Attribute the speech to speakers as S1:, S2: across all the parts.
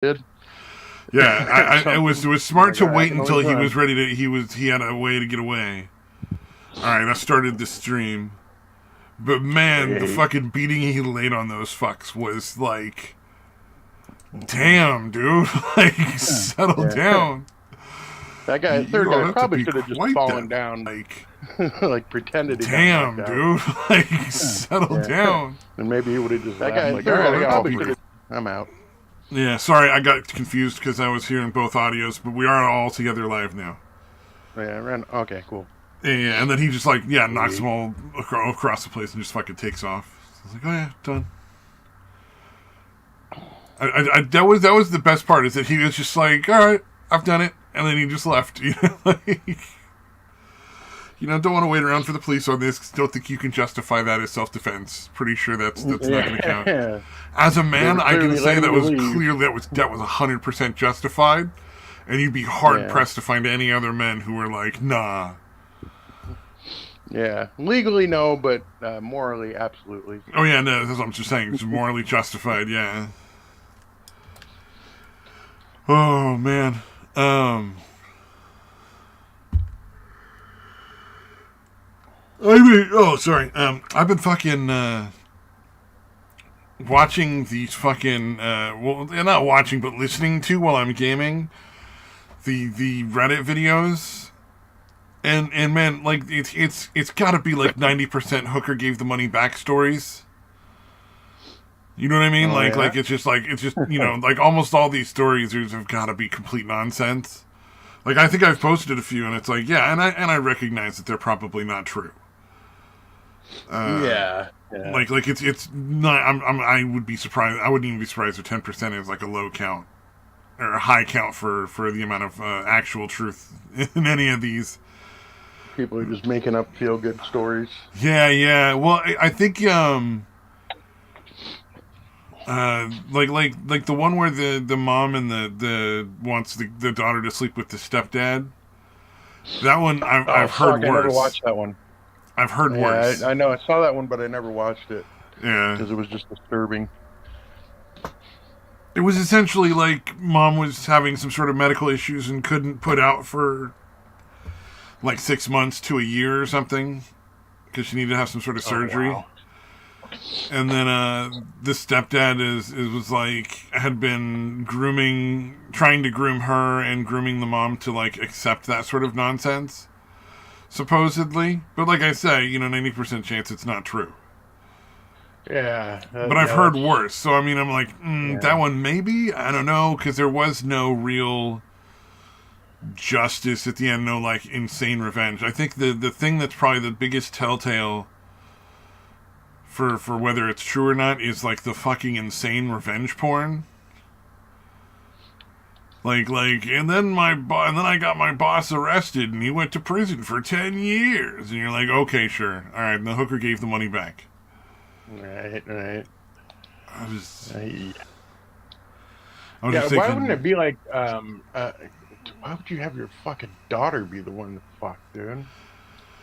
S1: did.
S2: Yeah, it was smart to
S1: Like, I
S2: wait
S1: can
S2: until
S1: only
S2: he
S1: run.
S2: was ready to. He had a way to get away. All right, I started the stream, but man, the
S1: Sweet.
S2: fucking beating he laid on those fucks was like, damn, dude, like settle
S1: Yeah.
S2: down.
S1: That guy,
S2: You
S1: third
S2: all
S1: guy,
S2: have to
S1: probably
S2: be
S1: should have just
S2: quite
S1: fallen
S2: that.
S1: down,
S2: Like,
S1: like pretended he got knocked
S2: damn,
S1: out.
S2: dude, like settle
S1: Yeah.
S2: down.
S1: And maybe he would have just
S3: That
S1: left.
S3: guy,
S1: Like, all
S3: third
S1: right,
S3: guy,
S1: I got all
S3: probably
S1: beat.
S3: should have.
S1: I'm out.
S2: Yeah, sorry, I got confused because I was hearing both audios, but we are all together live now.
S1: Yeah, I ran. Okay, cool.
S2: Yeah, and then he just like knocks
S1: Sweet.
S2: them all across the place and just fucking takes off. I was like, oh yeah, done. That was the best part is that he was just like, all right, I've done it, and then he just left. Don't want to wait around for the police on this. Don't think you can justify that as self-defense. Pretty sure that's not going to count.
S1: Yeah.
S2: As a man, I can
S1: clearly
S2: say
S1: letting
S2: that
S1: you
S2: was
S1: leave.
S2: clear. That was 100% justified, and you'd be hard pressed to find any other men who were like, nah.
S1: Yeah, legally no, but morally, absolutely.
S2: Oh yeah, no, that's what I'm just saying. It's morally justified. Yeah. Oh man. Sorry. I've been fucking watching these fucking not watching, but listening to while I'm gaming the Reddit videos, and man, like it's got to be like 90% Hooker gave the money back stories. You know what I mean?
S1: Oh,
S2: like it's just like almost all these stories have got to be complete nonsense. Like I think I've posted a few, and it's like yeah, and I recognize that they're probably not true.
S1: Yeah.
S2: Like it's not. I would be surprised. I wouldn't even be surprised if 10% is like a low count or a high count for the amount of actual truth in any of these.
S1: People are just making up feel good stories.
S2: Yeah. Well, I think like the one where the mom and the wants the daughter to sleep with the stepdad. That one I've heard worse.
S1: I never watched that one.
S2: I've heard worse.
S1: I know I saw that one, but I never watched it.
S2: Yeah,
S1: because it was just disturbing.
S2: It was essentially like mom was having some sort of medical issues and couldn't put out for like 6 months to a year or something because she needed to have some sort of surgery.
S1: Wow.
S2: And then the stepdad was like had been trying to groom her and grooming the mom to like accept that sort of nonsense, supposedly. But like I say, 90% chance it's not true.
S1: Yeah.
S2: But I've heard worse. So I mean, I'm like, that one maybe? I don't know, because there was no real justice at the end, no like insane revenge. I think the thing that's probably the biggest telltale for whether it's true or not is like the fucking insane revenge porn. Like, and then I got my boss arrested and he went to prison for 10 years. And you're like, okay, sure. All right, and the hooker gave the money back.
S1: Right.
S2: I was
S1: Yeah,
S2: just
S1: why
S2: thinking,
S1: wouldn't it be like, why would you have your fucking daughter be the one to fuck, dude?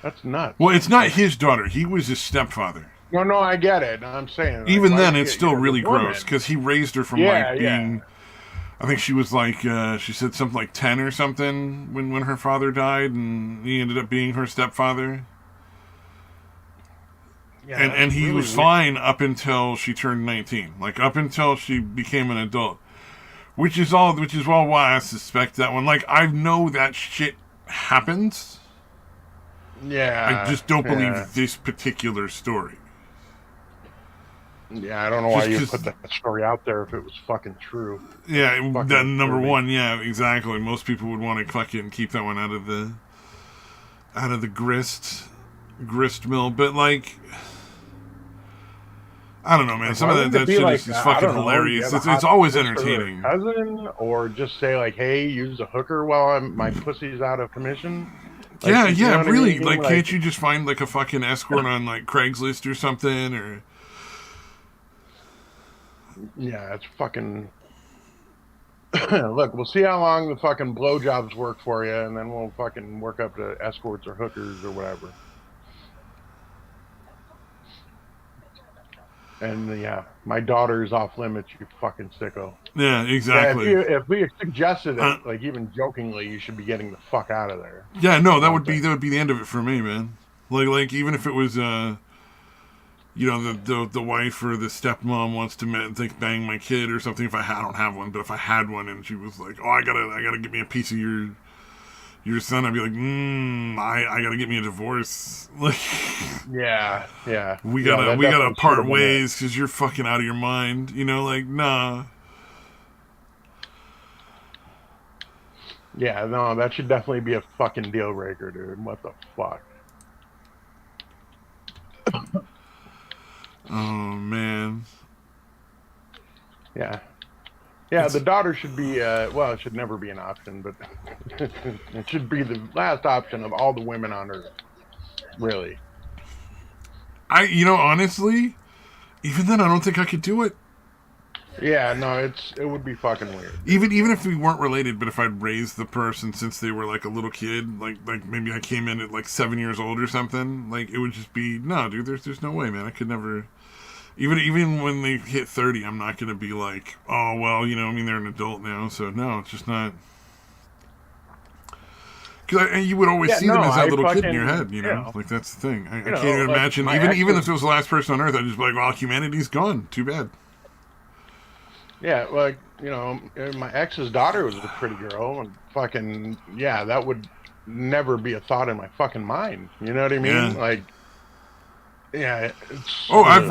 S1: That's nuts.
S2: well, it's not his daughter. He was his stepfather.
S1: No, I get it. I'm saying. Like,
S2: Even
S1: why
S2: then,
S1: would
S2: it's
S1: you
S2: still
S1: get
S2: really
S1: the woman?
S2: gross because he raised her from
S1: Yeah,
S2: like
S1: yeah.
S2: being. I think she was like she said something like 10 or something when her father died, and he ended up being her stepfather.
S1: Yeah,
S2: and he
S1: really
S2: was
S1: weird.
S2: fine up until she turned 19, like up until she became an adult, which is all why I suspect that one. Like I know that shit happens.
S1: Yeah.
S2: I just don't believe this particular story.
S1: Yeah, I don't know why you
S2: Just
S1: put that story out there if it was fucking true.
S2: Yeah,
S1: Fucking
S2: that number
S1: disturbing.
S2: one. Yeah, exactly. Most people would want to fucking keep that one out of the grist mill. But like, I don't know, man. Some of that shit is fucking hilarious. It's always entertaining.
S1: Cousin, or just say like, "Hey, use a hooker while my pussy's out of commission." Like,
S2: Yeah,
S1: you know what I
S2: really.
S1: mean?
S2: Like, can't you just find like a fucking escort on like Craigslist or something? Or
S1: yeah, it's fucking. Look, we'll see how long the fucking blowjobs work for you, and then we'll fucking work up to escorts or hookers or whatever. And yeah, my daughter is off limits. You fucking sicko.
S2: Yeah,
S1: Yeah,
S2: exactly.
S1: if we suggested it,
S2: Uh,
S1: like even jokingly, you should be getting the fuck out of there.
S2: yeah, no,
S1: I don't think.
S2: that would be the end of it for me, man. Like even if it was you know, the wife or the stepmom wants to bang my kid or something. If I don't have one, but if I had one and she was like, "Oh, I gotta get me a piece of your son," I'd be like, I gotta get me a divorce. Like,
S1: Yeah, yeah, that
S2: we gotta
S1: definitely should
S2: part
S1: have been it.
S2: ways because you're fucking out of your mind. You know, like, nah.
S1: Yeah, no, that should definitely be a fucking deal breaker, dude. What the fuck?
S2: Oh man,
S1: Yeah, yeah.
S2: it's
S1: The daughter should be. Well, it should never be an option, but it should be the last option of all the women on earth. Really.
S2: you know, honestly, even then, I don't think I could do it.
S1: Yeah, no, it would be fucking weird, dude.
S2: Even if we weren't related, but if I'd raised the person since they were like a little kid, like maybe I came in at like 7 years old or something, like it would just be no, dude. There's no way, man. I could never. Even when they hit 30, I'm not gonna be like, oh well, you know. I mean, they're an adult now, so no, it's just not. Because you would always
S1: Yeah,
S2: see
S1: no,
S2: them as that
S1: I
S2: little kid in your
S1: fucking,
S2: head, you know. Like that's the thing. I can't even
S1: like
S2: imagine.
S1: my ex
S2: Even
S1: is.
S2: if it was the last person on Earth, I'd just be like, well, humanity's gone. Too bad.
S1: Yeah, like my ex's daughter was a pretty girl, and fucking yeah, that would never be a thought in my fucking mind. You know what I mean?
S2: Yeah.
S1: Like, yeah, it's
S2: Oh,
S1: ugh.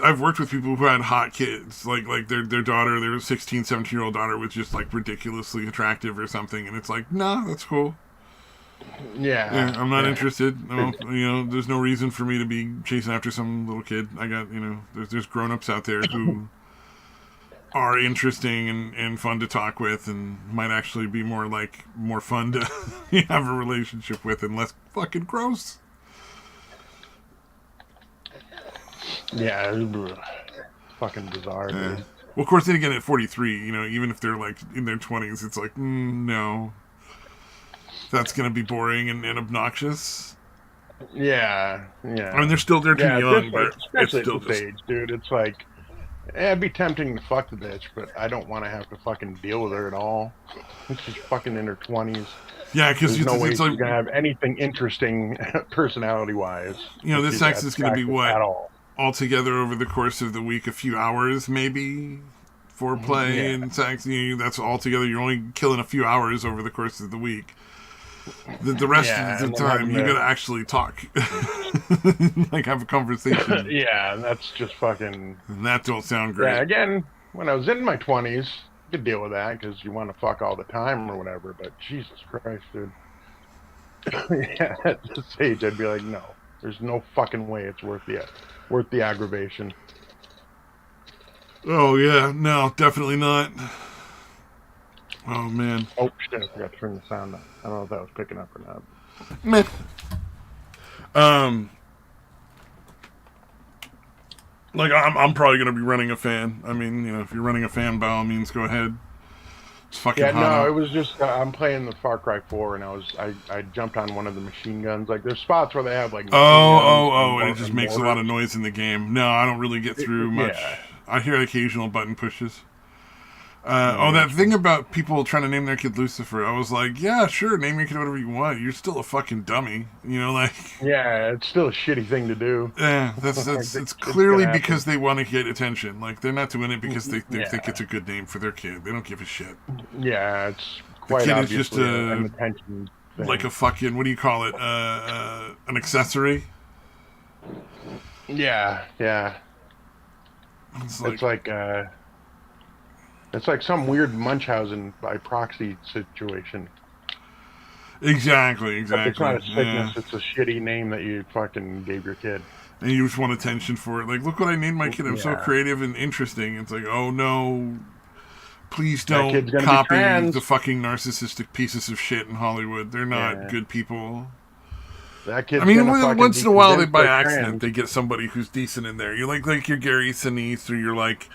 S2: I've worked with people who had hot kids, like their daughter, their 16, 17-year-old daughter was just like ridiculously attractive or something, and it's like, nah, that's cool. Yeah,
S1: Yeah,
S2: I'm not
S1: yeah,
S2: interested. No, you know, there's no reason for me to be chasing after some little kid. I got, you know, there's grown-ups out there who are interesting and fun to talk with and might actually be more fun to have a relationship with and less fucking gross.
S1: yeah. Ugh. Fucking bizarre,
S2: Yeah.
S1: dude.
S2: Well, of course, then again, at 43, you know, even if they're like in their 20s, it's like, no, that's gonna be boring and obnoxious.
S1: Yeah,
S2: I mean,
S1: yeah,
S2: they're too
S1: yeah.
S2: young, but it's
S1: Especially at
S2: still
S1: this
S2: just
S1: age, dude. It's like, yeah, it'd be tempting to fuck the bitch, but I don't want to have to fucking deal with her at all. She's fucking in her 20s.
S2: yeah, because
S1: There's no way
S2: it's like
S1: she's gonna have anything interesting personality wise
S2: you know,
S1: if
S2: this
S1: she's
S2: sex is gonna be
S1: attractive
S2: what
S1: at all.
S2: altogether over the course of the week, a few hours maybe. Foreplay
S1: Yeah,
S2: and sex, you know, that's all together. You're only killing a few hours over the course of the week. The rest of
S1: yeah,
S2: the
S1: and then
S2: time,
S1: having
S2: you
S1: to,
S2: gotta actually talk, like have a conversation,
S1: yeah, and that's just fucking.
S2: and that don't sound
S1: Yeah,
S2: great.
S1: again, when I was in my 20s, you could deal with that because you want to fuck all the time or whatever. But Jesus Christ, dude. Yeah, at this age, I'd be like, no, there's no fucking way it's worth the aggravation.
S2: Oh yeah, no, definitely not. Oh man,
S1: Oh shit, I forgot to turn the sound on. I don't know if that was picking up or not.
S2: meh. Um, like I'm probably gonna be running a fan. I mean, you know, if you're running a fan, by all means, go ahead. It's fucking
S1: Yeah,
S2: hot
S1: no, it
S2: out.
S1: was just I'm playing the Far Cry 4, and I jumped on one of the machine guns. Like there's spots where they have like machine guns
S2: And it just
S1: and
S2: makes a lot
S1: mortars.
S2: of noise in the game. No, I don't really get through much.
S1: Yeah,
S2: I hear occasional button pushes.
S1: no, I
S2: That
S1: got
S2: thing
S1: you.
S2: about people trying to name their kid Lucifer, I was like, yeah, sure, name your kid whatever you want. You're still a fucking dummy. You know, like,
S1: Yeah, it's still a shitty thing to do.
S2: yeah,
S1: Like,
S2: it's
S1: it's gonna
S2: clearly
S1: happen.
S2: because they want to get attention. Like, they're not doing it because they think
S1: Yeah,
S2: it's a good name for their kid. They don't give a shit.
S1: yeah, it's
S2: The
S1: quite
S2: kid is just
S1: obviously an attention
S2: like a
S1: thing.
S2: fucking, what do you call it? An accessory.
S1: Yeah, yeah.
S2: It's like,
S1: It's like it's like some weird Munchausen by proxy situation. Except it's not
S2: exactly.
S1: a sickness,
S2: Yeah.
S1: it's a shitty name that you fucking gave your kid.
S2: And you just want attention for it. Like, look what I named my kid. I'm so
S1: Yeah.
S2: creative and interesting. It's like, oh no, please
S1: That kid's
S2: don't
S1: gonna be
S2: copy the
S1: trans.
S2: fucking narcissistic pieces of shit in Hollywood. They're not
S1: Yeah.
S2: good people.
S1: That
S2: I
S1: kid's
S2: mean,
S1: gonna fucking
S2: once
S1: be
S2: in a while, they
S1: convinced
S2: by
S1: they're
S2: accident
S1: trans.
S2: they get somebody who's decent in there. You're like your Gary Sinise or you're like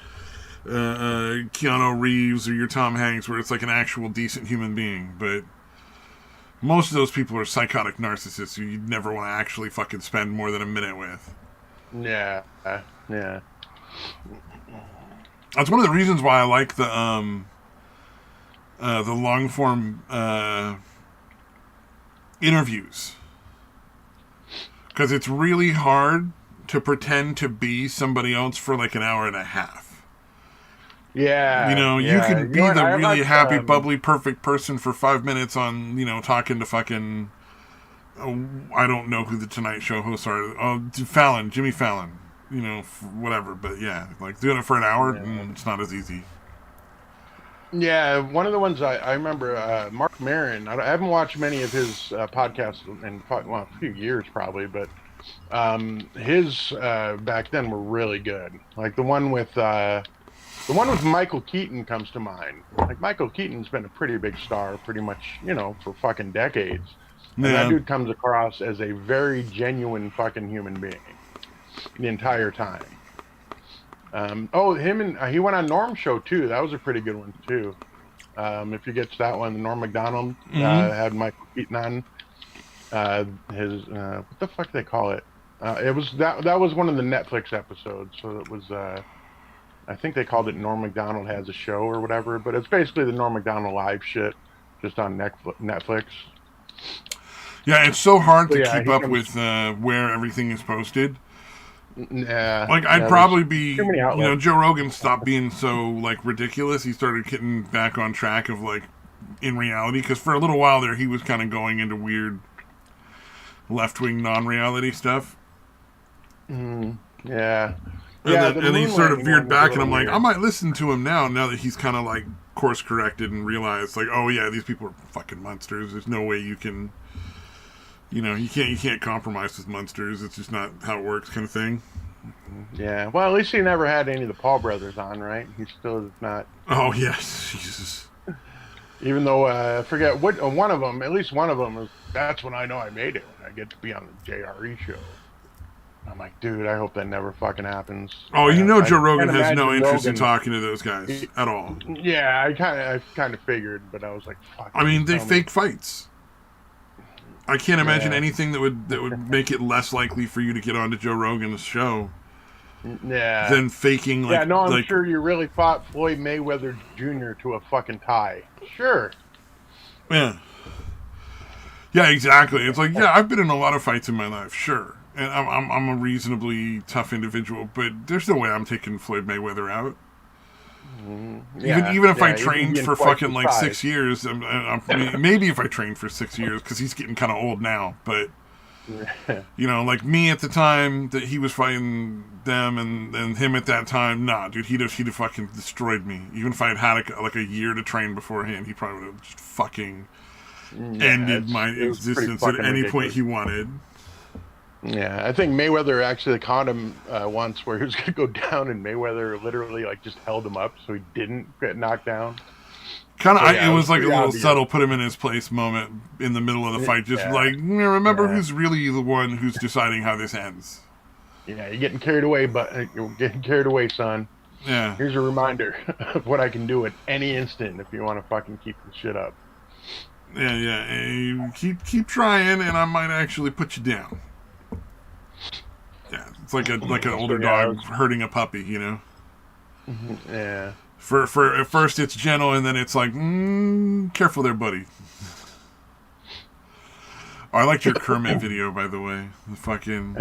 S2: Keanu Reeves or your Tom Hanks, where it's like an actual decent human being. But most of those people are psychotic narcissists who you'd never want to actually fucking spend more than a minute with.
S1: Yeah. Yeah.
S2: That's one of the reasons why I like the long form interviews, because it's really hard to pretend to be somebody else for like an hour and a half. You
S1: Yeah,
S2: know, you
S1: yeah.
S2: can
S1: You know
S2: be
S1: what?
S2: the
S1: I
S2: really
S1: watched.
S2: happy, bubbly, perfect person for 5 minutes on, talking to fucking, I don't know who the Tonight Show hosts are. Fallon, Jimmy Fallon. Whatever. But yeah, like doing it for an hour,
S1: Yeah.
S2: it's not as easy.
S1: Yeah, one of the ones I remember, Mark Maron. I haven't watched many of his podcasts in well, a few years probably, but his back then were really good. Like the one with Michael Keaton comes to mind. Like Michael Keaton's been a pretty big star, pretty much, for fucking decades, and that
S2: Yeah.
S1: dude comes across as a very genuine fucking human being the entire time. Him and he went on Norm's show too. That was a pretty good one too. If you get to that one, the Norm Macdonald
S2: Mm-hmm.
S1: had Michael Keaton on. His what the fuck they call it? It was that was one of the Netflix episodes. So it was I think they called it Norm Macdonald has a show or whatever. But it's basically the Norm Macdonald live shit just on Netflix.
S2: Yeah, it's so hard
S1: So
S2: to
S1: yeah,
S2: keep
S1: he
S2: up
S1: comes.
S2: with where everything is posted.
S1: Yeah,
S2: Like, I'd
S1: yeah. There's
S2: probably
S1: too
S2: be,
S1: many outlets.
S2: Joe Rogan stopped being so, like, ridiculous. He started getting back on track of, like, in reality. Because for a little while there, he was kind of going into weird left wing non reality stuff.
S1: Yeah,
S2: And
S1: yeah.
S2: then
S1: The
S2: and he
S1: moon
S2: sort of
S1: landing
S2: veered
S1: one was a
S2: back, and
S1: little
S2: I'm like, I
S1: weird.
S2: might listen to him now that he's kind of, like, course corrected and realized, like, oh, yeah, these people are fucking monsters. There's no way you can. You can't compromise with monsters. It's just not how it works, kind of thing.
S1: Yeah. Well, at least he never had any of the Paul brothers on, right? He still is not.
S2: Oh yes, Jesus.
S1: Even though I forget what one of them, at least one of them was. That's when I know I made it when I get to be on the JRE show. I'm like, dude, I hope that never fucking happens.
S2: Oh,
S1: I
S2: Joe Rogan
S1: can't
S2: has no
S1: imagine
S2: interest in
S1: Rogan.
S2: talking to those guys at all.
S1: Yeah, I kind of figured, but I was like, fuck,
S2: I mean,
S1: please
S2: they
S1: tell me.
S2: fake fights. I can't imagine
S1: Yeah,
S2: anything that would make it less likely for you to get onto Joe Rogan's show
S1: yeah,
S2: than faking
S1: yeah. No, I'm
S2: like
S1: sure you really fought Floyd Mayweather Jr. to a fucking tie. Sure.
S2: yeah. Yeah, exactly. It's like, yeah, I've been in a lot of fights in my life, sure. And I'm a reasonably tough individual, but there's no way I'm taking Floyd Mayweather out.
S1: Yeah,
S2: Even if I
S1: yeah. Even
S2: trained
S1: being
S2: for
S1: twice
S2: fucking
S1: his
S2: like
S1: size.
S2: 6 years, maybe if I trained for 6 years, because he's getting kind of old now. But like me at the time that he was fighting them, and him at that time, nah, dude, he'd have fucking destroyed me. Even if I had had like a year to train beforehand, he probably would have just fucking
S1: Yeah,
S2: ended my
S1: it was pretty
S2: existence at
S1: fucking
S2: any point
S1: ridiculous.
S2: he wanted.
S1: Yeah, I think Mayweather actually caught him once where he was going to go down, and Mayweather literally like just held him up so he didn't get knocked down.
S2: Kind
S1: So
S2: of,
S1: yeah,
S2: it
S1: it was
S2: was like a
S1: pretty
S2: little
S1: obvious.
S2: subtle, put him in his place moment in the middle of the fight. Just
S1: Yeah,
S2: like, remember
S1: yeah,
S2: who's really the one who's deciding how this ends.
S1: yeah. You're getting carried away, but you're getting carried away, son.
S2: Yeah,
S1: Here's a reminder of what I can do at any instant if you want to fucking keep the shit up.
S2: yeah. And keep trying, and I might actually put you down. Yeah, it's like an
S1: So
S2: older
S1: yeah,
S2: dog hurting a puppy.
S1: yeah.
S2: For at first it's gentle, and then it's like, careful there, buddy. Oh, I liked your Kermit video, by the way. The fucking.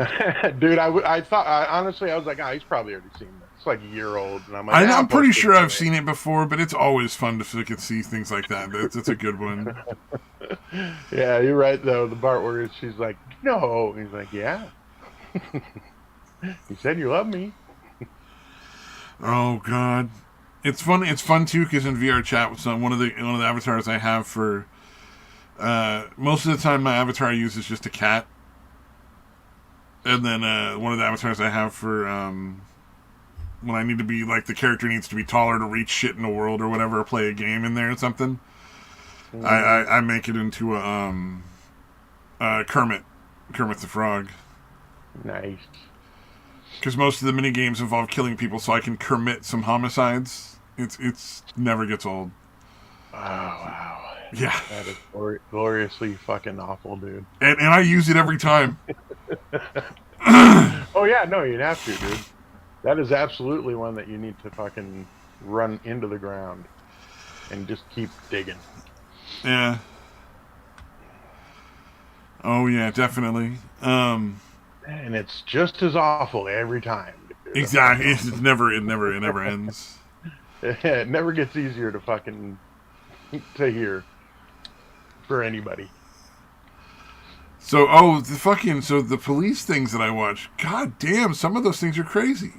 S1: Dude, I thought honestly I was like, he's probably already seen that. It's like a year old, and I'm like,
S2: I'm
S1: I'll
S2: pretty
S1: post it
S2: sure I've
S1: anyway.
S2: seen it before, but it's always fun to look and see things like that. That's a good one.
S1: Yeah, you're right though. The part where she's like, "No," and he's like, "Yeah." You said you love me.
S2: Oh God, it's fun. It's fun too because in VR chat with one of the avatars I have for most of the time my avatar I use is just a cat, and then one of the avatars I have for when I need to be like the character needs to be taller to reach shit in the world or whatever, or play a game in there or something. I make it into a Kermit the Frog.
S1: Nice.
S2: Because most of the mini games involve killing people, so I can commit some homicides. It's never gets old.
S1: Oh wow,
S2: Yeah,
S1: that is gloriously fucking awful, dude.
S2: and I use it every time.
S1: Oh yeah, no, you'd have to, dude. That is absolutely one that you need to fucking run into the ground and just keep digging.
S2: Yeah. Oh yeah, definitely.
S1: And it's just as awful every time, dude.
S2: Exactly. It never ends.
S1: It never gets easier to fucking to hear for anybody.
S2: So, so the police things that I watch, god damn, some of those things are crazy.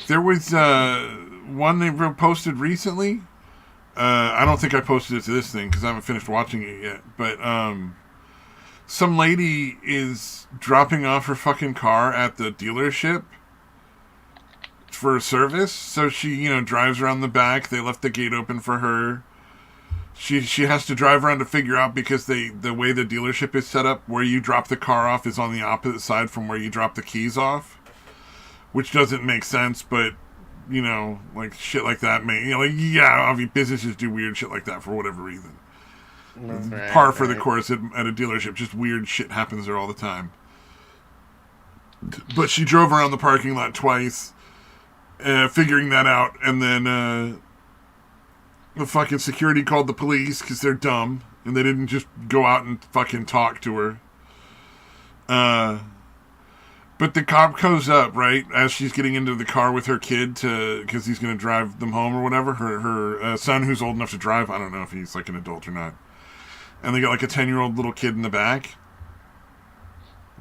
S2: There was one they posted recently. I don't think I posted it to this thing because I haven't finished watching it yet. But some lady is dropping off her fucking car at the dealership for a service. So she, drives around the back. They left the gate open for her. She has to drive around to figure out because the way the dealership is set up, where you drop the car off is on the opposite side from where you drop the keys off, which doesn't make sense. But like shit like that businesses do weird shit like that for whatever reason.
S1: Right,
S2: Par for the course at a dealership. Just weird shit happens there all the time. But she drove around the parking lot twice, figuring that out, and then the fucking security called the police because they're dumb and they didn't just go out and fucking talk to her. But the cop goes up, right, as she's getting into the car with her kid because he's going to drive them home or whatever. Her son, who's old enough to drive, I don't know if he's like an adult or not. And they got like a 10-year-old little kid in the back.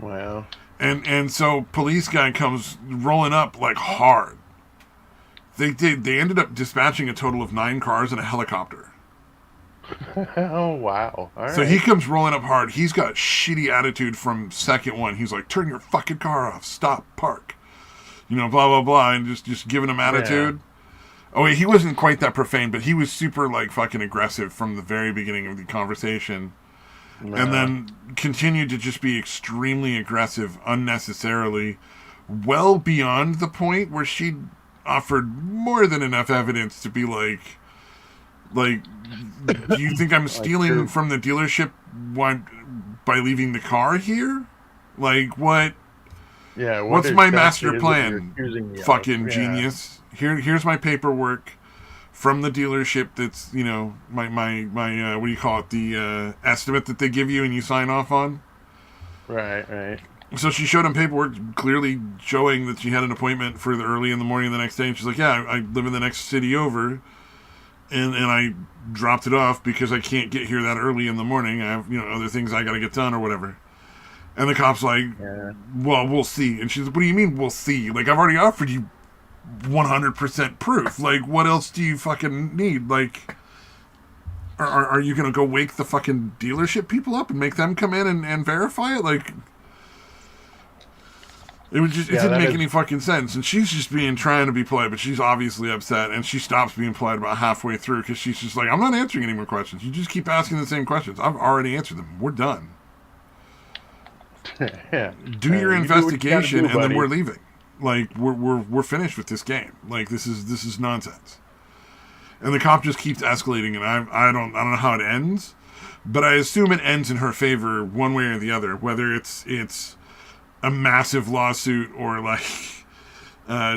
S1: Wow.
S2: And so police guy comes rolling up like hard. They ended up dispatching a total of 9 cars and a helicopter.
S1: Oh, wow. All
S2: so
S1: right.
S2: he comes rolling up hard. He's got shitty attitude from second one. He's like, turn your fucking car off. Stop. Park. Blah, blah, blah. And just giving him attitude. Yeah. Oh, wait, he wasn't quite that profane, but he was super, like, fucking aggressive from the very beginning of the conversation. No. And then continued to just be extremely aggressive unnecessarily, well beyond the point where she offered more than enough evidence to be like, do you think I'm stealing from the dealership by leaving the car here? Like, what?
S1: Yeah.
S2: What's my master plan? Fucking genius. Here's my paperwork from the dealership. That's my what do you call it? The estimate that they give you and you sign off on.
S1: Right.
S2: So she showed him paperwork clearly showing that she had an appointment for the early in the morning the next day. And she's like, yeah, I live in the next city over. And I dropped it off because I can't get here that early in the morning. I have, other things I got to get done or whatever. And the cop's like, well, we'll see. And she's like, what do you mean we'll see? Like, I've already offered you 100% proof. Like, what else do you fucking need? Like, are you going to go wake the fucking dealership people up and make them come in and verify it? Like... It didn't make any fucking sense. And she's just trying to be polite, but she's obviously upset. And she stops being polite about halfway through because she's just like, I'm not answering any more questions. You just keep asking the same questions. I've already answered them. We're done.
S1: Yeah.
S2: Do your investigation and then we're leaving. Like, we're finished with this game. Like, this is nonsense. And the cop just keeps escalating, and I don't know how it ends, but I assume it ends in her favor one way or the other, whether it's a massive lawsuit or like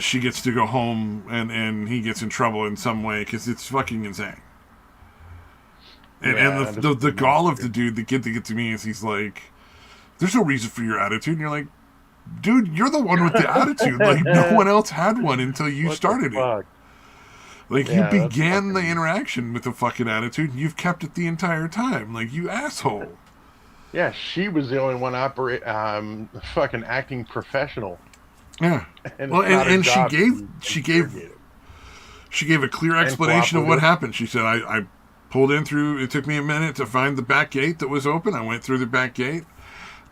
S2: she gets to go home and he gets in trouble in some way because it's fucking insane. And the gall of the dude, the kid that gets to me is he's like, there's no reason for your attitude. And you're like, dude, you're the one with the attitude. Like, no one else had one until you started it. Like, you began the interaction with a fucking attitude and you've kept it the entire time. Like, you asshole.
S1: Yeah, she was the only one fucking acting professional.
S2: Yeah. And she gave a clear explanation of what happened. She said, I pulled in through, it took me a minute to find the back gate that was open. I went through the back gate.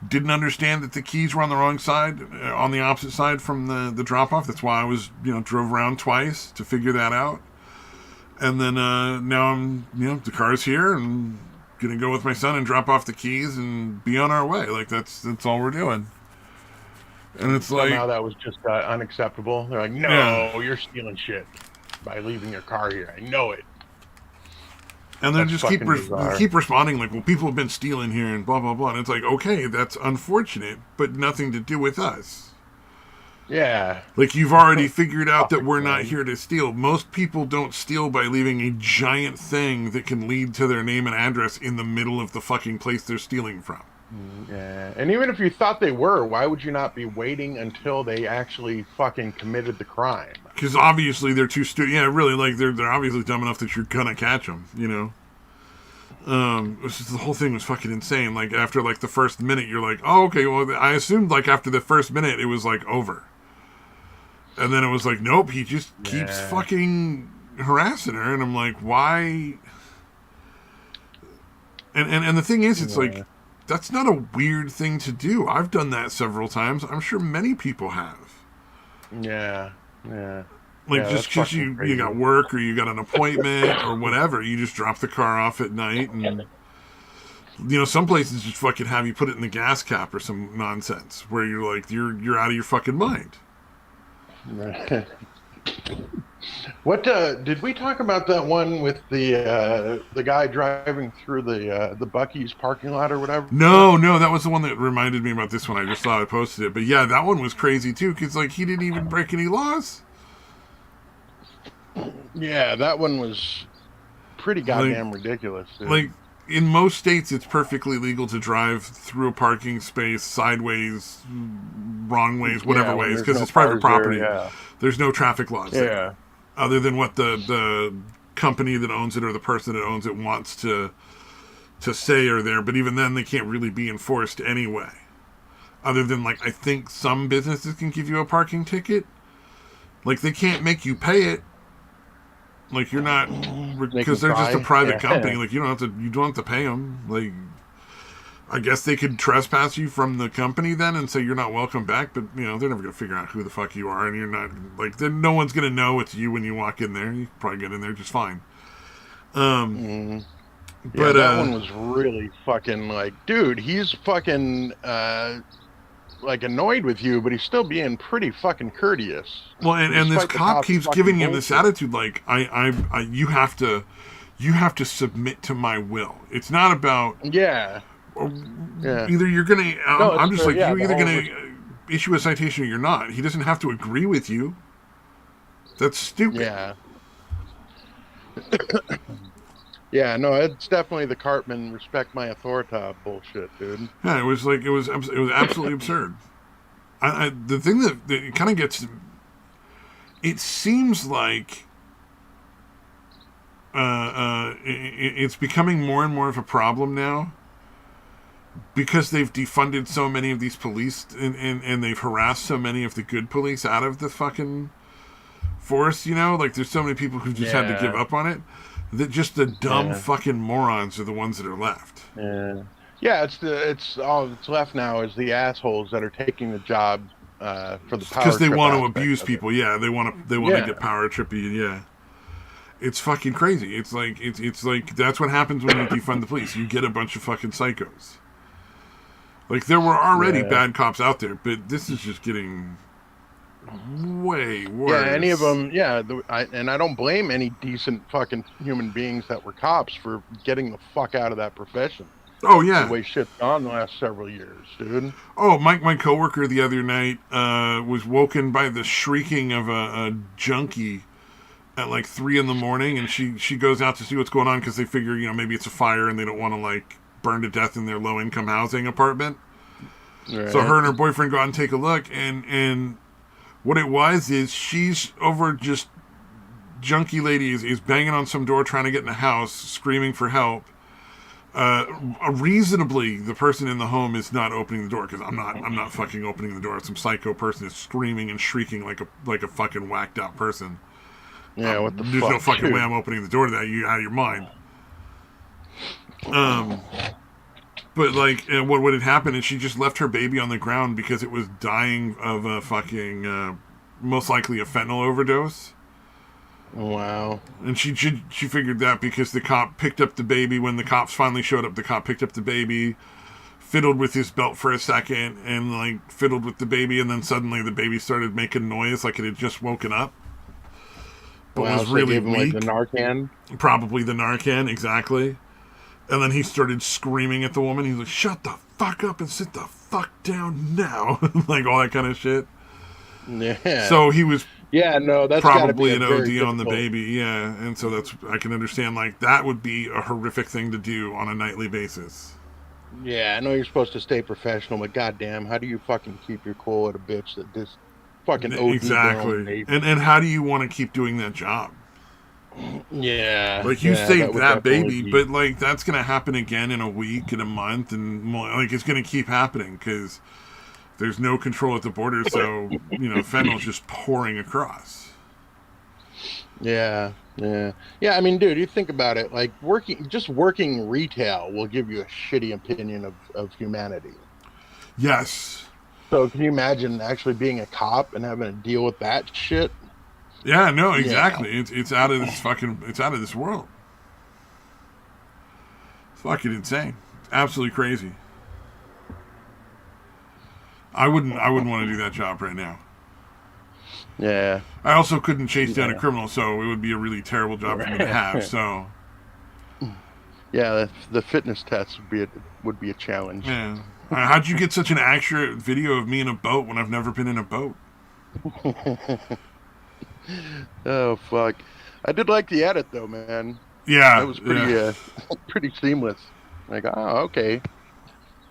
S2: Didn't understand that the keys were on the wrong side, on the opposite side from the drop-off. That's why I was, drove around twice to figure that out. And then now I'm, the car's here and gonna go with my son and drop off the keys and be on our way. Like, that's all we're doing. And it's like,
S1: somehow that was just unacceptable. They're like, no, you're stealing shit by leaving your car here. I know it.
S2: And then just keep responding like, well, people have been stealing here and blah, blah, blah. And it's like, okay, that's unfortunate, but nothing to do with us.
S1: Yeah.
S2: Like, you've already figured out that
S1: Fucking
S2: we're not
S1: man.
S2: here to steal. Most people don't steal by leaving a giant thing that can lead to their name and address in the middle of the fucking place they're stealing from.
S1: Yeah. And even if you thought they were, why would you not be waiting until they actually fucking committed the crime?
S2: Because obviously they're too stupid. Yeah, really, like, they're obviously dumb enough that you're gonna catch them, you know? It was just, the whole thing was fucking insane. Like, after, like, the first minute, you're like, oh, okay, well, I assumed, like, after the first minute, it was, like, over. And then it was like, nope, he just keeps
S1: Yeah.
S2: fucking harassing her. And I'm like, why? And the thing is, it's like,
S1: Yeah.
S2: that's not a weird thing to do. I've done that several times. I'm sure many people have.
S1: Yeah. Yeah.
S2: Like,
S1: Yeah,
S2: just
S1: that's
S2: because
S1: fucking
S2: you got
S1: crazy.
S2: work or you got an appointment or whatever, you just drop the car off at night. And, you know, some places just fucking have you put it in the gas cap or some nonsense where you're like, you're out of your fucking mind.
S1: What did we talk about that one with the guy driving through the Bucky's parking lot or whatever?
S2: No, that was the one that reminded me about this one. I just thought I posted it. But yeah, that one was crazy too, because, like, he didn't even break any laws.
S1: Yeah, that one was pretty
S2: Like,
S1: goddamn ridiculous,
S2: like
S1: dude.
S2: in most states, it's perfectly legal to drive through a parking space sideways, wrong ways, whatever
S1: Yeah, when
S2: ways,
S1: there's
S2: because
S1: no
S2: it's private
S1: cars there,
S2: property.
S1: yeah.
S2: There's no traffic laws there,
S1: Yeah.
S2: other than what the company that owns it or the person that owns it wants to say are there. But even then, they can't really be enforced anyway. Other than, like, I think some businesses can give you a parking ticket. Like, they can't make you pay it. Like, you're not,
S1: They can
S2: because they're just a
S1: try.
S2: private company.
S1: Yeah.
S2: Like, you don't have to pay them. Like, I guess they could trespass you from the company then and say you're not welcome back. But, you know, they're never gonna figure out who the fuck you are, and you're not, like, then no one's gonna know it's you when you walk in there. You can probably get in there just fine. Um,
S1: Mm. Yeah,
S2: but
S1: that one was really fucking like, dude, he's fucking like annoyed with you, but he's still being pretty fucking courteous,
S2: well, and this
S1: despite the
S2: cop
S1: cops
S2: keeps
S1: fucking
S2: giving him this
S1: bullshit.
S2: attitude, like, you have to submit to my will. It's not about
S1: Yeah, yeah.
S2: either you're gonna.
S1: No,
S2: I'm
S1: it's
S2: just
S1: the
S2: like,
S1: yeah,
S2: you're
S1: the
S2: either
S1: whole
S2: gonna issue a citation or you're not. He doesn't have to agree with you. That's stupid.
S1: yeah. Yeah, no, it's definitely the Cartman respect my authority bullshit, dude.
S2: Yeah, it was like it was absolutely absurd. The thing that it kind of gets, it seems like it's becoming more and more of a problem now because they've defunded so many of these police and they've harassed so many of the good police out of the fucking force. You know, like, there's so many people who just had to give
S1: Yeah,
S2: up on it. That just the dumb
S1: yeah,
S2: fucking morons are the ones that are left.
S1: yeah. Yeah, it's all that's left now is the assholes that are taking the job for the
S2: Because
S1: power
S2: they
S1: trip
S2: want to
S1: aspect
S2: abuse
S1: of it.
S2: people. Yeah, they want to get
S1: Yeah,
S2: power trippy. Yeah, it's fucking crazy. It's like that's what happens when you defund the police. You get a bunch of fucking psychos. Like, there were already
S1: yeah.
S2: bad cops out there, but this is just getting way
S1: Yeah, any of
S2: worse.
S1: them, yeah, and I don't blame any decent fucking human beings that were cops for getting the fuck out of that profession.
S2: Oh
S1: The
S2: yeah.
S1: way shit's gone the last several years, dude.
S2: Oh, my coworker the other night was woken by the shrieking of a junkie at like 3 in the morning, and she goes out to see what's going on because they figure, you know, maybe it's a fire and they don't want to, like, burn to death in their low income housing apartment. So
S1: Right.
S2: her and her boyfriend go out and take a look, and what it was is she's over, just junkie lady is banging on some door trying to get in the house, screaming for help. Uh, Reasonably, the person in the home is not opening the door, because I'm not fucking opening the door. Some psycho person is screaming and shrieking like a fucking whacked out person.
S1: Yeah, what the
S2: There's no
S1: fuck,
S2: fucking way
S1: dude?
S2: I'm opening the door to that. You out of your mind. Um, but, like, what had happened is she just left her baby on the ground because it was dying of a fucking most likely a fentanyl overdose.
S1: Wow.
S2: And she figured that because the cop picked up the baby when the cops finally showed up. The cop picked up the baby, fiddled with his belt for a second, and, like, fiddled with the baby, and then suddenly the baby started making noise like it had just woken up, but
S1: Wow,
S2: was
S1: so they
S2: really
S1: gave him like the
S2: weak.
S1: Narcan.
S2: Probably the Narcan, exactly. And then he started screaming at the woman. He's like, "Shut the fuck up and sit the fuck down now!" Like, all that kind of shit.
S1: Yeah.
S2: So he was
S1: Yeah, no, that's got to be
S2: probably
S1: a
S2: an
S1: very
S2: OD on the
S1: difficult.
S2: baby, yeah. And so that's, I can understand, like, that would be a horrific thing to do on a nightly basis.
S1: Yeah, I know you're supposed to stay professional, but goddamn, how do you fucking keep your cool at a bitch that just fucking OD'd their own
S2: Exactly.
S1: baby?
S2: And how do you want to keep doing that job?
S1: Yeah,
S2: Like, you
S1: yeah,
S2: saved
S1: that would
S2: that
S1: definitely
S2: baby,
S1: be.
S2: but, like, that's going to happen again in a week, in a month, and, like, it's going to keep happening because there's no control at the border, so, fentanyl's just pouring across.
S1: Yeah, yeah, yeah. I mean, dude, you think about it. Like working retail will give you a shitty opinion of humanity.
S2: Yes.
S1: So can you imagine actually being a cop and having to deal with that shit?
S2: Yeah, no,
S1: Yeah,
S2: exactly. It's out of this fucking, it's out of this world. It's fucking insane. It's absolutely crazy. I wouldn't want to do that job right now.
S1: yeah,
S2: I also couldn't chase down a
S1: yeah.
S2: criminal, so it would be a really terrible job for me to have. So,
S1: Yeah, the fitness test would be a challenge.
S2: yeah. How'd you get such an accurate video of me in a boat when I've never been in a boat?
S1: Oh fuck. I did like the edit though, man. That
S2: Yeah,
S1: was
S2: yeah.
S1: pretty pretty seamless. Like, oh, okay.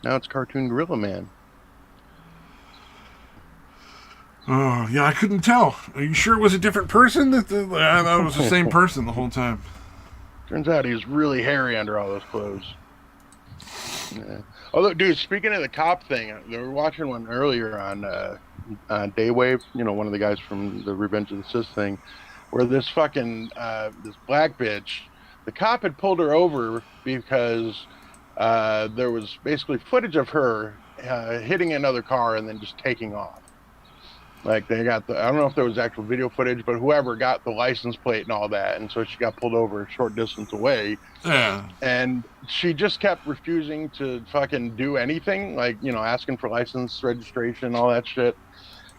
S1: Now it's Cartoon Gorilla Man.
S2: Oh, yeah, I couldn't tell. Are you sure it was a different person? I thought it was the same person the whole time.
S1: Turns out he was really hairy under all those clothes. Yeah. Although, dude, speaking of the cop thing, we were watching one earlier on Daywave. One of the guys from the Revenge of the Sith thing, where this fucking this black bitch, the cop had pulled her over because there was basically footage of her hitting another car and then just taking off. Like they got I don't know if there was actual video footage, but whoever got the license plate and all that, and so she got pulled over a short distance away,
S2: Yeah.
S1: and she just kept refusing to fucking do anything, like asking for license, registration, all that shit.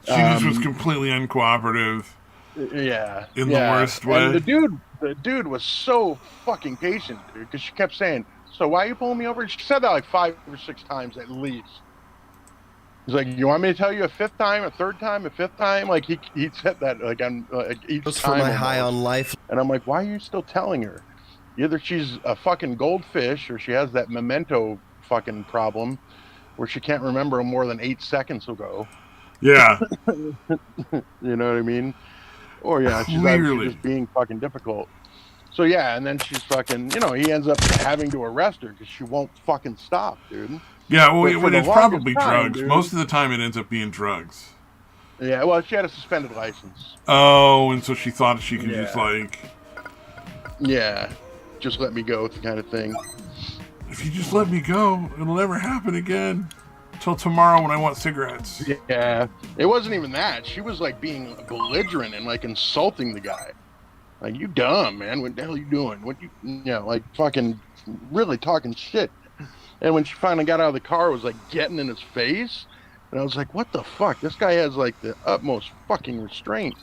S2: She just was
S1: Um,
S2: completely uncooperative
S1: yeah,
S2: in the
S1: yeah,
S2: worst
S1: and the
S2: way.
S1: dude, the dude was so fucking patient, dude, because she kept saying, "So why are you pulling me over?" She said that like 5 or 6 times at least. He's like, "You want me to tell you a fifth time, a third time, a fifth time?" Like he said that like on like each
S3: For
S1: time
S3: my high
S1: almost.
S3: on life.
S1: And I'm like, "Why are you still telling her? Either she's a fucking goldfish or she has that memento fucking problem where she can't remember more than 8 seconds ago."
S2: Yeah.
S1: You know what I mean? Or yeah, she's obviously
S2: Clearly.
S1: just being fucking difficult. So yeah, and then she's fucking, he ends up having to arrest her because she won't fucking stop, dude.
S2: Yeah, well,
S1: But for the
S2: it's
S1: longest
S2: probably
S1: time,
S2: drugs. Most
S1: dude.
S2: of the time, it ends up being drugs.
S1: Yeah, well, she had a suspended license.
S2: Oh, and so she thought she could just,
S1: Yeah,
S2: like,
S1: yeah, just let me go, kind of thing.
S2: if you just let me go, it'll never happen again. Till tomorrow when I want cigarettes.
S1: Yeah, it wasn't even that. She was like being belligerent and like insulting the guy. Like, you dumb, man. What the hell are you doing? Like fucking really talking shit. And when she finally got out of the car, it was like getting in his face. And I was like, what the fuck? This guy has like the utmost fucking restraint.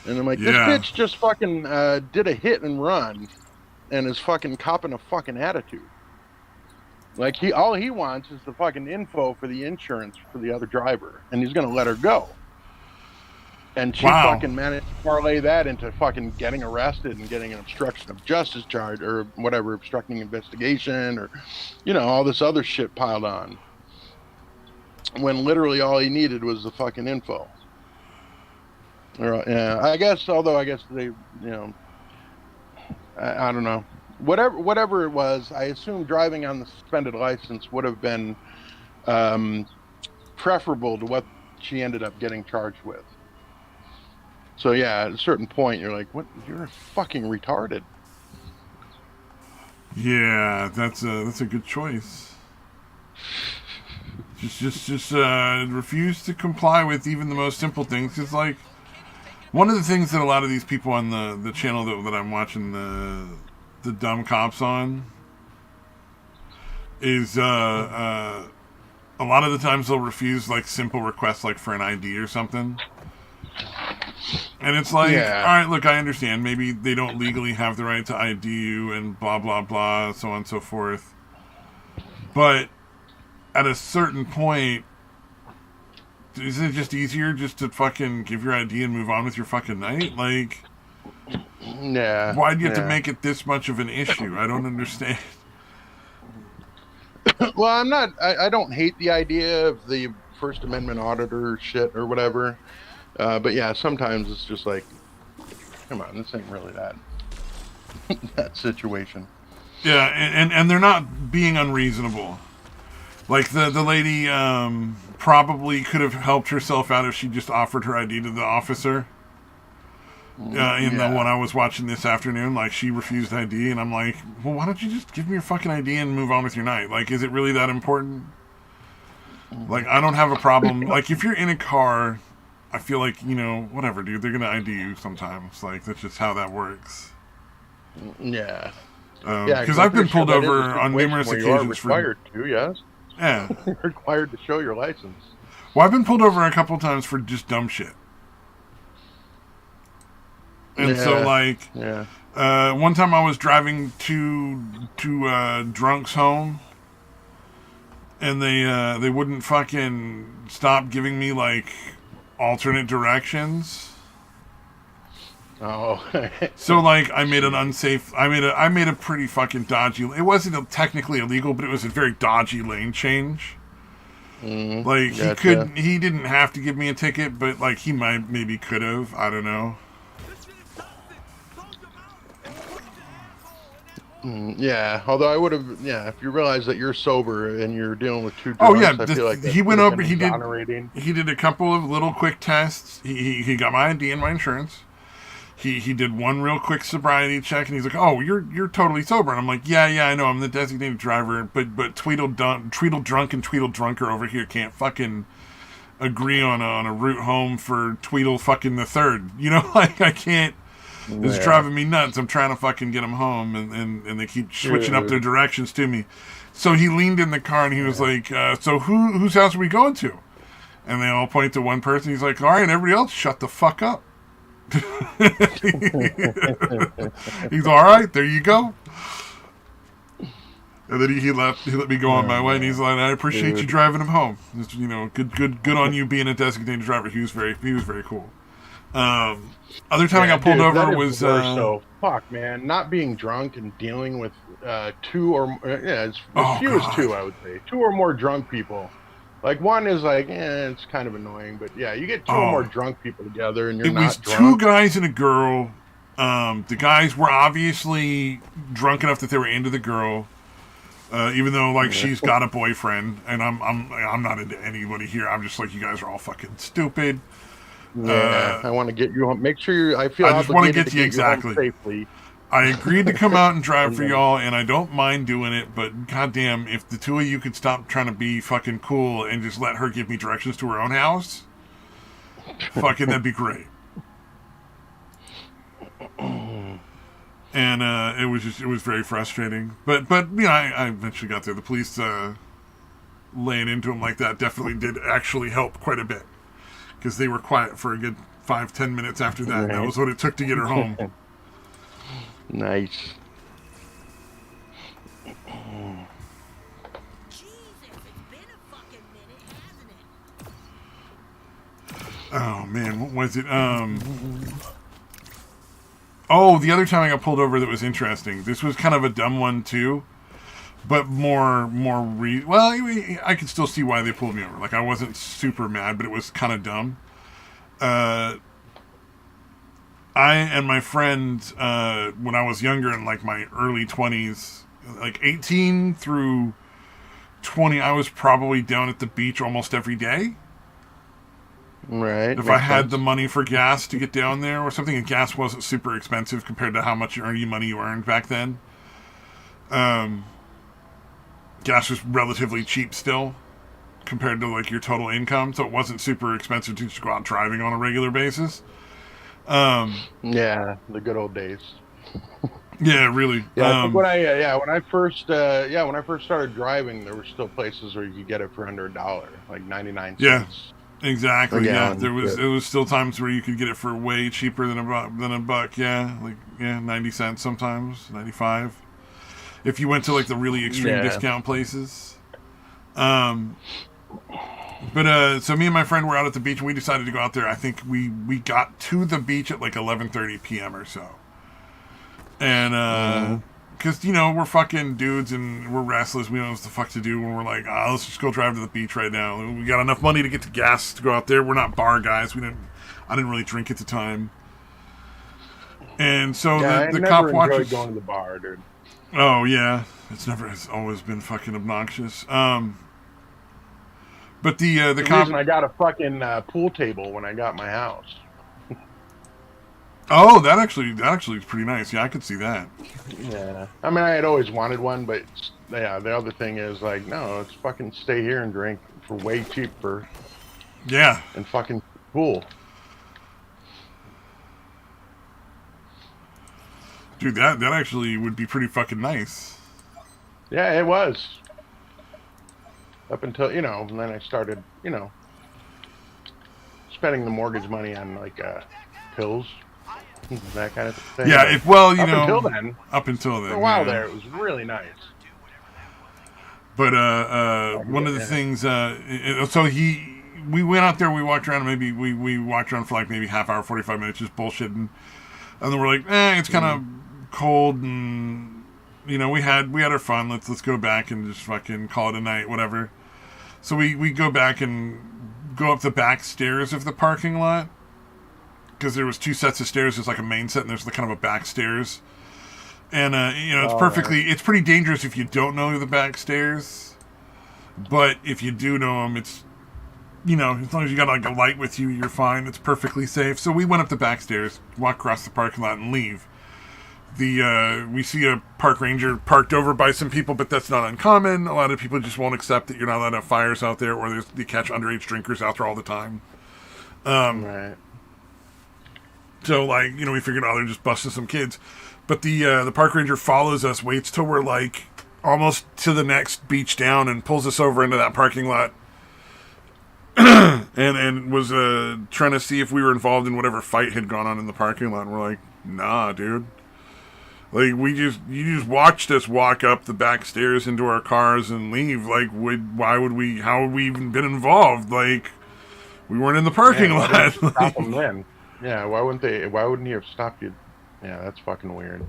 S1: And I'm like, this
S2: Yeah.
S1: bitch just fucking did a hit and run and is fucking copping a fucking attitude. Like all he wants is the fucking info for the insurance for the other driver, and he's gonna let her go. And she
S2: Wow.
S1: fucking managed to parlay that into fucking getting arrested and getting an obstruction of justice charge or whatever, obstructing investigation or, all this other shit piled on. When literally all he needed was the fucking info. Or, yeah, although I guess they, I don't know. Whatever it was, I assume driving on the suspended license would have been um, preferable to what she ended up getting charged with. So yeah, at a certain point, you're like, "What? You're fucking retarded."
S2: Yeah, that's a good choice. Just refuse to comply with even the most simple things. Because, like, one of the things that a lot of these people on the channel that I'm watching the dumb cops on is a lot of the times they'll refuse like simple requests like for an ID or something. And it's like, all
S1: Yeah,
S2: right, look, I understand. Maybe they don't legally have the right to ID you and blah, blah, blah, so on and so forth. But at a certain point, Is it just easier just to fucking give your ID and move on with your fucking night? Like,
S1: Yeah.
S2: why do you have to
S1: Yeah.
S2: make it this much of an issue? I don't understand.
S1: Well, I'm not. I don't hate the idea of the First Amendment auditor shit or whatever. But yeah, sometimes it's just like, come on, this ain't really that situation.
S2: Yeah, and they're not being unreasonable. Like the lady probably could have helped herself out if she just offered her ID to the officer. In the one I was watching this afternoon, like she refused ID, and I'm like, well, why don't you just give me your fucking ID and move on with your night? Like, is it really that important? Like, I don't have a problem. Like, if you're in a car, I feel like, whatever, dude, they're gonna ID you sometimes. Like, that's just how that works.
S1: Yeah. Yeah,
S2: Because I've been pulled
S1: that is a
S2: over on
S1: situation
S2: numerous
S1: where you are
S2: occasions for.
S1: required to, yes.
S2: Yeah.
S1: You're required to show your license.
S2: Well, I've been pulled over a couple times for just dumb shit. And so, like,
S1: Yeah.
S2: one time I was driving to drunks home, and they wouldn't fucking stop giving me like alternate directions.
S1: Oh.
S2: So like I made an unsafe. I made a pretty fucking dodgy. It wasn't technically illegal, but it was a very dodgy lane change. Like
S1: Gotcha.
S2: he didn't have to give me a ticket, but like he maybe could have. I don't know.
S1: Yeah, although I would have, yeah, if you realize that you're sober and you're dealing with two
S2: Oh
S1: drunks,
S2: yeah,
S1: I feel like that
S2: he went
S1: would have
S2: over.
S1: been exonerating.
S2: He did a couple of little quick tests. He got my ID and my insurance. He did one real quick sobriety check, and he's like, "Oh, you're totally sober." And I'm like, "Yeah, I know. I'm the designated driver, but Tweedle drunk and Tweedle drunker over here can't fucking agree on a route home for Tweedle fucking the third. Like I can't." It's driving me nuts. I'm trying to fucking get him home, and they keep switching up their directions to me. So he leaned in the car and he was like, "So whose house are we going to?" And they all point to one person. He's like, "All right, everybody else, shut the fuck up." He's all right. There you go. And then he left. He let me go on my way, and he's like, "I appreciate you driving him home. Just, good on you being a designated driver." He was very cool. Other time I got pulled over was
S1: so fuck, man. Not being drunk and dealing with two or as few as two, I would say, two or more drunk people. Like one is like, it's kind of annoying, but yeah, you get two or more drunk people together, and you're not drunk.
S2: It was two guys and a girl. The guys were obviously drunk enough that they were into the girl, even though like she's got a boyfriend, and I'm not into anybody here. I'm just like, you guys are all fucking stupid.
S1: Yeah, I want to get you home. Make sure I feel
S2: I just want to
S1: obligated
S2: get you exactly.
S1: Safely.
S2: I agreed to come out and drive for y'all, and I don't mind doing it, but goddamn, if the two of you could stop trying to be fucking cool and just let her give me directions to her own house, fucking that'd be great. And it was very frustrating. But I eventually got there. The police laying into him like that definitely did actually help quite a bit. Because they were quiet for a good 5-10 minutes after that. Right. That was what it took to get her home.
S1: Nice.
S2: Oh man, what was it? Oh, the other time I got pulled over that was interesting. This was kind of a dumb one too, but well, I could still see why they pulled me over. Like I wasn't super mad, but it was kind of dumb. I and my friend, when I was younger, in like my early 20s, like 18 through 20, I was probably down at the beach almost every day.
S1: Right.
S2: If I had the money for gas to get down there or something, and gas wasn't super expensive compared to how much money you earned back then. Gas was relatively cheap still compared to like your total income, so it wasn't super expensive to just go out driving on a regular basis.
S1: Yeah, the good old days.
S2: Yeah, really.
S1: Yeah, I think when I first started driving, there were still places where you could get it for under $1, like 99 cents.
S2: Yeah, exactly. Yeah,
S1: there
S2: was still times where you could get it for way cheaper than a buck. Yeah, 90 cents sometimes, 95. If you went to like the really extreme discount places. But so me and my friend were out at the beach, and we decided to go out there. I think we got to the beach at like 11:30 p.m. or so, and because we're fucking dudes and we're restless, we don't know what the fuck to do, and we're like, let's just go drive to the beach right now. We got enough money to get to gas to go out there. We're not bar guys. I didn't really drink at the time, and so the cop watches.
S1: Going to the bar, dude.
S2: Oh yeah, it's always been fucking obnoxious. But the
S1: reason I got a fucking pool table when I got my house.
S2: Oh, that actually is pretty nice. Yeah, I could see that.
S1: Yeah, I mean, I had always wanted one, but yeah, the other thing is like, no, let's fucking stay here and drink for way cheaper.
S2: Yeah.
S1: And fucking pool.
S2: Dude, that actually would be pretty fucking nice.
S1: Yeah, it was. Up until, and then I started, spending the mortgage money on, like, pills, that kind of thing.
S2: Yeah,
S1: Up until then. For a while there, it was really nice.
S2: But, one of the things, so we went out there, we walked around, maybe, we walked around for, like, maybe half hour, 45 minutes, just bullshitting. And then we're like, it's kind of cold, and, we had our fun, let's go back and just fucking call it a night, whatever. So we go back and go up the back stairs of the parking lot, because there was two sets of stairs. There's like a main set and there's kind of a back stairs. And, it's pretty dangerous if you don't know the back stairs. But if you do know them, it's, as long as you got like a light with you, you're fine. It's perfectly safe. So we went up the back stairs, walked across the parking lot and leave. We see a park ranger parked over by some people, but that's not uncommon. A lot of people just won't accept that you're not allowed to have fires out there, or they catch underage drinkers out there all the time.
S1: Right.
S2: So, like, we figured, they're just busting some kids. But the park ranger follows us, waits till we're, like, almost to the next beach down, and pulls us over into that parking lot. and was trying to see if we were involved in whatever fight had gone on in the parking lot. And we're like, nah, dude. Like, you just watched us walk up the back stairs into our cars and leave. Like, how would we even been involved? Like, we weren't in the parking lot.
S1: Stop them then. Yeah, why wouldn't he have stopped you? Yeah, that's fucking weird.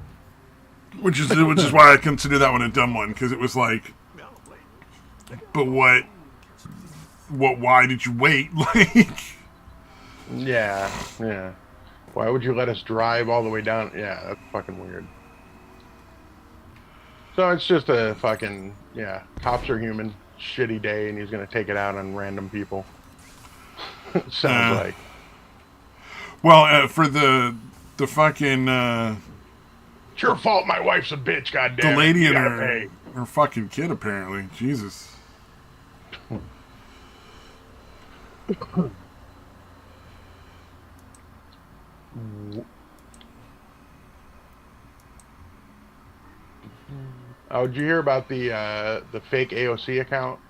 S2: Which is why I consider that one a dumb one, because it was like, but why did you wait? Like,
S1: yeah. Why would you let us drive all the way down? Yeah, that's fucking weird. So it's just a fucking, cops are human, shitty day, and he's going to take it out on random people. Sounds like.
S2: Well, for the fucking...
S1: it's your fault my wife's a bitch, goddamn.
S2: The lady and her fucking kid, apparently. Jesus.
S1: Oh, did you hear about the fake AOC account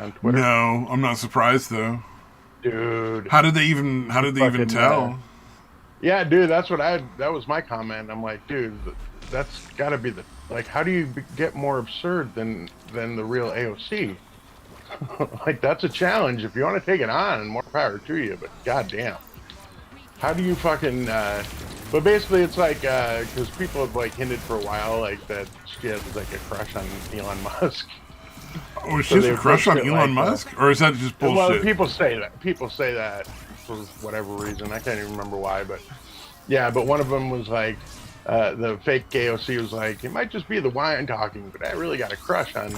S1: on Twitter?
S2: No, I'm not surprised though.
S1: Dude,
S2: how did they even tell?
S1: Yeah, dude, that was my comment. I'm like, dude, that's got to be how do you get more absurd than the real AOC? Like, that's a challenge. If you want to take it on, more power to you. But goddamn, how do you fucking? But basically, it's like because people have like hinted for a while like that she has like a crush on Elon Musk.
S2: Oh, she has a crush on Elon Musk, or is that just bullshit?
S1: Well, people say that for whatever reason. I can't even remember why, but yeah. But one of them was like the fake AOC was like, it might just be the wine talking, but I really got a crush on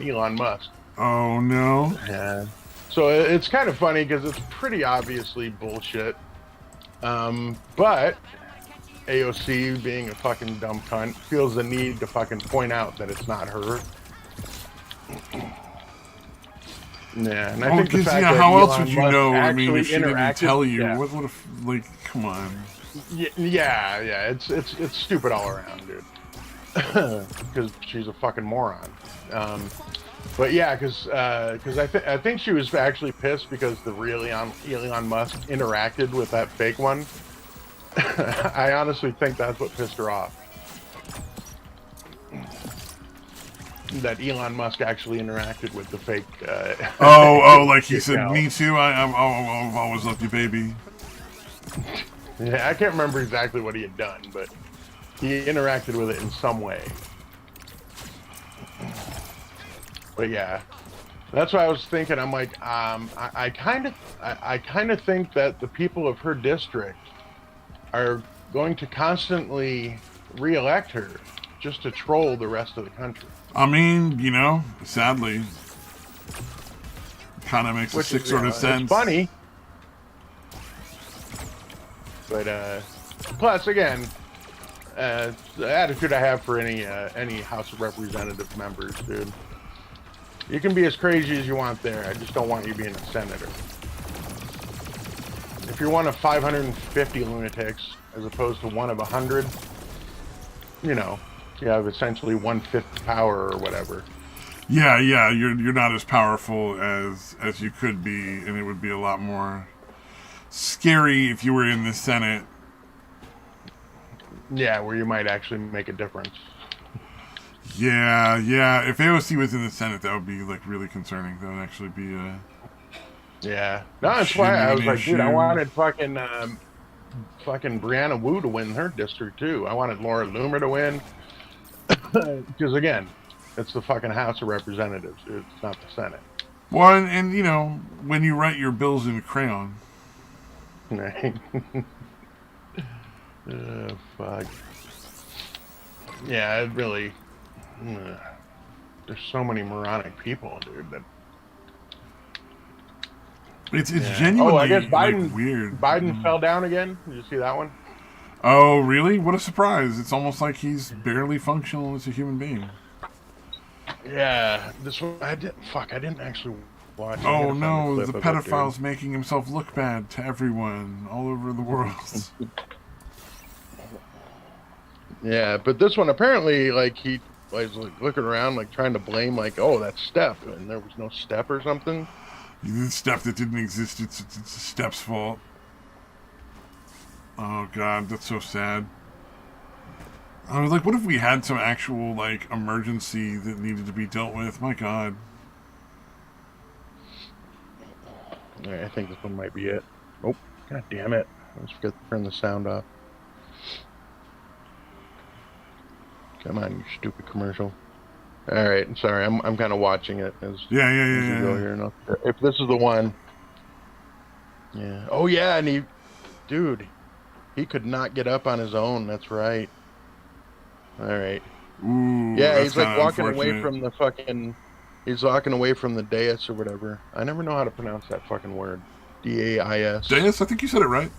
S1: Elon Musk.
S2: Oh no.
S1: Yeah. So it's kind of funny because it's pretty obviously bullshit. But AOC, being a fucking dumb cunt, feels the need to fucking point out that it's not her. Yeah, and I think the fact that
S2: how else
S1: Elon
S2: would you
S1: Musk
S2: know? I mean, if she didn't
S1: interacted-
S2: tell you,
S1: yeah.
S2: what if, like, come on.
S1: Yeah, it's stupid all around, dude. Because she's a fucking moron. But yeah, because I think she was actually pissed because the real Elon Musk interacted with that fake one. I honestly think that's what pissed her off. that Elon Musk actually interacted with the fake.
S2: Like he said,
S1: account.
S2: me too. I've always loved you, baby.
S1: Yeah, I can't remember exactly what he had done, but he interacted with it in some way. But yeah, that's what I was thinking. I'm like, I kind of think that the people of her district are going to constantly reelect her just to troll the rest of the country.
S2: I mean, sadly, kind of makes a
S1: Which
S2: sick
S1: is,
S2: sort of
S1: it's
S2: sense.
S1: funny. But plus, again, the attitude I have for any House of Representative members, dude. You can be as crazy as you want there. I just don't want you being a senator. If you're one of 550 lunatics as opposed to one of 100, you have essentially 1/5 power or whatever.
S2: Yeah, you're not as powerful as you could be, and it would be a lot more scary if you were in the Senate.
S1: Yeah, where you might actually make a difference.
S2: Yeah. If AOC was in the Senate, that would be like really concerning. That would actually be a
S1: Yeah, no, that's why I was like, dude, I wanted fucking Brianna Wu to win her district too. I wanted Laura Loomer to win because again, it's the fucking House of Representatives. It's not the Senate.
S2: Well, and when you write your bills in crayon.
S1: Right. Fuck. Yeah, it really. There's so many moronic people, dude. That
S2: it's genuinely
S1: I guess Biden
S2: like, weird.
S1: Biden fell down again. Did you see that one?
S2: Oh, really? What a surprise! It's almost like he's barely functional as a human being.
S1: Yeah, this one I didn't actually watch.
S2: Oh no, the pedophile's making himself look bad to everyone all over the world.
S1: Yeah, but this one apparently, like, he was like looking around, like trying to blame, like, oh, that's Steph, and there was no Steph or something.
S2: Stuff that didn't exist. It's Steph's fault. Oh god, that's so sad. I was like, what if we had some actual like emergency that needed to be dealt with? My god.
S1: I think this one might be it. Oh, god damn it! I almost forgot to turn the sound off. Come on, you stupid commercial. All right, sorry, I'm kind of watching it as
S2: Yeah.
S1: go here. No, if this is the one, yeah. Oh yeah, and he could not get up on his own. That's right. All right.
S2: Ooh,
S1: yeah, he's like walking away from the fucking. He's walking away from the dais or whatever. I never know how to pronounce that fucking word. D-A-I-S.
S2: Dais? I think you said it right.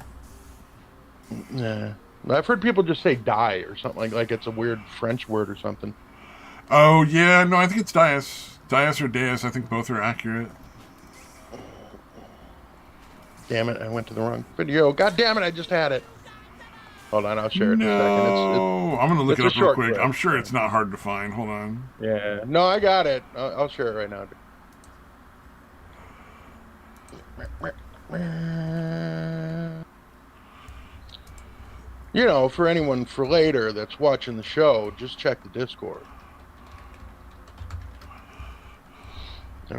S1: Yeah. I've heard people just say die or something like it's a weird French word or something.
S2: Oh, yeah. No, I think it's dais. Dais or dais. I think both are accurate.
S1: Damn it. I went to the wrong video. God damn it. I just had it. Hold on. I'll share it in a second.
S2: I'm going to look it up real quick.
S1: Clip.
S2: I'm sure it's not hard to find. Hold on.
S1: Yeah. No, I got it. I'll share it right now. For anyone for later that's watching the show, just check the Discord.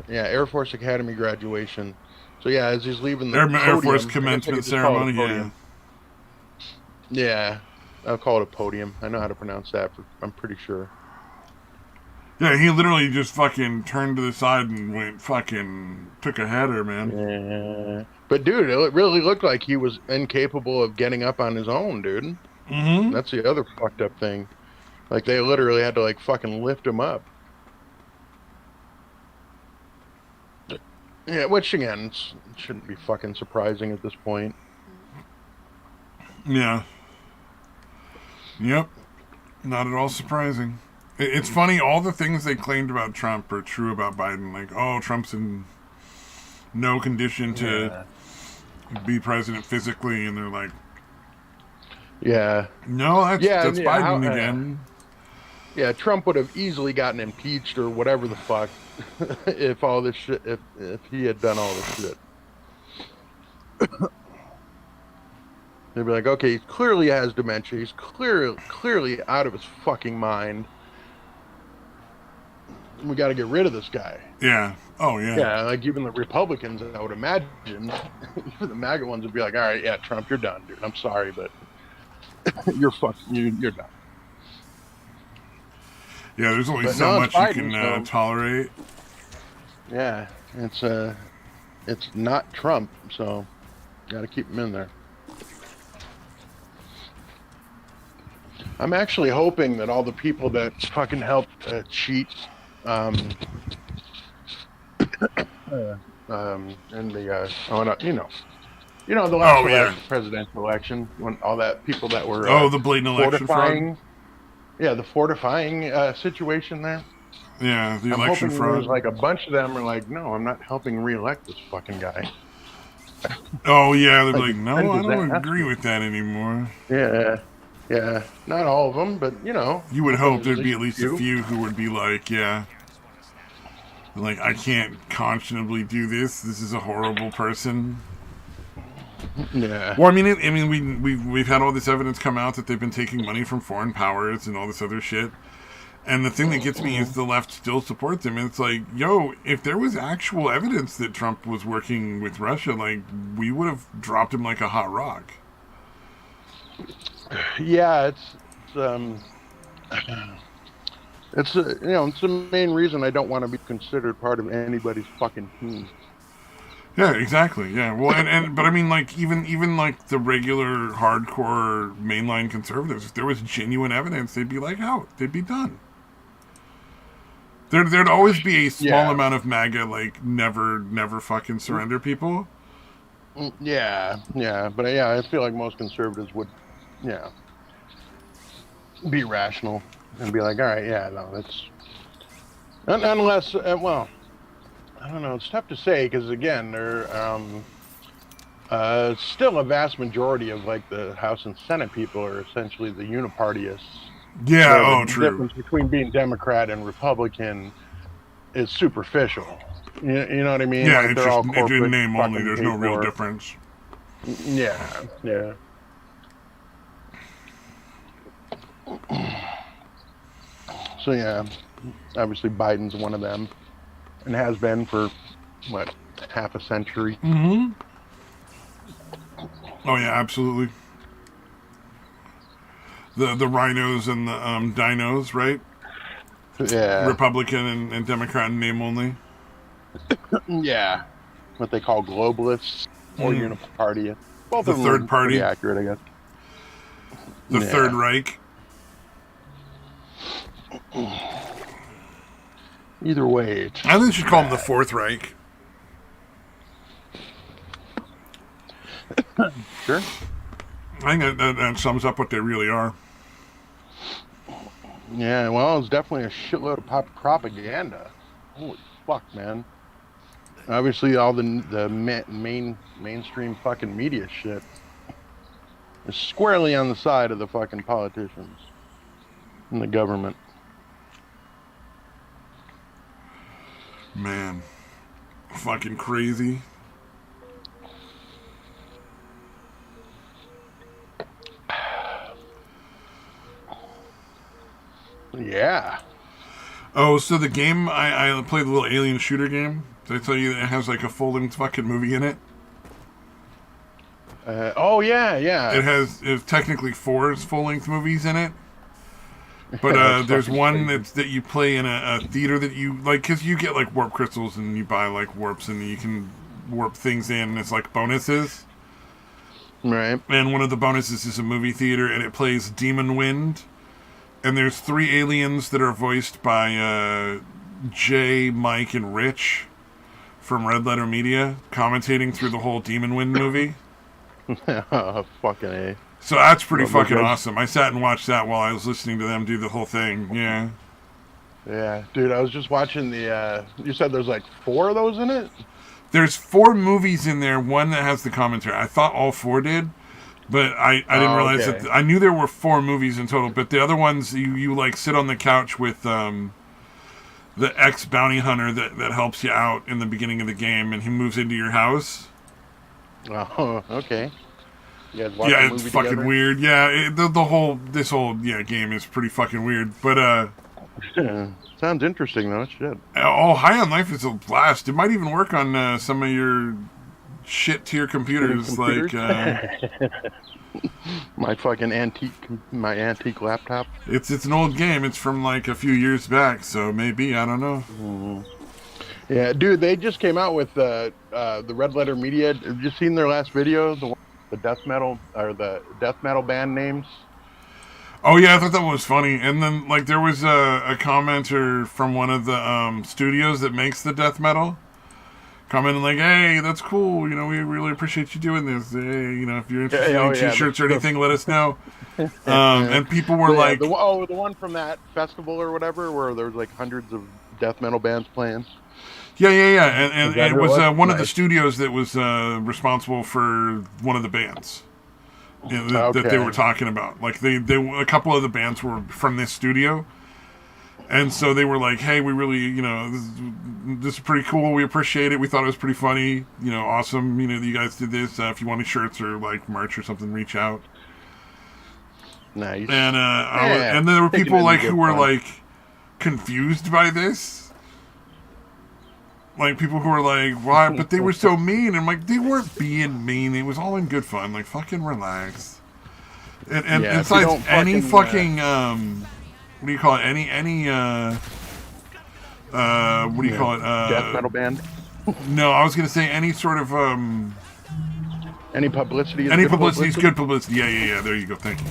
S1: Yeah, Air Force Academy graduation. So yeah, as he's leaving the
S2: Air Force commencement ceremony.
S1: Yeah, I'll call it a podium. I know how to pronounce that. I'm pretty sure.
S2: Yeah, he literally just fucking turned to the side and went fucking took a header, man.
S1: Yeah. But dude, it really looked like he was incapable of getting up on his own, dude.
S2: Mm-hmm.
S1: That's the other fucked up thing. Like they literally had to like fucking lift him up. Yeah, which again shouldn't be fucking surprising at this point.
S2: Yeah. Yep. Not at all surprising. It's funny, all the things they claimed about Trump are true about Biden. Like, oh, Trump's in no condition to be president physically, and they're like,
S1: yeah.
S2: No, that's Biden again.
S1: Yeah, Trump would have easily gotten impeached or whatever the fuck if all this shit, if he had done all this shit. They'd be like, okay, he clearly has dementia. He's clearly out of his fucking mind. we got to get rid of this guy.
S2: Yeah. Oh, yeah.
S1: Yeah, like even the Republicans, I would imagine, even the MAGA ones would be like, all right, yeah, Trump, you're done, dude. I'm sorry, but you're done.
S2: Yeah, there's only
S1: But
S2: so
S1: no, it's
S2: much you
S1: Biden,
S2: can
S1: so
S2: tolerate.
S1: yeah, it's not Trump, so got to keep him in there. I'm actually hoping that all the people that fucking helped cheat in the the last
S2: Oh, yeah.
S1: presidential election, when all that people that were
S2: The blatant election fraud.
S1: the fortifying situation there.
S2: Yeah, the
S1: I'm
S2: election
S1: hoping
S2: fraud.
S1: there's like a bunch of them are like, no, I'm not helping reelect this fucking guy.
S2: Oh, yeah, they're like,
S1: Like,
S2: no, I don't agree with that anymore.
S1: Yeah, not all of them, but
S2: You would hope
S1: there's
S2: there'd be at least a few who would be like, yeah, like, I can't conscionably do this. This is a horrible person.
S1: Yeah.
S2: Well, I mean, we've had all this evidence come out that they've been taking money from foreign powers and all this other shit. And the thing that gets me is the left still supports him. And it's like, yo, if there was actual evidence that Trump was working with Russia, like, we would have dropped him like a hot rock.
S1: Yeah, it's the main reason I don't want to be considered part of anybody's fucking team.
S2: Yeah, exactly. Yeah. Well, but I mean, like, even like the regular hardcore mainline conservatives, if there was genuine evidence, they'd be like out. They'd be done. There'd always be a small amount of MAGA, like, never fucking surrender people.
S1: Yeah, but I feel like most conservatives would, be rational and be like, all right, yeah, no, that's unless, well, I don't know, it's tough to say because again, there still a vast majority of like the House and Senate people are essentially the unipartyists.
S2: Yeah,
S1: the
S2: true.
S1: difference between being Democrat and Republican is superficial. You know what I mean?
S2: Yeah,
S1: like
S2: it's
S1: they're all
S2: just in name only.
S1: fucking
S2: There's no real
S1: paid for.
S2: difference.
S1: Yeah. So yeah, obviously Biden's one of them, and has been for what, half a century.
S2: Mm-hmm. Oh yeah, absolutely. The rhinos and the dinos, right?
S1: Yeah.
S2: Republican and Democrat in name only.
S1: Yeah. What they call globalists or uniparty. Both
S2: the
S1: of them
S2: third
S1: are
S2: party.
S1: pretty accurate, I guess.
S2: The Third Reich.
S1: Either way,
S2: I think you should call them the Fourth Reich.
S1: Sure.
S2: I think that sums up what they really are.
S1: Yeah, well, it's definitely a shitload of propaganda. Holy fuck, man. Obviously, all the mainstream fucking media shit is squarely on the side of the fucking politicians and the government.
S2: Man. Fucking crazy.
S1: Yeah.
S2: Oh, so the game, I played the little alien shooter game. Did I tell you that it has like a full-length fucking movie in it?
S1: Oh, yeah.
S2: It has technically 4 full-length movies in it. But there's one that you play in a theater that you, like, because you get, like, warp crystals and you buy, like, warps and you can warp things in and it's, like, bonuses.
S1: Right.
S2: And one of the bonuses is a movie theater and it plays Demon Wind. And there's 3 aliens that are voiced by Jay, Mike, and Rich from Red Letter Media, commentating through the whole Demon Wind movie.
S1: Oh, fucking A.
S2: So that's pretty fucking awesome. I sat and watched that while I was listening to them do the whole thing. Yeah.
S1: Yeah, dude, I was just watching you said there's like 4 of those in it?
S2: There's 4 movies in there, one that has the commentary. I thought all 4 did. But I didn't realize that. I knew there were 4 movies in total, but the other ones, you like sit on the couch with the ex-bounty hunter that helps you out in the beginning of the game, and he moves into your house.
S1: Oh, okay. You guys
S2: Yeah, it's fucking weird. Yeah, this whole game is pretty fucking weird. But
S1: Sounds interesting though. Shit.
S2: Oh, High on Life is a blast. It might even work on some of your shit tier
S1: Shitty
S2: computers.
S1: computers. My antique laptop.
S2: It's an old game. It's from like a few years back, so maybe I don't know.
S1: Mm. Yeah, dude, they just came out with the Red Letter Media. Have you seen their last video? The death metal band names.
S2: Oh yeah, I thought that was funny. And then like there was a commenter from one of the studios that makes the death metal commenting like, "Hey, that's cool. You know, we really appreciate you doing this. Hey, you know, if you're interested in any t-shirts or anything, let us know." And people were like,
S1: the one from that festival or whatever, where there was like hundreds of death metal bands playing.
S2: Yeah, and it was one of the
S1: Nice.
S2: studios that was responsible for one of the bands that they
S1: Okay.
S2: were talking about. Like they a couple of the bands were from this studio, and so they were like, "Hey, we really, you know, this is pretty cool. We appreciate it. We thought it was pretty funny. You know, awesome. You know, that you guys did this. If you want any shirts or like merch or something, reach out."
S1: Nice.
S2: And
S1: Yeah,
S2: and then there were
S1: taking
S2: people
S1: it in
S2: like
S1: good
S2: who were
S1: fun.
S2: like confused by this. Like people who were like, "Why?" But they were so mean. And I'm like, they weren't being mean. It was all in good fun. Like fucking relax. And
S1: Yeah, if you
S2: besides,
S1: don't
S2: any
S1: fucking,
S2: fucking what do you call it? Any what do you call it?
S1: death metal band.
S2: No, I was gonna say any sort of
S1: Any publicity is
S2: any
S1: good
S2: publicity is
S1: publicity.
S2: good publicity. Yeah. There you go. Thank you.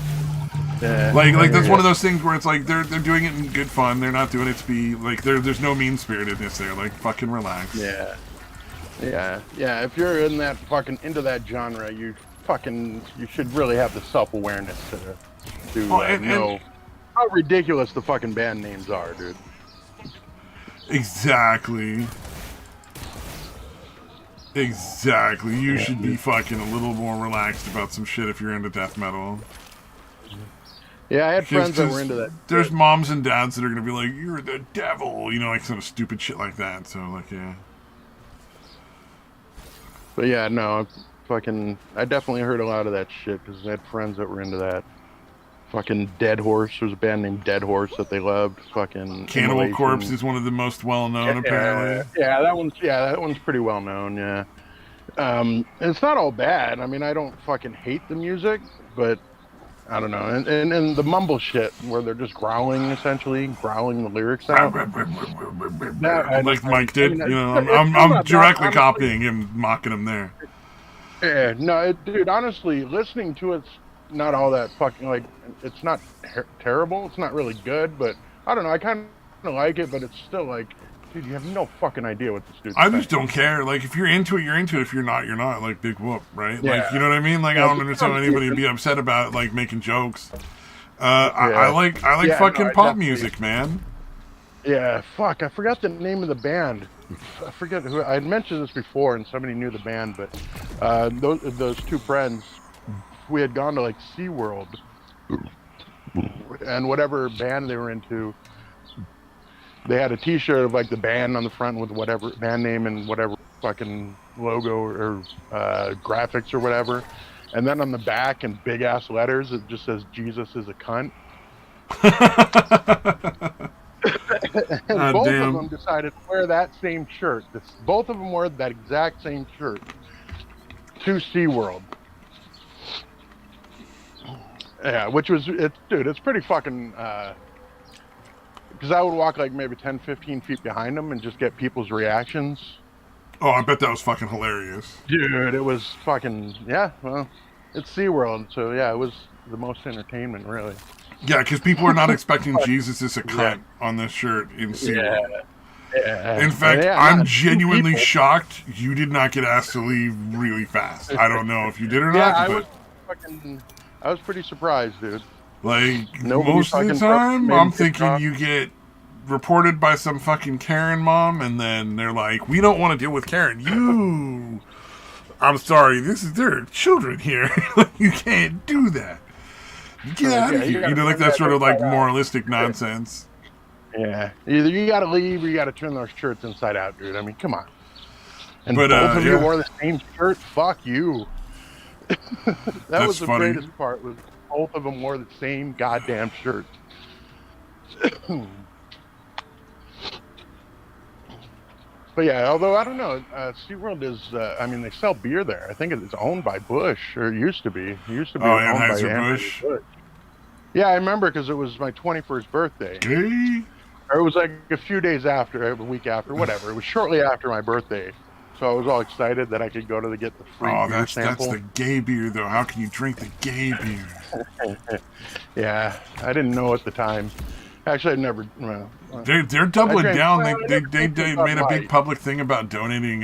S1: I
S2: Like
S1: hear
S2: that's
S1: ya.
S2: one of those things where it's like they're doing it in good fun. They're not doing it to be like there's no mean spiritedness there. Like fucking relax.
S1: Yeah. If you're in that fucking into that genre, you should really have the self awareness to
S2: Oh, and
S1: know how ridiculous the fucking band names are, dude.
S2: exactly. Exactly. You should be fucking a little more relaxed about some shit if you're into death metal.
S1: Yeah, I had
S2: Because
S1: friends that were into that.
S2: there's
S1: shit.
S2: moms and dads that are gonna be like, "You're the devil," you know, like some stupid shit like that. So like, yeah.
S1: But yeah, no, I definitely heard a lot of that shit because I had friends that were into that. Fucking Dead Horse. There was a band named Dead Horse that they loved. Fucking
S2: Cannibal Corpse
S1: Immolation.
S2: is one of the most well known, apparently.
S1: That one's pretty well known. Yeah. And it's not all bad. I mean, I don't fucking hate the music, but I don't know. And the mumble shit where they're just growling, essentially growling the lyrics out.
S2: Like Mike did, you know,
S1: It's still
S2: I'm
S1: not bad,
S2: directly
S1: honestly.
S2: copying him, mocking him there.
S1: Yeah, no, dude. Honestly, listening to it's not all that fucking like. It's not terrible. It's not really good, but I don't know. I kind of like it, but it's still like, dude, you have no fucking idea what this dude's
S2: I
S1: saying.
S2: just don't care. Like, if you're into it, you're into it. If you're not, you're not. Like, big whoop, right?
S1: Yeah.
S2: Like, you know what I mean? Like,
S1: Yeah,
S2: I don't understand why anybody would be upset about like making jokes. I
S1: Yeah.
S2: like
S1: Yeah,
S2: fucking
S1: no, I
S2: pop
S1: definitely-
S2: music, man.
S1: Yeah, fuck. I forgot the name of the band. I forget who. I had mentioned this before, and somebody knew the band, but those two friends, we had gone to like SeaWorld, and whatever band they were into, they had a T-shirt of like the band on the front with whatever band name and whatever fucking logo or graphics or whatever, and then on the back in big ass letters it just says "Jesus is a cunt." And
S2: God
S1: both
S2: damn.
S1: of them decided to wear that same shirt. Both of them wore that exact same shirt to SeaWorld. Yeah, which was, dude, it's pretty fucking, because I would walk like maybe 10, 15 feet behind them and just get people's reactions.
S2: Oh, I bet that was fucking hilarious.
S1: Dude, it was fucking, yeah, well, it's SeaWorld, so yeah, it was the most entertainment, really.
S2: Yeah, because people are not expecting Jesus is a cunt on this shirt in SeaWorld.
S1: Yeah.
S2: In fact,
S1: Yeah,
S2: I'm
S1: not
S2: genuinely
S1: people.
S2: shocked you did not get asked to leave really fast. I don't know if you did or
S1: Yeah,
S2: not,
S1: I was pretty surprised, dude.
S2: like
S1: Nobody
S2: most of the
S1: fucking
S2: time,
S1: made
S2: I'm
S1: me
S2: thinking
S1: talk.
S2: you get reported by some fucking Karen mom, and then they're like, "We don't want to deal with Karen." I'm sorry, there are children here. You can't do that. Get out of
S1: Yeah, you
S2: here.
S1: gotta
S2: You know, like
S1: turn
S2: that sort of like
S1: inside out.
S2: moralistic nonsense.
S1: Yeah, either you gotta leave or you gotta turn those shirts inside out, dude. I mean, come on. And
S2: But,
S1: both of you
S2: yeah.
S1: wore the same shirt. Fuck you. That was the
S2: funny.
S1: greatest part. Was both of them wore the same goddamn shirt. But yeah, although I don't know, SeaWorld is, I mean, they sell beer there. I think it's owned by Bush, or it used to be. It used to be
S2: Oh,
S1: owned by
S2: Anheuser-Busch.
S1: Anheuser-Busch. Yeah, I remember because it was my 21st birthday.
S2: Gay?
S1: Or it was like a few days after, a week after, whatever. It was shortly after my birthday. So I was all excited that I could go to get the free
S2: Oh,
S1: beer
S2: that's
S1: sample.
S2: the gay beer, though. How can you drink the gay beer?
S1: Yeah, I didn't know at the time. Actually, I never. Well,
S2: They're
S1: I
S2: doubling
S1: drank.
S2: down.
S1: Well, I never drank the
S2: They
S1: Bud
S2: made a big
S1: Light.
S2: public thing about donating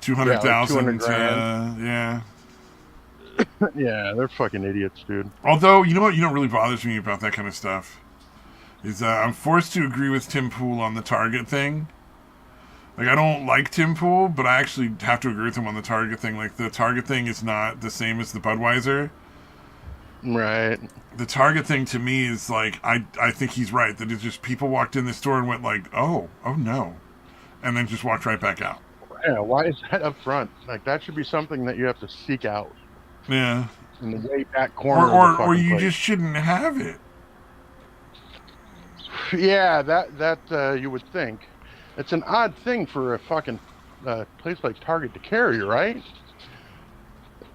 S2: two hundred
S1: Yeah, like 200
S2: thousand.
S1: grand.
S2: Yeah.
S1: Yeah, they're fucking idiots, dude.
S2: Although you know what, really bothers me about that kind of stuff is I'm forced to agree with Tim Pool on the Target thing. Like, I don't like Tim Pool, but I actually have to agree with him on the Target thing. Like, the Target thing is not the same as the Budweiser.
S1: Right.
S2: The Target thing to me is like, I think he's right. That it's just people walked in the store and went like, oh no. And then just walked right back out.
S1: Yeah, why is that up front? Like, that should be something that you have to seek out
S2: Yeah.
S1: in the way back corner of the
S2: Or
S1: fucking
S2: you
S1: place.
S2: just shouldn't have it.
S1: Yeah, that you would think. It's an odd thing for a fucking place like Target to carry, right?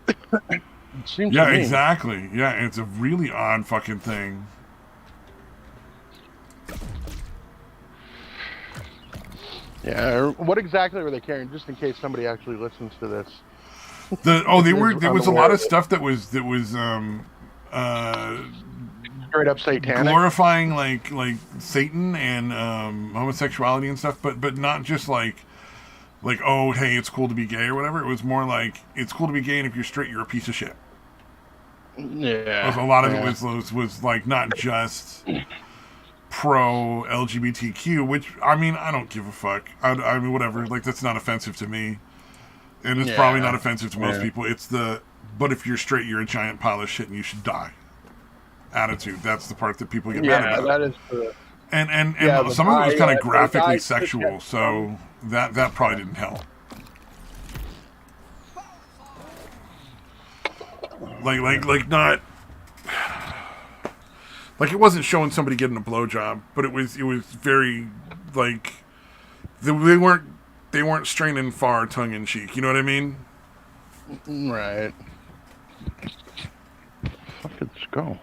S1: It seems
S2: Yeah,
S1: to me.
S2: exactly. Yeah, it's a really odd fucking thing.
S1: Yeah, what exactly were they carrying? Just in case somebody actually listens to this.
S2: There was a lot of stuff that was
S1: Straight up satanic.
S2: glorifying like Satan and homosexuality and stuff, but not just like oh, hey, it's cool to be gay or whatever. It was more like it's cool to be gay, and if you're straight, you're a piece of shit.
S1: Yeah,
S2: A lot of it was like not just pro LGBTQ, which I mean I don't give a fuck. I mean whatever, like that's not offensive to me, and it's probably not offensive to most people. It's but if you're straight, you're a giant pile of shit and you should die attitude. That's the part that people get mad about.
S1: That is the.
S2: And
S1: Yeah,
S2: some of it was kind of
S1: the
S2: graphically
S1: guy-
S2: sexual, so that probably didn't help. Like not like it wasn't showing somebody getting a blowjob, but it was very like they weren't straining far tongue in cheek. You know what I mean?
S1: Right. Fuck did this go?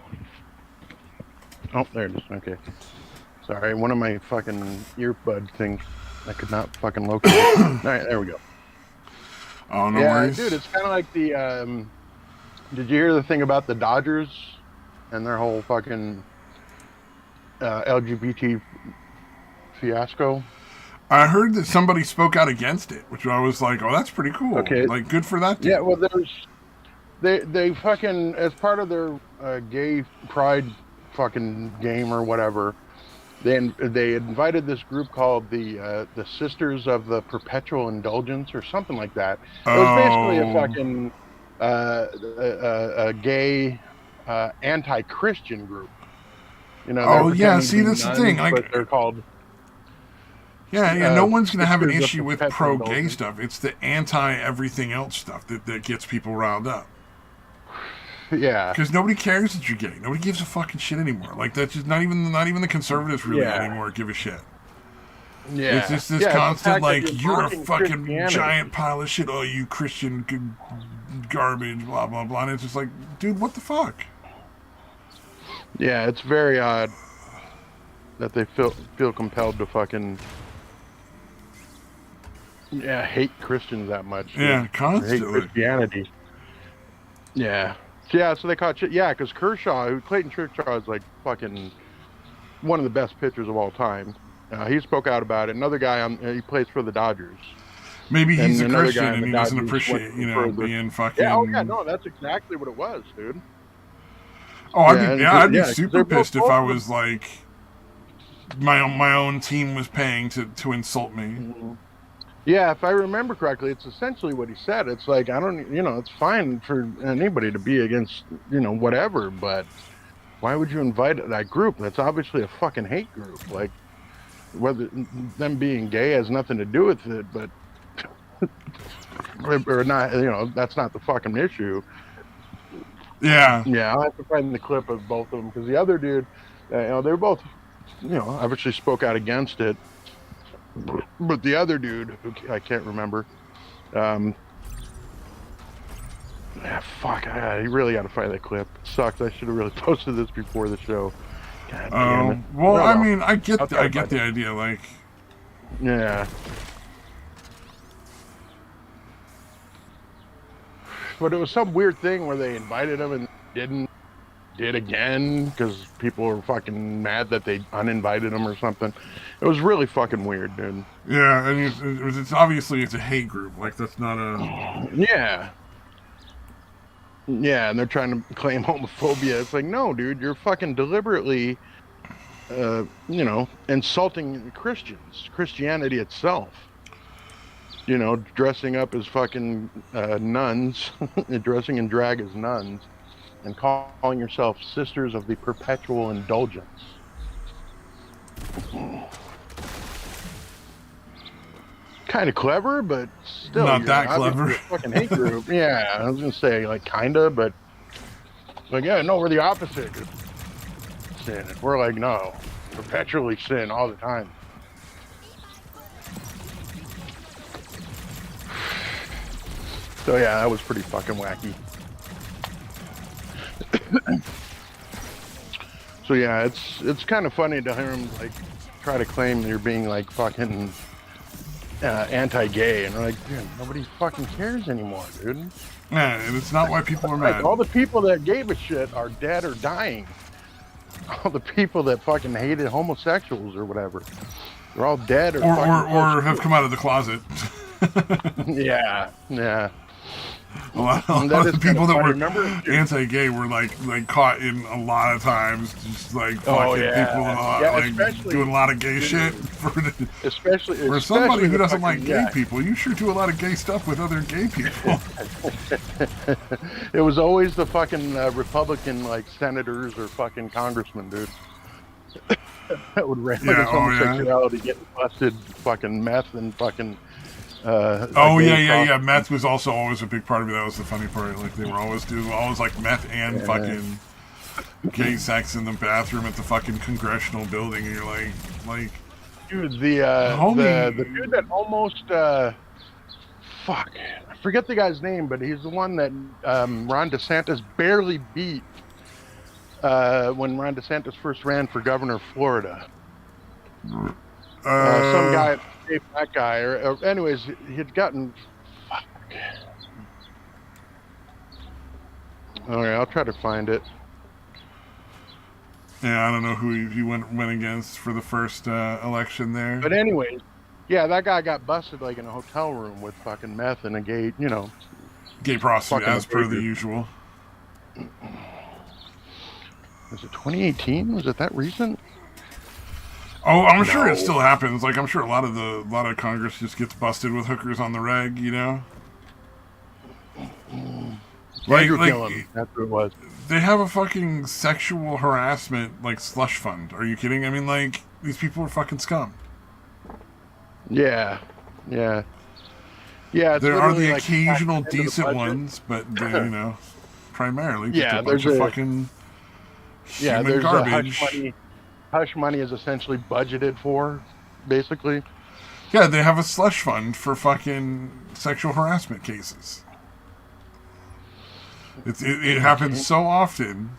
S1: Oh, there it is. Okay. Sorry, one of my fucking earbud things I could not fucking locate. All right, there we go.
S2: Oh, no worries.
S1: Dude, it's kind of like the. Did you hear the thing about the Dodgers and their whole fucking LGBT fiasco?
S2: I heard that somebody spoke out against it, which I was like, oh, that's pretty cool.
S1: Okay.
S2: Like, good for that dude.
S1: Yeah, well, they fucking, as part of their gay pride fucking game or whatever, they invited this group called the Sisters of the Perpetual Indulgence or something like that. It was basically a fucking a gay anti-Christian group. You know.
S2: Oh yeah, see that's the thing. Like
S1: but they're called.
S2: Yeah, no one's gonna have an
S1: Sisters of
S2: issue with
S1: Perpetual
S2: pro-gay
S1: Indulgence.
S2: stuff. It's the anti-everything else stuff that gets people riled up.
S1: Yeah.
S2: Because nobody cares that you're gay. Nobody gives a fucking shit anymore. Like that's just not even the conservatives really anymore give a shit.
S1: Yeah.
S2: It's just this
S1: the
S2: constant
S1: fact that
S2: like you're a
S1: mocking
S2: fucking
S1: Christianity.
S2: giant pile of shit. Oh, you Christian garbage, blah blah blah. And it's just like, dude, what the fuck?
S1: Yeah, it's very odd that they feel compelled to fucking hate Christians that much.
S2: Yeah,
S1: Hate
S2: constantly.
S1: Christianity. Yeah. Yeah, so they caught shit. Yeah, because Clayton Kershaw is like fucking one of the best pitchers of all time. He spoke out about it. Another guy, he plays for the Dodgers.
S2: Maybe he's a
S1: another
S2: Christian
S1: guy in
S2: and
S1: the
S2: he doesn't
S1: Dodgers
S2: appreciate,
S1: went further.
S2: being fucking.
S1: Yeah, no, that's exactly what it was, dude.
S2: Oh, I'd be super
S1: they're
S2: pissed if
S1: both-
S2: I was like my own team was paying to insult me.
S1: Yeah, if I remember correctly, it's essentially what he said. It's like, it's fine for anybody to be against, whatever, but why would you invite that group? That's obviously a fucking hate group. Like, whether them being gay has nothing to do with it, but, or not, that's not the fucking issue.
S2: Yeah.
S1: Yeah, I'll have to find the clip of both of them, because the other dude, they were both, obviously spoke out against it. But the other dude, who I can't remember, um, fuck, he really got to find that clip. It sucks. I should have really posted this before the show. God damn it.
S2: Well,
S1: Oh,
S2: I
S1: well.
S2: mean, I
S1: I'll
S2: get
S1: try to
S2: the
S1: find it.
S2: idea. Like,
S1: Yeah. But it was some weird thing where they invited him and did again because people were fucking mad that they uninvited him or something. It was really fucking weird, dude.
S2: yeah, and it's obviously it's a hate group. Like, that's not a.
S1: Yeah. Yeah, and they're trying to claim homophobia. It's like, no, dude, you're fucking deliberately, insulting Christians, Christianity itself. Dressing up as fucking nuns, dressing in drag as nuns, and calling yourself Sisters of the Perpetual Indulgence. Kind of clever, but still,
S2: Not
S1: you're
S2: that
S1: obviously
S2: clever.
S1: a fucking hate group. Yeah, I was gonna say like kinda, but like yeah, no, we're the opposite. Sin. We're like no, perpetually sin all the time. So yeah, that was pretty fucking wacky. So yeah, it's kind of funny to hear him like try to claim you're being like fucking anti-gay, and we're like, dude, nobody fucking cares anymore, dude.
S2: Yeah, and it's not why people are
S1: Like
S2: mad.
S1: all the people that gave a shit are dead or dying. All the people that fucking hated homosexuals or whatever, they're all dead or
S2: or have come out of the closet.
S1: Yeah, yeah.
S2: A lot
S1: That
S2: of
S1: is
S2: the
S1: kind
S2: people
S1: of
S2: that
S1: funny.
S2: were
S1: Remember?
S2: anti-gay were like caught in a lot of times, just like
S1: Oh
S2: fucking
S1: yeah,
S2: people
S1: yeah.
S2: like
S1: Especially
S2: doing a lot of gay shit. For somebody who
S1: the
S2: doesn't
S1: fucking
S2: like gay people, you sure do a lot of gay stuff with other gay people.
S1: It was always the fucking Republican like senators or fucking congressmen, dude. That would rant
S2: Yeah,
S1: against
S2: oh yeah.
S1: homosexuality, getting busted, fucking meth, and fucking.
S2: Oh
S1: gay
S2: yeah. Meth was also always a big part of it. That was the funny part. Like they were always like meth and
S1: Yeah.
S2: fucking gay sex in the bathroom at the fucking congressional building, and you're like,
S1: Dude,
S2: homie.
S1: the dude that almost fuck, I forget the guy's name, but he's the one that Ron DeSantis barely beat when Ron DeSantis first ran for governor of Florida. Some guy, that guy, or anyways, he'd gotten. Fuck. All right, I'll try to find it.
S2: Yeah, I don't know who he went against for the first election there.
S1: But anyways, yeah, that guy got busted like in a hotel room with fucking meth and a gay,
S2: Gay prostitute,
S1: fucking
S2: as per the
S1: dude.
S2: usual.
S1: Was it 2018? Was it that recent?
S2: Oh, I'm sure
S1: No.
S2: it still happens. Like I'm sure a lot of Congress just gets busted with hookers on the reg, you know.
S1: Andrew Gillum, that's who it was.
S2: They have a fucking sexual harassment like slush fund. Are you kidding? I mean, like these people are fucking scum.
S1: Yeah, yeah, yeah. It's
S2: There are
S1: literally
S2: the
S1: like
S2: occasional
S1: back into the
S2: decent
S1: budget.
S2: ones, but they, primarily just
S1: Yeah,
S2: a bunch
S1: there's
S2: of
S1: a
S2: fucking
S1: yeah.
S2: human
S1: There's
S2: garbage.
S1: a hush money. Hush money is essentially budgeted for, basically.
S2: Yeah, they have a slush fund for fucking sexual harassment cases. It happens so often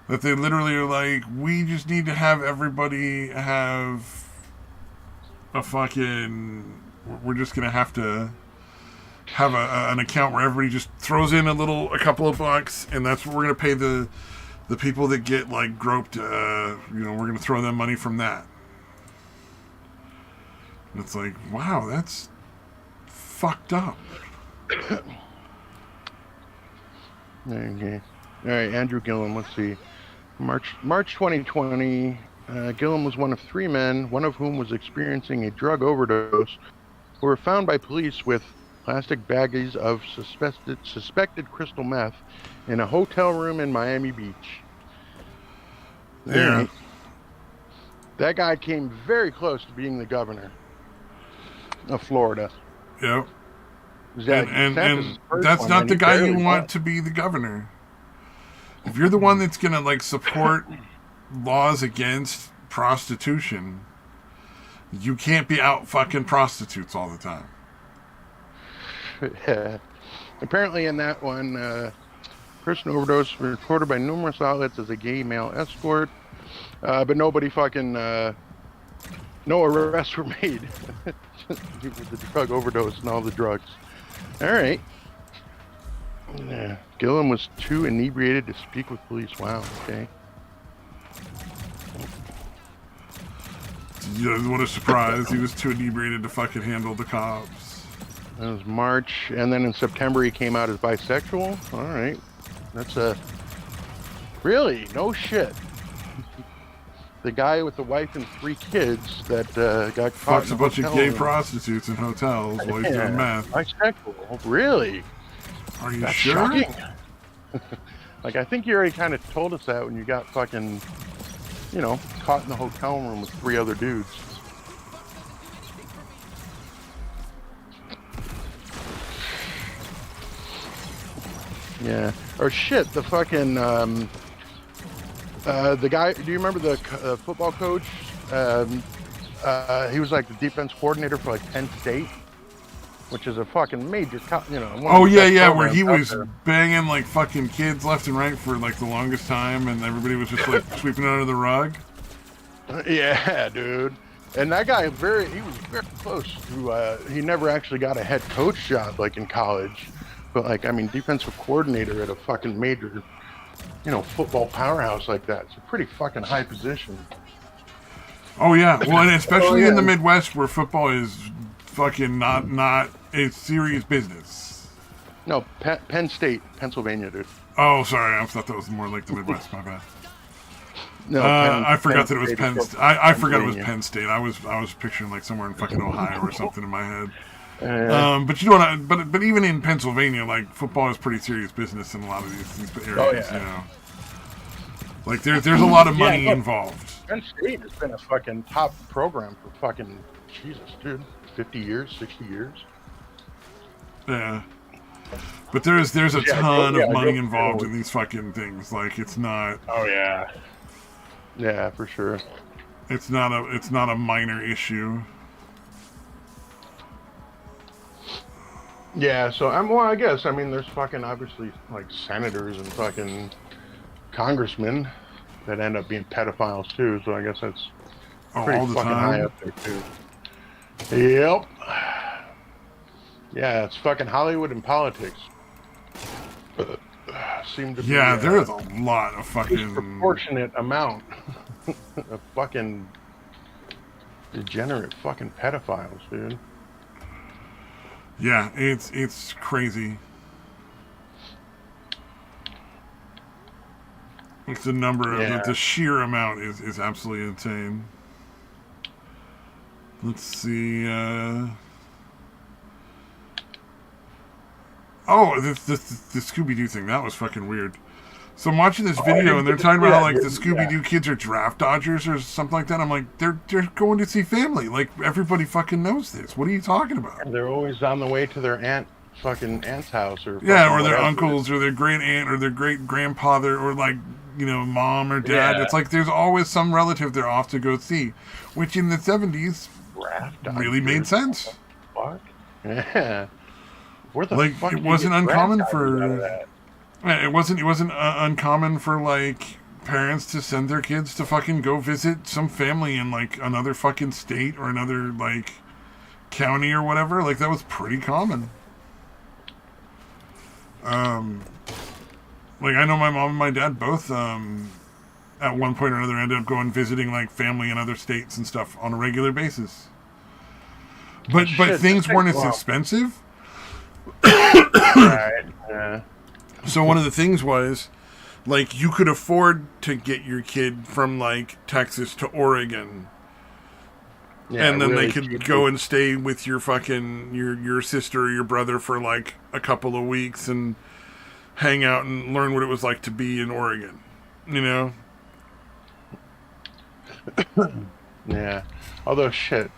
S2: that they literally are like, we just need to have everybody have a fucking. We're just gonna have to have an account where everybody just throws in a couple of bucks, and that's what we're gonna pay the people that get like groped. We're gonna throw them money from that. And it's like, wow, that's fucked up.
S1: Okay. All right, Andrew Gillum. Let's see. March 2020. Gillum was one of 3 men, one of whom was experiencing a drug overdose, who were found by police with plastic baggies of suspected crystal meth in a hotel room in Miami Beach.
S2: Yeah.
S1: Right. That guy came very close to being the governor of Florida.
S2: Yep.
S1: And
S2: that's not the guy you want to be the governor. If you're the one that's gonna like support laws against prostitution, You can't be out fucking prostitutes all the time.
S1: Yeah. Apparently, in that one, person overdose reported by numerous outlets as a gay male escort, but nobody fucking, no arrests were made with the drug overdose and all the drugs. All right. Yeah. Gillum was too inebriated to speak with police. Wow. Okay.
S2: Yeah, what a surprise. He was too inebriated to fucking handle the cops.
S1: That was March, and then in September he came out as bisexual. All right. That's a... Really? No shit. The guy with the wife and 3 kids that got caught
S2: Fucks a bunch of gay prostitutes in hotels while he's doing meth.
S1: Bisexual? Really?
S2: Are you
S1: That's
S2: sure?
S1: shocking. Like, I think you already kind of told us that when you got fucking, you know, caught in the hotel room with 3 other dudes. Yeah. Or shit, the fucking, the guy, do you remember the football coach? He was like the defense coordinator for like Penn State, which is a fucking major, you know.
S2: Oh yeah, where he was banging like fucking kids left and right for like the longest time, and everybody was just like sweeping it under the rug.
S1: Yeah, dude. And that guy, he was very close to, he never actually got a head coach job like in college, but like, I mean, defensive coordinator at a fucking major, you know, football powerhouse like that. It's a pretty fucking high position.
S2: Oh yeah, well, and especially in the Midwest where football is fucking not a serious business.
S1: No, Penn State, Pennsylvania, dude.
S2: Oh, sorry, I thought that was more like the Midwest. My bad.
S1: No,
S2: I forgot that it was Penn State. I forgot it was Penn State. I was picturing like somewhere in fucking Ohio or something in my head. But you know what? But even in Pennsylvania, like football is pretty serious business in a lot of these areas.
S1: Oh, yeah.
S2: You know, like there's a lot of money involved.
S1: Penn State has been a fucking top program for fucking Jesus, dude. 50 years, 60 years.
S2: Yeah. But there's a ton of money involved in these fucking things. Like it's not.
S1: Oh yeah. Yeah, for sure.
S2: It's not a minor issue.
S1: Yeah, so I guess I mean there's fucking obviously like senators and fucking congressmen that end up being pedophiles too. So I guess that's pretty fucking high up there too. Yep. Yeah, it's fucking Hollywood and politics. Seem to be,
S2: there's a lot of fucking
S1: disproportionate amount of fucking degenerate fucking pedophiles, dude.
S2: Yeah, it's crazy. Like the number of the sheer amount is absolutely insane. Let's see. Oh, the Scooby-Doo thing. That was fucking weird. So I'm watching this video, and they're talking about how, like, the Scooby-Doo kids are draft dodgers or something like that. I'm like, they're going to see family. Like, everybody fucking knows this. What are you talking about?
S1: They're always on the way to their aunt's house. Or
S2: their uncles, or their great aunt, or their great grandfather, or, like, you know, mom or dad. Yeah. It's like there's always some relative they're off to go see, which in the 70s really made sense.
S1: What? Yeah.
S2: Like it wasn't uncommon for it wasn't uncommon for like parents to send their kids to fucking go visit some family in like another fucking state or another like county or whatever. Like that was pretty common. Like I know my mom and my dad both at one point or another ended up going visiting like family in other states and stuff on a regular basis. But things weren't as expensive.
S1: Right. Yeah.
S2: So one of the things was, like, you could afford to get your kid from like Texas to Oregon, and then really they could go and stay with your fucking your sister or your brother for like a couple of weeks and hang out and learn what it was like to be in Oregon. You know.
S1: Yeah. Although shit,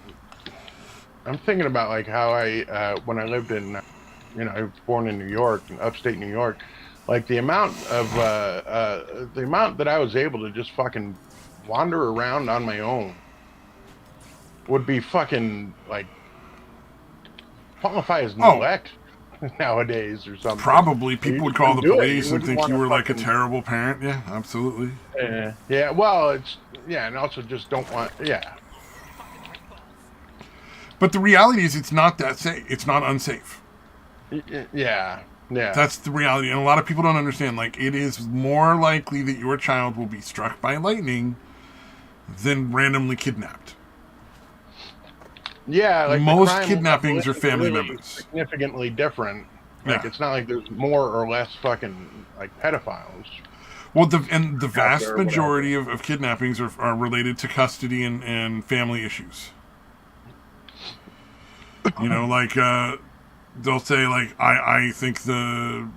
S1: I'm thinking about like how I when I lived in. You know, I was born in New York, in upstate New York. Like the amount that I was able to just fucking wander around on my own would be fucking like qualify as
S2: Oh,
S1: neglect nowadays or something.
S2: probably
S1: Or you
S2: people would
S1: just
S2: call
S1: wouldn't
S2: the
S1: do it. You
S2: police and
S1: wouldn't
S2: think
S1: want
S2: you
S1: to
S2: were like a
S1: fucking
S2: terrible parent. Yeah, absolutely.
S1: yeah. Well, it's yeah, and also just don't want yeah.
S2: But the reality is, it's not that safe. It's not unsafe.
S1: Yeah. Yeah.
S2: That's the reality, and a lot of people don't understand. Like, it is more likely that your child will be struck by lightning than randomly kidnapped.
S1: Yeah, like the
S2: Most
S1: crime level
S2: kidnappings are
S1: isn't
S2: family
S1: really
S2: members.
S1: significantly different. Like
S2: Yeah.
S1: it's not like there's more or less fucking like pedophiles
S2: Well, the
S1: out
S2: vast
S1: there or whatever.
S2: majority of kidnappings are related to custody and family issues. You know, like they'll say like I think I'm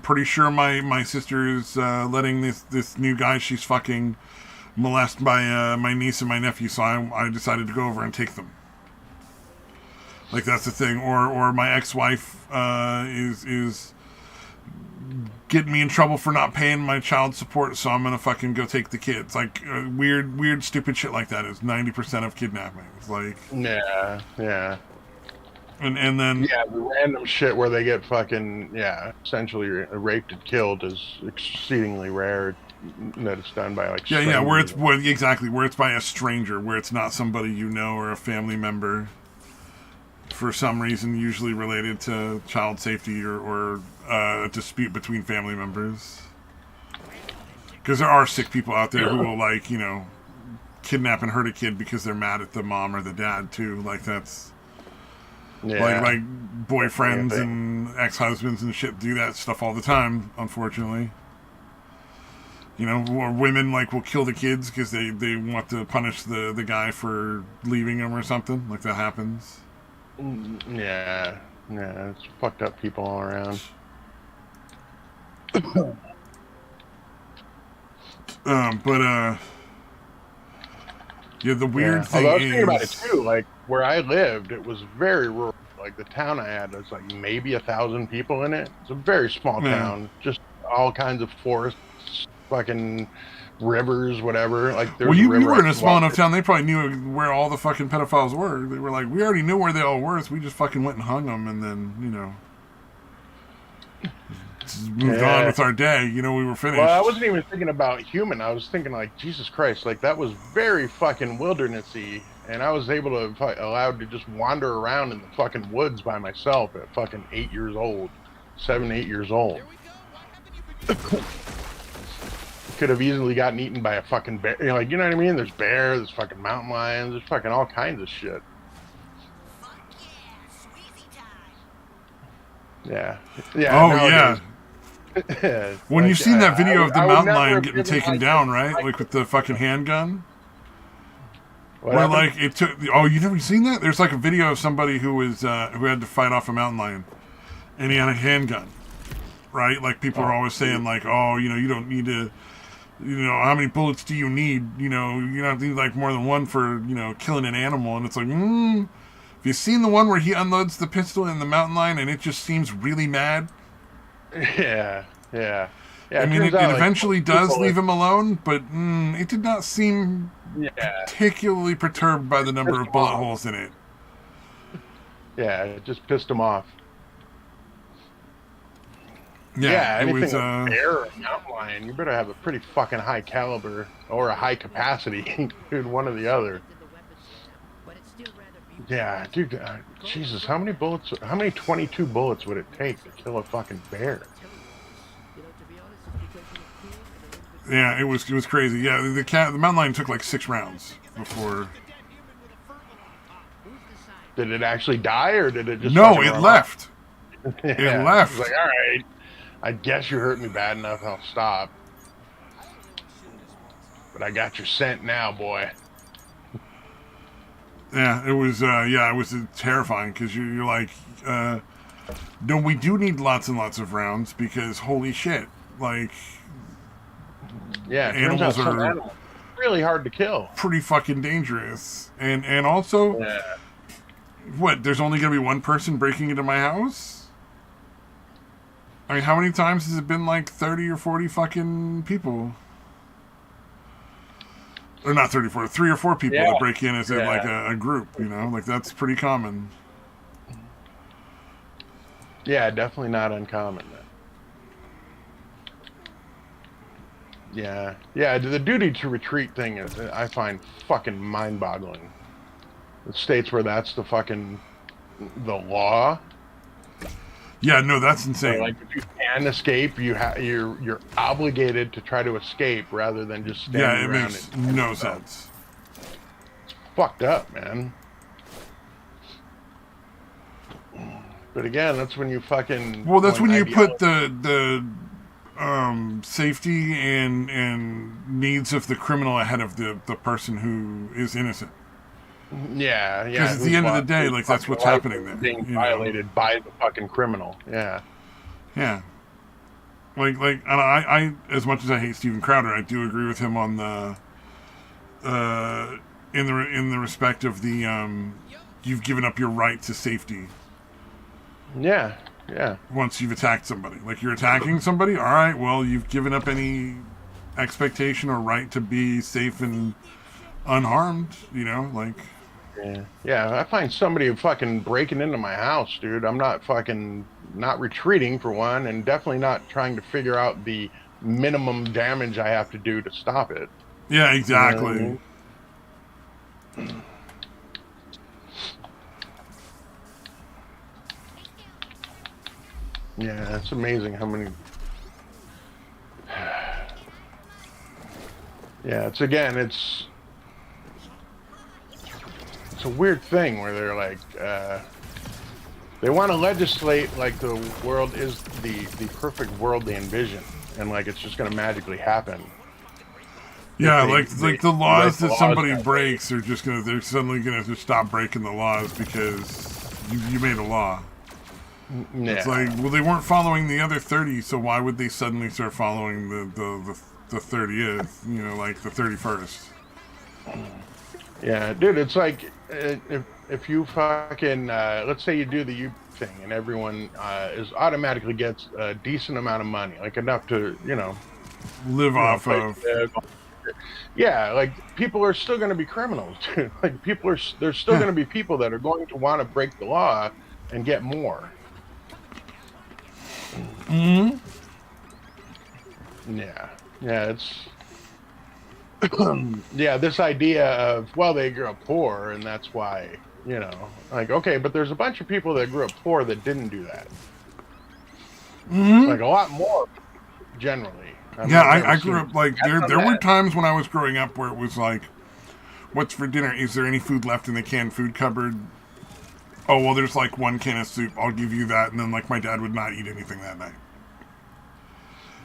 S2: pretty sure my sister is letting this new guy she's fucking molest my niece and my nephew, so I decided to go over and take them. Like that's the thing, or my ex-wife is getting me in trouble for not paying my child support, so I'm gonna fucking go take the kids. Like weird, stupid shit like that is 90% of kidnappings. Like
S1: Yeah, yeah.
S2: and then
S1: Yeah, the random shit where they get fucking yeah, essentially raped and killed is exceedingly rare that it's done by like
S2: yeah,
S1: strangers.
S2: where it's by a stranger, where it's not somebody you know or a family member. For some reason, usually related to child safety or a dispute between family members. Because there are sick people out there who will, like, kidnap and hurt a kid because they're mad at the mom or the dad, too. Like, that's...
S1: Yeah.
S2: Like boyfriends and ex-husbands and shit do that stuff all the time, unfortunately. Or women, like, will kill the kids because they want to punish the guy for leaving them or something. Like, that happens.
S1: Yeah, yeah, it's fucked up people all around.
S2: Yeah, the weird thing
S1: Although I was
S2: is...
S1: thinking about it too, like where I lived, it was very rural. Like the town I had was like maybe 1,000 people in it. It's a very small town, just all kinds of forests, fucking rivers, whatever. Like there's
S2: Well,
S1: a
S2: you
S1: river
S2: were
S1: I
S2: in a
S1: could
S2: small
S1: walk
S2: enough
S1: to.
S2: town, they probably knew where all the fucking pedophiles were. They were like, we already knew where they all were, so we just fucking went and hung them, and then, just moved on with our day. We were finished.
S1: Well, I wasn't even thinking about human. I was thinking like Jesus Christ, like that was very fucking wildernessy, and I was able to allowed to just wander around in the fucking woods by myself at fucking 8 years old, 7, 8 years old. Could have easily gotten eaten by a fucking bear. You know what I mean? There's bears, there's fucking mountain lions, there's fucking all kinds of shit. Yeah. Yeah.
S2: Oh, yeah. When
S1: Like,
S2: you've seen that video of the
S1: I would
S2: mountain
S1: never
S2: lion
S1: have
S2: getting
S1: given
S2: taken
S1: my
S2: down,
S1: kid-
S2: right? Like with the fucking handgun?
S1: What
S2: Where,
S1: happened?
S2: like, it took... Oh, you never seen that? There's, like, a video of somebody who had to fight off a mountain lion. And he had a handgun. Right? Like, people are always saying, like, oh, you don't need to... how many bullets do you need? You don't need, like, more than one for, killing an animal. And it's like, Have you seen the one where he unloads the pistol in the mountain lion and it just seems really mad?
S1: Yeah. Yeah. Yeah.
S2: I mean, it
S1: out,
S2: eventually does
S1: people
S2: leave him alone, but it did not seem particularly perturbed by the number of bullet holes in it.
S1: Yeah, it just pissed him off.
S2: Yeah, it
S1: anything
S2: was.
S1: with bear or mountain lion, you better have a pretty fucking high caliber or a high capacity, dude. One or the other. Yeah, dude. Jesus, how many 22 bullets would it take to kill a fucking bear?
S2: Yeah, it was crazy. Yeah, the mountain lion took like 6 rounds before.
S1: Did it actually die, or did it just?
S2: No, it left.
S1: Yeah,
S2: It left.
S1: It's like, all right, I guess you hurt me bad enough. I'll stop. But I got your scent now, boy.
S2: Yeah, it was. It was terrifying because you're like, no, we do need lots and lots of rounds because holy shit, like.
S1: Yeah,
S2: animals are
S1: really hard to kill.
S2: Pretty fucking dangerous, and also, what? There's only gonna be one person breaking into my house. I mean, how many times has it been like 30 or 40 fucking people? or not 34, 3 or 4 people
S1: Yeah,
S2: that break in as in like
S1: yeah,
S2: a group. Like that's pretty common.
S1: yeah. Definitely not uncommon. Yeah, yeah. The duty to retreat thing is, I find fucking mind-boggling. The states where that's the law,
S2: Yeah, no, that's
S1: or
S2: insane.
S1: like if you can escape, you're obligated to try to escape rather than just
S2: Yeah,
S1: standing
S2: it
S1: around and
S2: makes no
S1: yourself.
S2: sense.
S1: Fucked up, man. But again, that's when you fucking
S2: Well, that's
S1: when
S2: when you put
S1: ideology.
S2: the safety and needs of the criminal ahead of the person who is innocent.
S1: Yeah,
S2: Because
S1: yeah.
S2: at the end of the day,
S1: Whose
S2: like that's
S1: fucking
S2: what's
S1: life
S2: happening
S1: is
S2: there.
S1: being violated by the fucking criminal. Yeah,
S2: Yeah. And I as much as I hate Steven Crowder, I do agree with him on the uh, in the respect of the you've given up your right to safety
S1: yeah, yeah.
S2: once you've attacked somebody. Like you're attacking somebody, all right. Well, you've given up any expectation or right to be safe and unharmed. Like
S1: Yeah, yeah. I find somebody fucking breaking into my house, dude. I'm not fucking not retreating for one, and definitely not trying to figure out the minimum damage I have to do to stop it.
S2: yeah,
S1: You know what I
S2: exactly.
S1: mean? Yeah, it's amazing how many. Yeah, it's a weird thing where they're like they want to legislate like the world is the perfect world they envision, and like it's just going to magically happen if
S2: Yeah,
S1: they
S2: like the
S1: write
S2: laws
S1: the
S2: that
S1: laws
S2: somebody
S1: that way.
S2: breaks are just they're suddenly gonna just stop breaking the laws because you made a law. It's like,
S1: Yeah,
S2: well, they weren't following the other 30, so why would they suddenly start following the 30th? Like the 31st.
S1: yeah, dude. It's like if you fucking let's say you do the U thing and everyone is automatically gets a decent amount of money, like enough to
S2: Live
S1: a
S2: off
S1: place
S2: of.
S1: to live. Yeah, like people are still going to be criminals, dude. Like there's still
S2: Yeah.
S1: going to be people that are going to want to break the law and get more.
S2: Mm-hmm.
S1: Yeah, yeah, it's yeah, this idea of, well, they grew up poor and that's why, like, okay, but there's a bunch of people that grew up poor that didn't do that.
S2: Mm-hmm.
S1: Like a lot more generally. I mean,
S2: Yeah,
S1: I've never
S2: I grew
S1: seen
S2: up like
S1: stats on
S2: there were
S1: that.
S2: times when I was growing up where it was like, what's for dinner? Is there any food left in the canned food cupboard? Oh well, there's like one can of soup. I'll give you that, and then like my dad would not eat anything that night.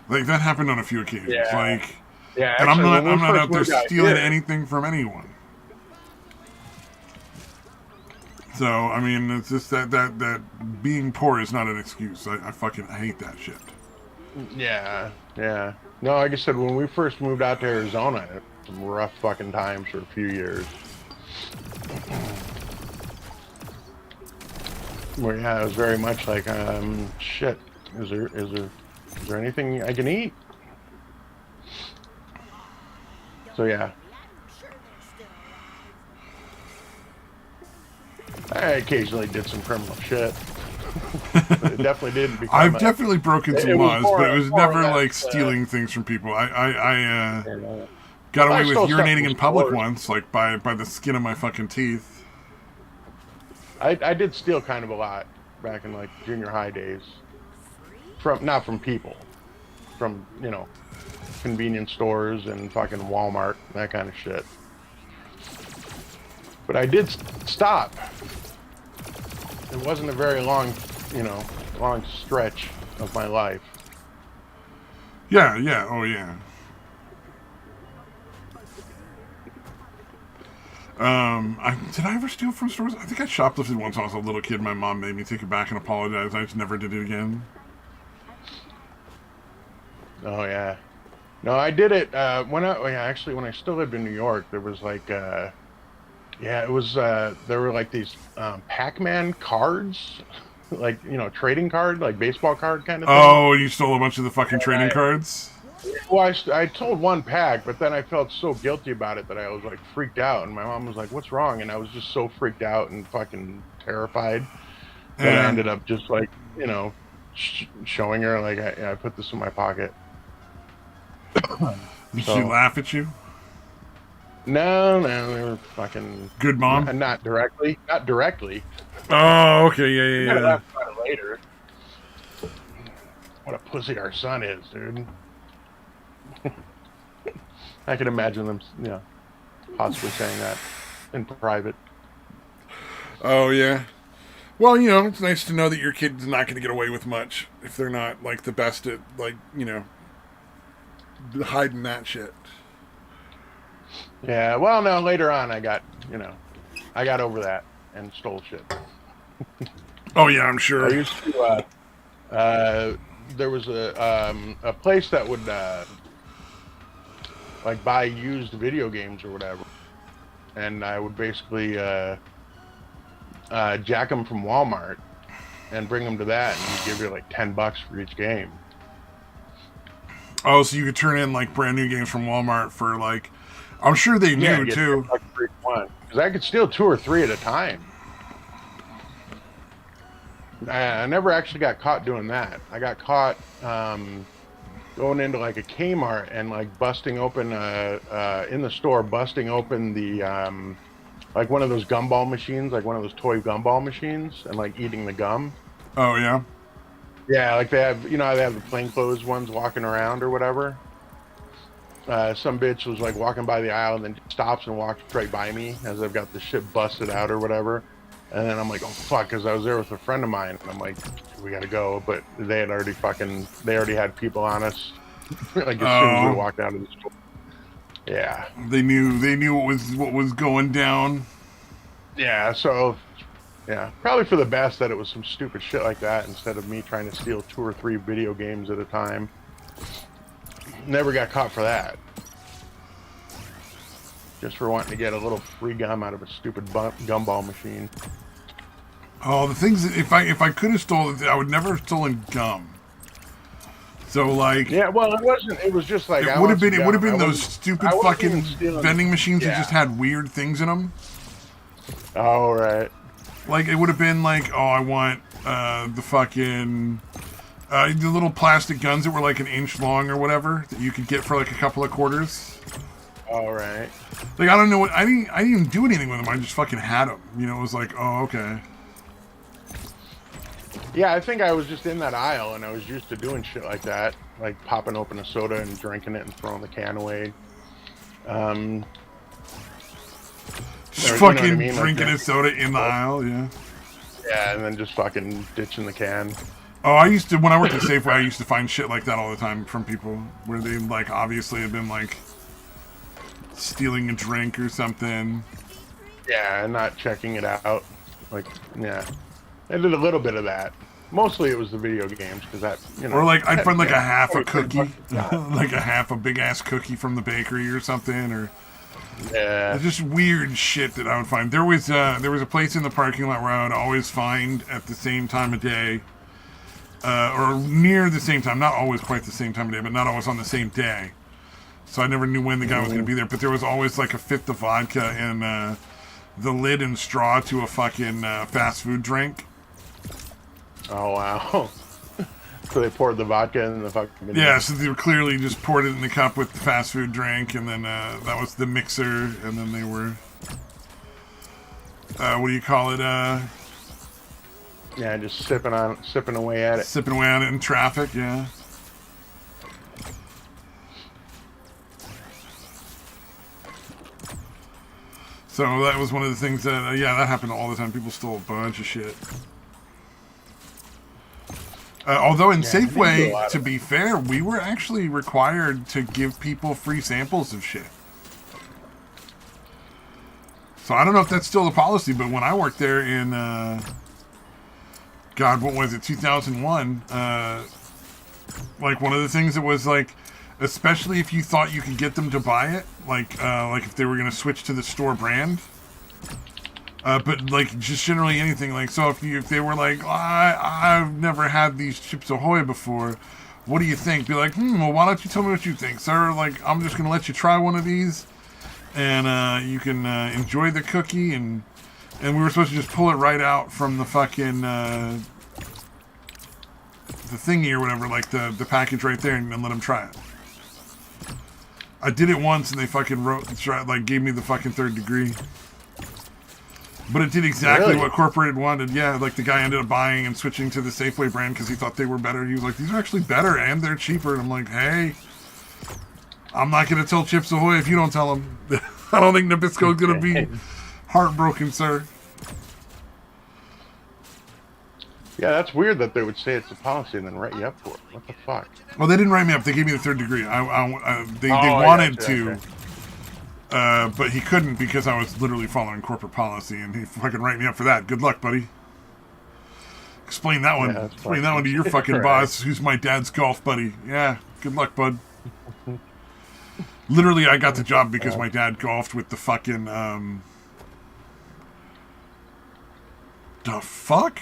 S2: Like that happened on a few occasions.
S1: Yeah,
S2: Like,
S1: yeah.
S2: and
S1: Actually, when we
S2: I'm not
S1: first
S2: out there
S1: moved out
S2: stealing
S1: here,
S2: anything from anyone. So I mean, it's just that being poor is not an excuse. I fucking hate that shit.
S1: yeah, yeah. No, like I said, when we first moved out to Arizona, it was some rough fucking times for a few years. Where yeah, it was very much like, shit. Is there anything I can eat? So yeah, I occasionally did some criminal shit, but it definitely didn't become
S2: I've
S1: a.
S2: definitely broken some
S1: It was
S2: laws, but
S1: more
S2: it was
S1: more or
S2: never
S1: less.
S2: like stealing things from people. I
S1: You know,
S2: got
S1: I
S2: away with
S1: stole stuff
S2: urinating
S1: from
S2: in public
S1: stores.
S2: once, like by the skin of my fucking teeth.
S1: I did steal kind of a lot back in like junior high days, from not from people, from convenience stores and fucking Walmart, that kind of shit. But I did stop. It wasn't a very long stretch of my life.
S2: Yeah, yeah, oh yeah. Did I ever steal from stores? I think I shoplifted once when I was a little kid. My mom made me take it back and apologize. I just never did it again.
S1: Oh yeah. No, I did it actually when I still lived in New York. There was like yeah, it was there were like these Pac-Man cards, like trading card, like baseball card kind of thing.
S2: Oh, you stole a bunch of the fucking
S1: And
S2: trading cards?
S1: Well, I told one pack, but then I felt so guilty about it that I was like freaked out, and my mom was like, "What's wrong?" And I was just so freaked out and fucking terrified that I
S2: Yeah.
S1: ended up just like, showing her like I put this in my pocket.
S2: Did she
S1: So
S2: laugh at you?
S1: no, no, they were fucking
S2: Good mom?
S1: not directly, not directly.
S2: Oh, okay, yeah,
S1: We might
S2: yeah,
S1: have
S2: yeah.
S1: laughed about it later. What a pussy our son is, dude. I can imagine them, possibly saying that in private.
S2: Oh, yeah. Well, it's nice to know that your kid's not going to get away with much if they're not, like, the best at, like, hiding that shit.
S1: Yeah, well, no, later on I got over that and stole shit.
S2: Oh, yeah, I'm
S1: I
S2: sure.
S1: used to there was a place that would like buy used video games or whatever, and I would basically jack them from Walmart and bring them to that, and you give you like $10 for each game.
S2: Oh, so you could turn in, like, brand new games from Walmart for, like, I'm sure they
S1: Yeah,
S2: knew,
S1: get
S2: too.
S1: $10 for each one because I could steal two or three at a time. I never actually got caught doing that. I got caught going into like a Kmart and like busting open in the store, busting open the like one of those gumball machines, like one of those toy gumball machines, and like eating the gum.
S2: Oh, yeah.
S1: Yeah, like they have, how they have the plainclothes ones walking around or whatever. Some bitch was like walking by the aisle and then stops and walks right by me as I've got the shit busted out or whatever. And then I'm like, oh fuck, because I was there with a friend of mine, and I'm like, we gotta go. But they already had people on us, like as soon as we
S2: Oh,
S1: walked out of the store. Yeah,
S2: they knew what was going down.
S1: yeah. So yeah, probably for the best that it was some stupid shit like that instead of me trying to steal two or three video games at a time. Never got caught for that. Just for wanting to get a little free gum out of a stupid gumball machine.
S2: Oh, the things that if I could have stolen, I would never have stolen gum. So like,
S1: Yeah, well, it wasn't. It was just like
S2: it
S1: I
S2: would have
S1: want
S2: been
S1: some
S2: it would have
S1: gum.
S2: been those stupid
S1: I wasn't even
S2: fucking
S1: stealing.
S2: vending machines that
S1: Yeah.
S2: just had weird things in them.
S1: All right.
S2: Like it would have been like, oh, I want the fucking the little plastic guns that were like an inch long or whatever that you could get for like a couple of quarters.
S1: All right.
S2: Like I don't know what I didn't even do anything with them. I just fucking had them. It was like, oh, okay.
S1: Yeah, I think I was just in that aisle and I was used to doing shit like that, like popping open a soda and drinking it and throwing the can away. Um,
S2: Just
S1: or,
S2: fucking
S1: I mean?
S2: drinking
S1: Like,
S2: a soda in the aisle, yeah.
S1: yeah, and then just fucking ditching the can.
S2: Oh, I used to when I worked at Safeway. I used to find shit like that all the time from people where they like obviously had been like stealing a drink or something.
S1: Yeah, and not checking it out. Like, yeah, I did a little bit of that. Mostly it was the video games because that,
S2: Or like I'd find like a half a
S1: $20
S2: cookie, like a half a big ass cookie from the bakery or something, or
S1: Yeah.
S2: just weird shit that I would find. There was a place in the parking lot where I would always find at the same time of day, or near the same time, not always quite the same time of day, but not always on the same day. So I never knew when the guy was going to be there. But there was always like a fifth of vodka and the lid and straw to a fucking fast food drink.
S1: Oh wow. So they poured the vodka in the fucking.
S2: Yeah, so they were clearly just poured it in the cup with the fast food drink, and then that was the mixer, and then they were, what do you call it?
S1: Yeah, just sipping away at it.
S2: Sipping away on it in traffic, yeah. So that was one of the things that, that happened all the time. People stole a bunch of shit. Although in Safeway, to be fair, we were actually required to give people free samples of shit. So I don't know if that's still the policy, but when I worked there in, God, what was it, 2001, like one of the things that was like, especially if you thought you could get them to buy it, like if they were going to switch to the store brand, but like just generally anything, like so if they were like, I've never had these Chips Ahoy before, what do you think? Be like, well, why don't you tell me what you think, sir? Like, I'm just going to let you try one of these, and you can enjoy the cookie, and we were supposed to just pull it right out from the fucking, the thingy or whatever, like the package right there, and let them try it. I did it once, and they fucking gave me the fucking 3rd degree. But it did exactly what Corporate wanted. Yeah, like the guy ended up buying and switching to the Safeway brand because he thought they were better. He was like, these are actually better and they're cheaper. And I'm like, hey, I'm not going to tell Chips Ahoy if you don't tell him. I don't think Nabisco's going to be heartbroken, sir.
S1: Yeah, that's weird that they would say it's a policy and then write you up for it. What the fuck?
S2: Well, they didn't write me up. They gave me the 3rd degree. They wanted to.
S1: Okay.
S2: But he couldn't because I was literally following corporate policy, and he fucking write me up for that. Good luck, buddy. Explain that one. Explain that one to your fucking boss, who's my dad's golf buddy. Yeah, good luck, bud. Literally, I got the job because my dad golfed with the fucking, the fuck?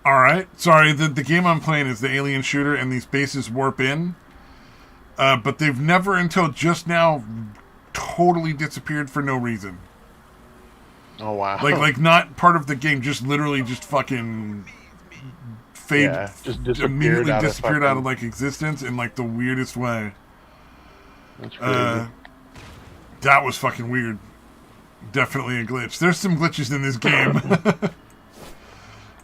S2: Alright, sorry, the game I'm playing is the alien shooter, and these bases warp in. But they've never until just now totally disappeared for no reason.
S1: Oh wow!
S2: Like not part of the game, just literally just fucking fade,
S1: just
S2: immediately disappeared out of like existence in like the weirdest way.
S1: That's crazy.
S2: That was fucking weird. Definitely a glitch. There's some glitches in this game.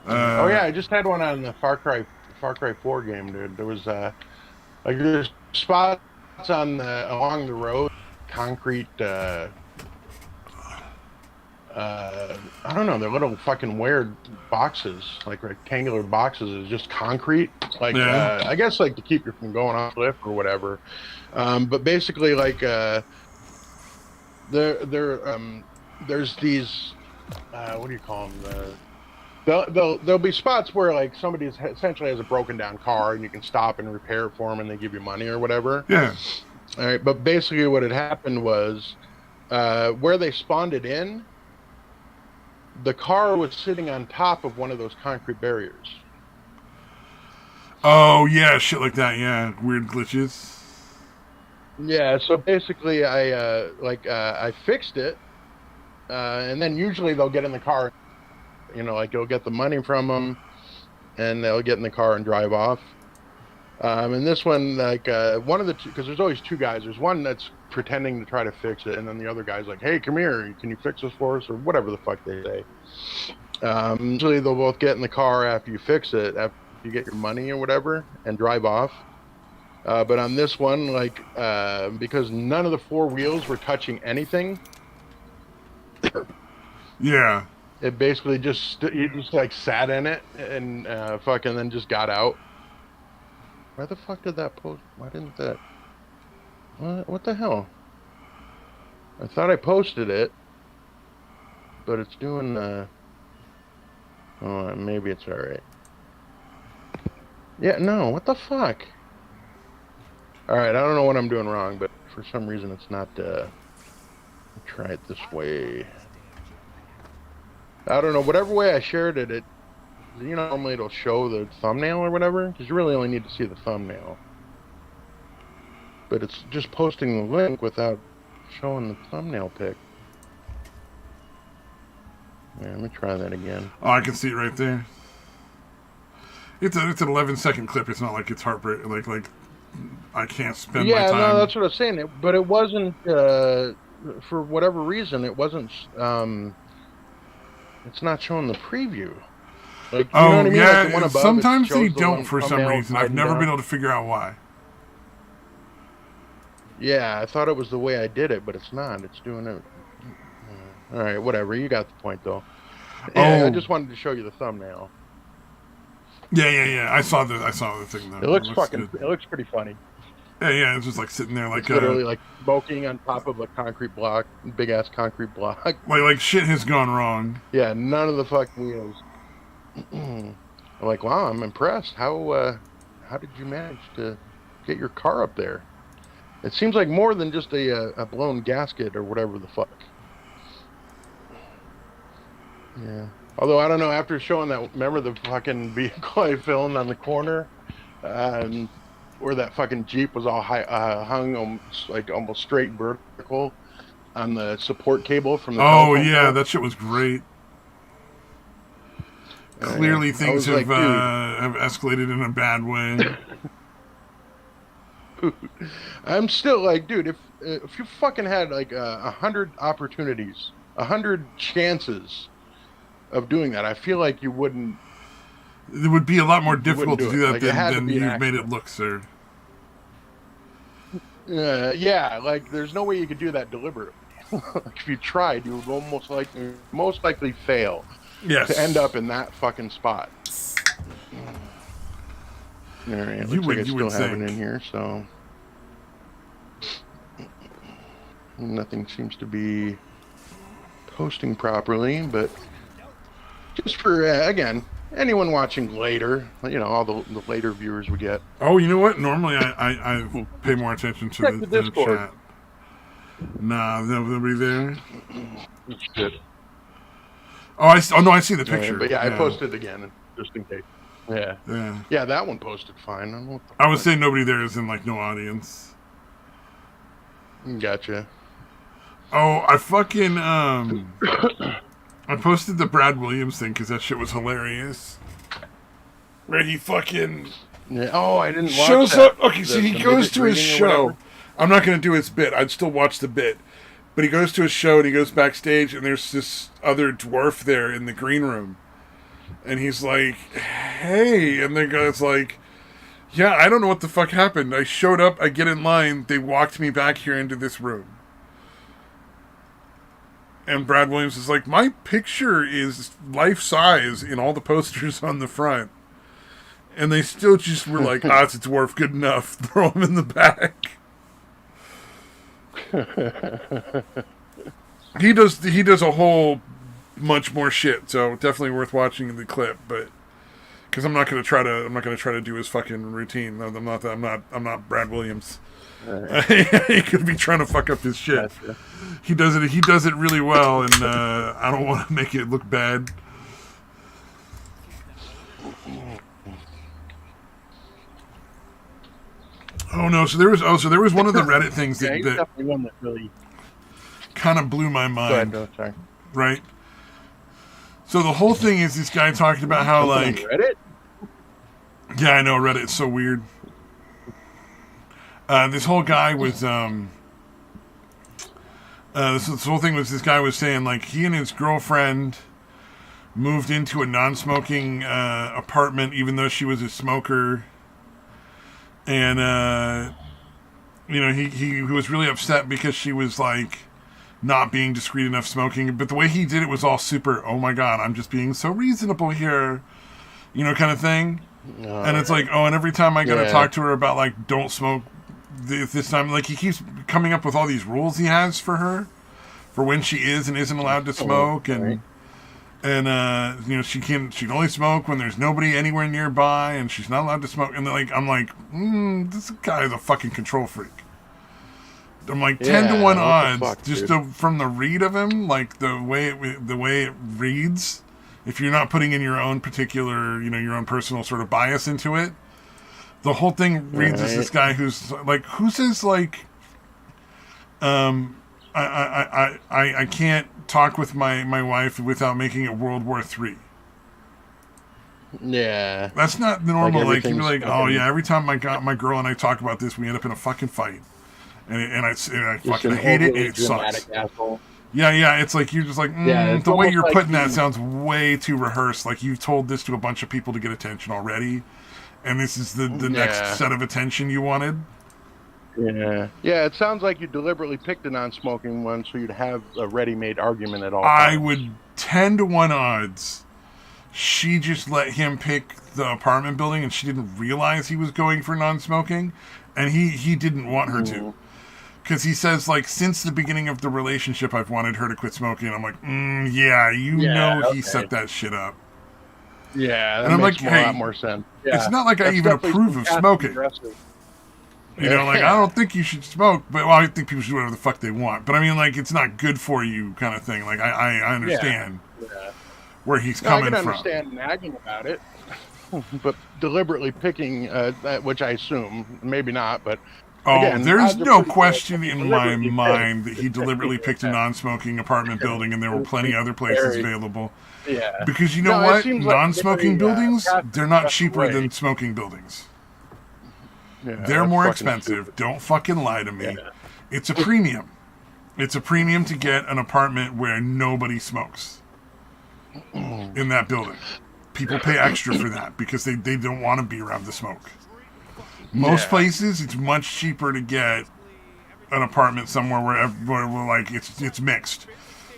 S1: Oh yeah, I just had one on the Far Cry 4 game, dude. There was like there's spots on along the road, concrete. I don't know. They're little fucking weird boxes, like rectangular boxes. It's just concrete, like I guess like to keep you from going off the cliff or whatever. But basically, like there's these what do you call them? There'll be spots where like somebody essentially has a broken down car and you can stop and repair it for them and they give you money or whatever.
S2: Yeah.
S1: All right, but basically what had happened was where they spawned it in, the car was sitting on top of one of those concrete barriers.
S2: Oh yeah, shit like that. Yeah, weird glitches.
S1: Yeah, so basically I fixed it, and then usually they'll get in the car. You know, like you'll get the money from them, and they'll get in the car and drive off. And this one, like one of the two, because there's always two guys. There's one that's pretending to try to fix it, and then the other guy's like, "Hey, come here, can you fix this for us?" or whatever the fuck they say. Usually they'll both get in the car after you fix it, after you get your money or whatever, and drive off. But on this one, like because none of the four wheels were touching anything.
S2: Yeah.
S1: It basically just you just like sat in it and fucking then just got out. Why the fuck did that post? Why didn't that? What the hell? I thought I posted it, but it's doing. Oh, maybe it's all right. Yeah, no. What the fuck? All right, I don't know what I'm doing wrong, but for some reason it's not. Try it this way. I don't know, whatever way I shared it, you know, normally it'll show the thumbnail or whatever, because you really only need to see the thumbnail. But it's just posting the link without showing the thumbnail pic. Yeah, let me try that again.
S2: Oh, I can see it right there. It's an 11-second clip. It's not like it's heartbreaking. Like I can't spend my time.
S1: Yeah, no, that's what I was saying. But it wasn't, for whatever reason, it wasn't... it's not showing the preview. Like, you know what I mean?
S2: Yeah,
S1: like the one above,
S2: sometimes they don't for some reason. I've never been able to figure out why.
S1: Yeah, I thought it was the way I did it, but it's not. It's doing it. All right, whatever. You got the point, though. Yeah, I just wanted to show you the thumbnail.
S2: Yeah. I saw the thing though.
S1: It looks fucking. Good. It looks pretty funny.
S2: Yeah. It's just like sitting there, like
S1: it's literally like smoking on top of a concrete block, big ass concrete block.
S2: Like shit has gone wrong.
S1: Yeah, none of the fucking wheels. I'm like, wow, I'm impressed. How did you manage to get your car up there? It seems like more than just a blown gasket or whatever the fuck. Yeah. Although I don't know. After showing that, remember the fucking vehicle I filmed on the corner? um, where that fucking Jeep was all hung almost straight vertical on the support cable from the
S2: Oh
S1: telephone
S2: yeah,
S1: pole.
S2: that shit was great.
S1: Yeah.
S2: Clearly,
S1: I
S2: things
S1: was like, dude,
S2: have escalated in a bad way.
S1: I'm still like, dude, if you fucking had like 100 opportunities, 100 chances of doing that, I feel like
S2: It would be a lot more
S1: you wouldn't
S2: difficult to
S1: do
S2: do
S1: it.
S2: that
S1: Like it had to
S2: than
S1: be an
S2: you've made it
S1: accident.
S2: look, sir.
S1: Yeah, like there's no way you could do that deliberately. Like if you tried, you would most likely fail to end
S2: Yes,
S1: up in that fucking spot. All right, it
S2: you
S1: looks like I
S2: would. You
S1: still
S2: would
S1: have it
S2: think.
S1: in here, so nothing seems to be posting properly. But just for again, anyone watching later, all the later viewers we get.
S2: Oh, you know what? Normally, I pay more attention to
S1: Check the
S2: the
S1: Discord.
S2: chat. Nah, nobody there.
S1: Shit.
S2: Oh no, I see the
S1: All right,
S2: picture.
S1: but yeah, I
S2: Yeah,
S1: posted again just in case. Yeah,
S2: yeah.
S1: yeah, that one posted fine. I don't know what the
S2: I was
S1: fuck.
S2: saying nobody there is in like no audience.
S1: Gotcha.
S2: Oh, I fucking I posted the Brad Williams thing because that shit was hilarious. Where he fucking
S1: Yeah. Oh, I didn't watch
S2: shows
S1: that.
S2: up. Okay, so he
S1: The
S2: goes
S1: midget
S2: to his
S1: greeting or whatever.
S2: show. I'm not going to do his bit. I'd still watch the bit. But he goes to his show and he goes backstage and there's this other dwarf there in the green room. And he's like, hey. And the guy's like, yeah, I don't know what the fuck happened. I showed up, I get in line, they walked me back here into this room. And Brad Williams is like, my picture is life size in all the posters on the front. And they still just were like, it's a dwarf, good enough. Throw him in the back. He does a whole much more shit, so definitely worth watching the clip, but because I'm not gonna try to do his fucking routine. I'm not Brad Williams.
S1: Right.
S2: He could be trying to fuck up his shit.
S1: Gotcha.
S2: He does it really well, and I don't want to make it look bad. Oh no! So there was one of the Reddit things
S1: Yeah, he's
S2: that
S1: definitely one that really.
S2: kind of blew my
S1: Go ahead.
S2: mind.
S1: No, sorry.
S2: Right? So the whole thing is this guy talking about how
S1: Something
S2: like,
S1: on Reddit?
S2: yeah, I know Reddit's so weird. This whole guy was this whole thing was this guy was saying like he and his girlfriend moved into a non-smoking apartment even though she was a smoker, and he was really upset because she was like not being discreet enough smoking, but the way he did it was all super, oh my god, I'm just being so reasonable here, kind of thing. And it's like, oh, and every time I gotta talk to her about like don't smoke this time, like he keeps coming up with all these rules he has for her for when she is and isn't allowed to smoke, and she can only smoke when there's nobody anywhere nearby, and she's not allowed to smoke. And I'm like, this guy is a fucking control freak. I'm like 10-1 odds just from the read of him, like the way it reads. If you're not putting in your own particular, your own personal sort of bias into it, the whole thing reads as this guy who says like, I can't talk with my wife without making it World War III.
S1: Yeah,
S2: that's not normal. Like you'd be like,
S1: fucking...
S2: oh yeah, every time my girl and I talk about this, we end up in a fucking fight, and I fucking hate it, and it sucks.
S1: Asshole.
S2: Yeah, it's like you're just like, the way you're putting that sounds way too rehearsed. Like you've told this to a bunch of people to get attention already, and this is the next set of attention you wanted.
S1: Yeah, it sounds like you deliberately picked a non-smoking one so you'd have a ready-made argument at all
S2: times.
S1: I
S2: would 10-1 odds. She just let him pick the apartment building, and she didn't realize he was going for non-smoking, and he didn't want her to. Because he says, like, since the beginning of the relationship, I've wanted her to quit smoking. And I'm like, he set that shit up.
S1: Yeah,
S2: and I'm
S1: makes
S2: like,
S1: a lot more sense. Yeah.
S2: It's not like I even approve of smoking. I don't think you should smoke, but I think people should do whatever the fuck they want. But I mean, like, it's not good for you kind of thing. Like, I understand where he's coming from.
S1: I can understand nagging about it. but deliberately picking, which I assume, maybe not, but
S2: Oh,
S1: again,
S2: there's
S1: odds are
S2: no
S1: pretty good
S2: question
S1: that he
S2: in my
S1: deliberately picked.
S2: mind that he deliberately picked a non-smoking apartment building and there were plenty other places
S1: Very,
S2: available.
S1: yeah.
S2: Because you know
S1: No, it
S2: what?
S1: seems like
S2: Non-smoking
S1: very
S2: buildings,
S1: passive
S2: they're not
S1: aggressive
S2: cheaper
S1: way.
S2: than smoking buildings.
S1: Yeah,
S2: They're
S1: that's
S2: more
S1: fucking
S2: expensive.
S1: stupid.
S2: Don't fucking lie to me.
S1: Yeah.
S2: It's a premium. It's a premium to get an apartment where nobody smokes in that building. People pay extra for that because they don't want to be around the smoke. Most
S1: Yeah.
S2: places, it's much cheaper to get an apartment somewhere where like it's mixed.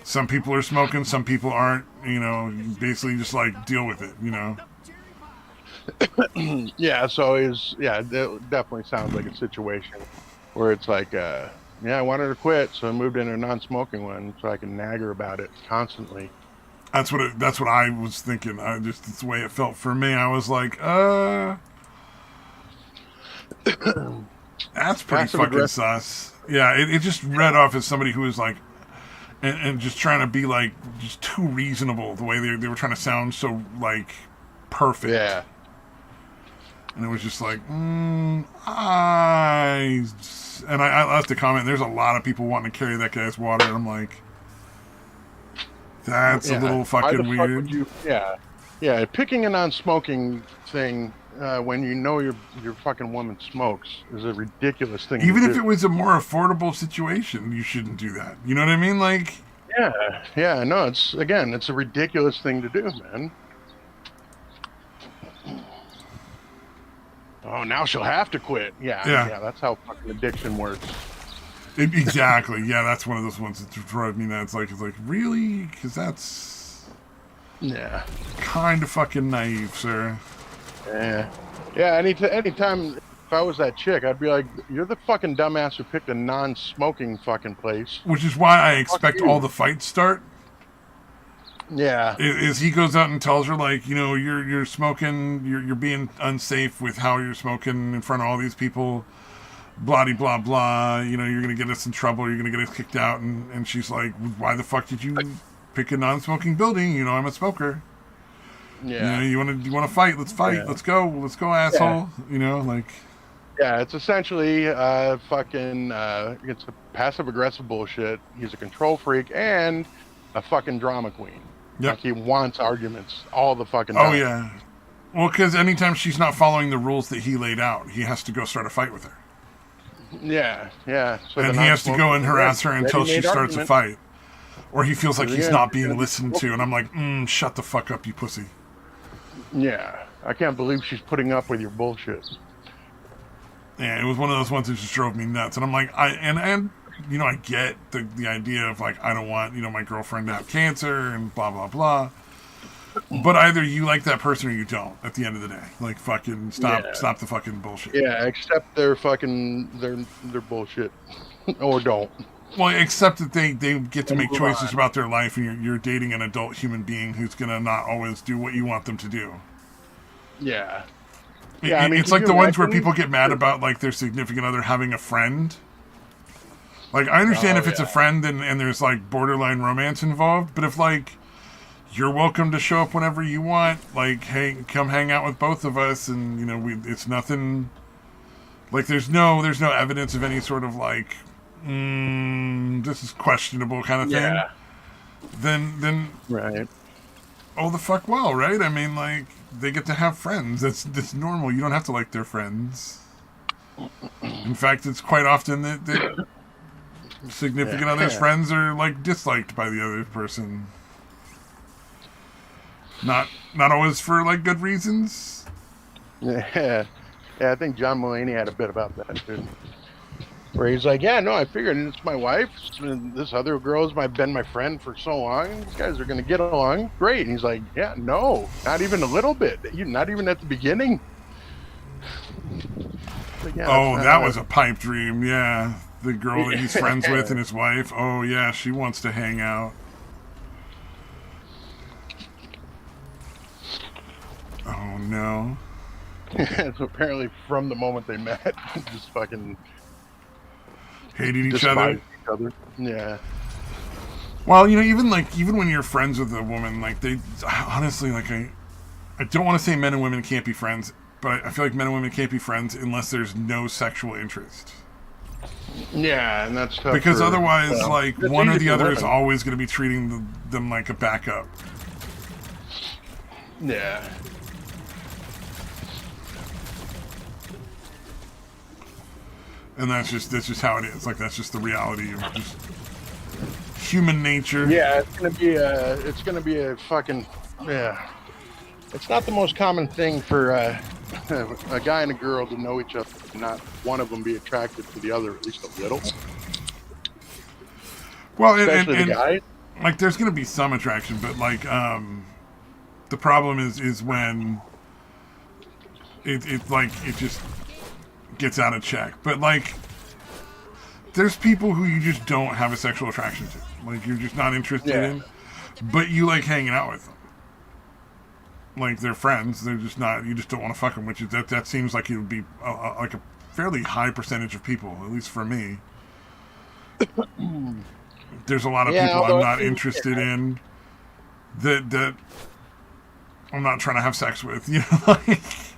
S2: Some people are smoking, some people aren't. You know, basically just like deal with it. You know.
S1: Yeah, so it definitely sounds like a situation where it's like, yeah, I wanted to quit, so I moved into a non-smoking one so I can nag her about it constantly.
S2: That's what I was thinking. I just it's the way it felt for me. I was like, that's pretty
S1: Passive
S2: fucking
S1: aggressive.
S2: sus. Yeah, it just read off as somebody who was like, and just trying to be like just too reasonable. The way they were trying to sound so like perfect.
S1: Yeah.
S2: And it was just like, I left a comment. There's a lot of people wanting to carry that guy's water. And I'm like, that's a
S1: Yeah.
S2: little
S1: Why the
S2: fucking
S1: fuck would
S2: weird.
S1: you? Yeah. Yeah. Picking a non-smoking thing when you know your fucking woman smokes is a ridiculous thing to
S2: Even if it
S1: do.
S2: was a more affordable situation, you shouldn't do that. You know what I mean? Like,
S1: Yeah. Yeah. No, it's a ridiculous thing to do, man. Oh, now she'll have to quit. Yeah.
S2: yeah,
S1: Yeah. That's how fucking addiction works.
S2: exactly. Yeah, that's one of those ones that drive me nuts. It's like really, because that's
S1: Yeah.
S2: kind of fucking naive, sir.
S1: Yeah. Yeah. Anytime if I was that chick, I'd be like, "You're the fucking dumbass who picked a non-smoking fucking place."
S2: Which is why I
S1: Fuck
S2: expect all
S1: you.
S2: the fights start.
S1: Yeah.
S2: Is he goes out and tells her like, you know, you're smoking, you're being unsafe with how you're smoking in front of all these people, blah de blah blah. You know, you're gonna get us in trouble. You're gonna get us kicked out. And she's like, why the fuck did you pick a non-smoking building? You know, I'm a smoker. You know,
S1: Yeah.
S2: you want to fight? Let's fight.
S1: Yeah.
S2: Let's go,
S1: Yeah.
S2: asshole. You know, like
S1: Yeah, it's essentially fucking it's a passive aggressive bullshit. He's a control freak and a fucking drama queen.
S2: yep.
S1: Like he wants arguments all the fucking
S2: Oh
S1: time.
S2: yeah. Well, because anytime she's not following the rules that he laid out, he has to go start a fight with her,
S1: Yeah, yeah. So the
S2: and he has to go
S1: non-smoking
S2: and
S1: is
S2: harass her until she
S1: ready-made
S2: starts a
S1: argument.
S2: fight, or he feels like
S1: Because
S2: he's
S1: again,
S2: not
S1: you're
S2: being
S1: gonna be
S2: listened to, and I'm like, shut the fuck up, you pussy.
S1: yeah. I can't believe she's putting up with your bullshit.
S2: Yeah, it was one of those ones that just drove me nuts, and I'm like, and you know, I get the idea of like, I don't want, you know, my girlfriend to have cancer and blah blah blah. But either you like that person or you don't. At the end of the day, like fucking
S1: Yeah,
S2: stop the fucking bullshit.
S1: yeah. Accept their bullshit, or don't.
S2: Well, except that they get to
S1: And
S2: make
S1: move
S2: choices
S1: on.
S2: about their life, and you're dating an adult human being who's gonna not always do what you want them to do.
S1: Yeah, yeah. I mean,
S2: It's
S1: could
S2: like
S1: you
S2: the ones where
S1: imagine?
S2: people get mad about like their significant other having a friend. Like I understand
S1: Oh
S2: if it's a
S1: yeah,
S2: friend and there's like borderline romance involved, but if like you're welcome to show up whenever you want, like hey, come hang out with both of us, and you know it's nothing. Like there's no evidence of any sort of like this is questionable kind of thing.
S1: yeah.
S2: Then
S1: Right.
S2: oh the fuck well, right? I mean like they get to have friends. That's normal. You don't have to like their friends. In fact, it's quite often that significant other's
S1: Yeah.
S2: friends are like disliked by the other person. Not always for like good reasons.
S1: Yeah. Yeah, I think John Mulaney had a bit about that too. Where he's like, yeah, no, I figured it's my wife. And this other girl's been my friend for so long. These guys are gonna get along great. And he's like, yeah, no, not even a little bit. You not even at the beginning. But yeah, that's
S2: Oh,
S1: not
S2: that
S1: how
S2: was a pipe dream. Yeah, the girl that he's friends with and his wife. Oh yeah, she wants to hang out. Oh no.
S1: So apparently from the moment they met, just fucking
S2: Hated each other.
S1: despised each other. Yeah.
S2: Well, you know, even when you're friends with a woman, like they honestly, like I I don't want to say men and women can't be friends, but I feel like men and women can't be friends unless there's no sexual interest.
S1: Yeah, and that's tough.
S2: Because otherwise, like,
S1: it's
S2: one or
S1: easy
S2: the
S1: for
S2: other is
S1: women.
S2: always going to be treating them like a backup.
S1: Yeah.
S2: And that's just how it is. Like, that's just the reality of just human nature.
S1: Yeah, it's gonna be a fucking, yeah. It's not the most common thing for a guy and a girl to know each other, and not one of them be attracted to the other at least a little.
S2: Well,
S1: Especially the guy.
S2: like, there's going to be some attraction, but like, the problem is when it just gets out of check. But like, there's people who you just don't have a sexual attraction to. Like, you're just not interested in, but you like hanging out with them. Like, they're friends. They're just not. You just don't want to fuck them. Which is that seems like it would be like a fairly high percentage of people, at least for me. There's a lot of people I'm not interested in that I'm not trying to have sex with. You know, like, it's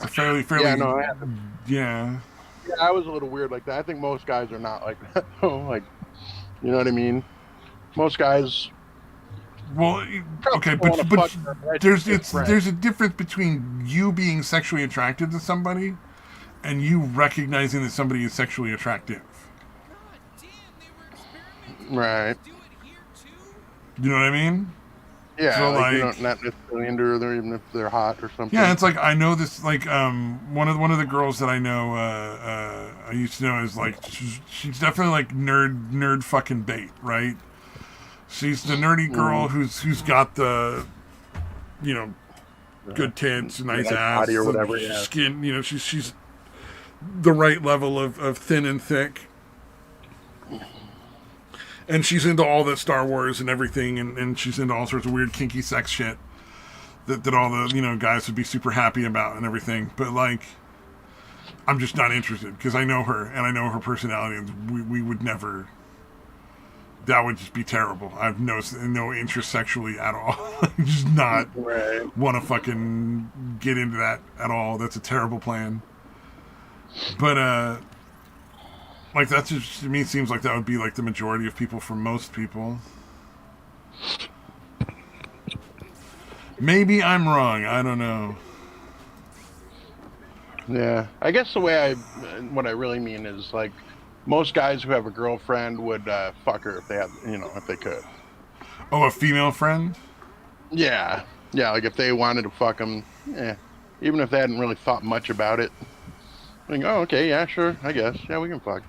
S2: a fairly
S1: Yeah, no,
S2: yeah.
S1: Yeah, I was a little weird like that. I think most guys are not like that. Like, you know what I mean? Most guys.
S2: Well, okay, but there's a difference between you being sexually attracted to somebody and you recognizing that somebody is sexually attractive.
S1: Right.
S2: You know what I mean?
S1: Yeah,
S2: so
S1: like you're not necessarily into them, even if they're hot or something.
S2: Yeah, it's like I know this. Like one of the girls that I know, I used to know is like she's definitely like nerd fucking bait, right? She's the nerdy girl who's got the, you know, good tits, nice ass,
S1: body or whatever,
S2: skin. You know, she's the right level of thin and thick. And she's into all the Star Wars and everything, and she's into all sorts of weird kinky sex shit that all the, you know, guys would be super happy about and everything. But like, I'm just not interested because I know her and I know her personality, and we would never. That would just be terrible. I have no interest sexually at all. Just not want to fucking get into that at all. That's a terrible plan. But like, that just, to me, seems like that would be like the majority of people for most people. Maybe I'm wrong. I don't know.
S1: Yeah, I guess what I really mean is like most guys who have a girlfriend would fuck her if they had, you know, if they could.
S2: Oh, a female friend?
S1: Yeah, like if they wanted to fuck them, even if they hadn't really thought much about it. Like, oh, okay, yeah, sure, I guess, yeah, we can fuck.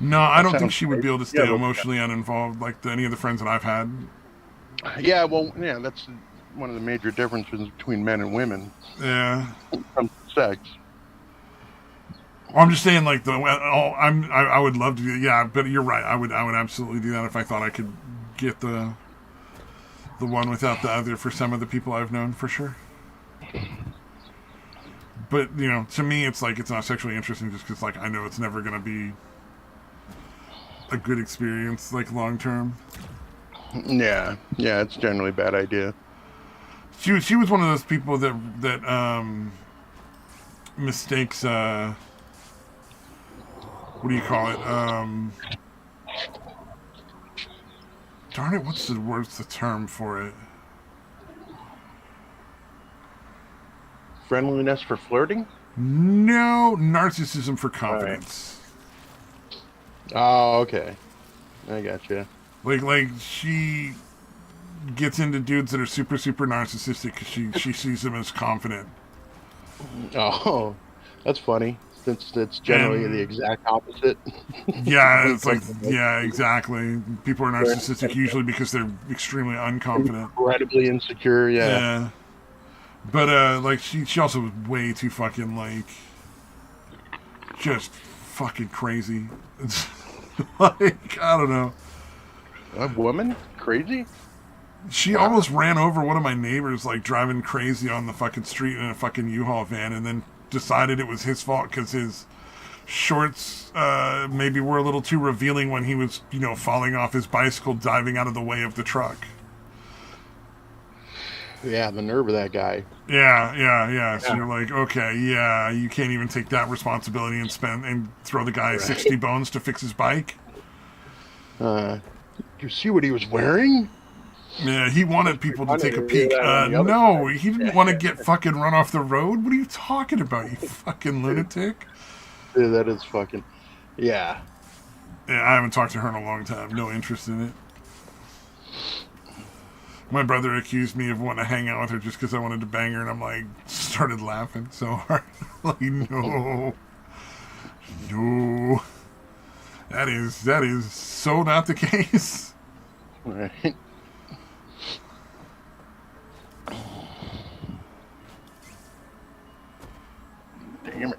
S2: No, I don't think she would be able to stay emotionally uninvolved like any of the friends that I've had.
S1: Yeah, well, yeah, that's one of the major differences between men and women.
S2: Yeah.
S1: When it comes to sex.
S2: Well, I'm just saying, like, I would love to do. Yeah, but you're right. I would absolutely do that if I thought I could get the one without the other for some of the people I've known, for sure. But, you know, to me, it's like, it's not sexually interesting just because, like, I know it's never going to be a good experience, like, long term.
S1: Yeah, it's generally a bad idea.
S2: She was one of those people that mistakes, what do you call it? Darn it, what's the term for it?
S1: Friendliness for flirting?
S2: No, narcissism for confidence.
S1: Oh, okay. I gotcha.
S2: Like she gets into dudes that are super, super narcissistic because she sees them as confident.
S1: Oh, that's funny. Since it's generally the exact opposite.
S2: Yeah, it's like, yeah, exactly. People are narcissistic usually because they're extremely unconfident.
S1: Incredibly insecure,
S2: Yeah. But, like, she also was way too fucking, like, just fucking crazy. It's like, I don't know.
S1: A woman? Crazy?
S2: She almost ran over one of my neighbors, like, driving crazy on the fucking street in a fucking U-Haul van, and then decided it was his fault because his shorts maybe were a little too revealing when he was, you know, falling off his bicycle, diving out of the way of the truck.
S1: Yeah, the nerve of that guy.
S2: Yeah. So
S1: Yeah.
S2: you're like, okay, yeah, you can't even take that responsibility and throw the guy
S1: Right.
S2: 60 bones to fix his bike.
S1: Uh, you see what he was wearing?
S2: Yeah, he
S1: That's
S2: wanted
S1: pretty
S2: people to
S1: funny
S2: take
S1: to
S2: a
S1: hear
S2: peek.
S1: that on the other
S2: No,
S1: side.
S2: he didn't want to get fucking run off the road. What are you talking about, you fucking lunatic?
S1: Dude, that is fucking. Yeah.
S2: Yeah, I haven't talked to her in a long time. No interest in it. My brother accused me of wanting to hang out with her just because I wanted to bang her, and I'm like, started laughing so hard. Like, no. No. That is so not the case.
S1: Right. Damn it.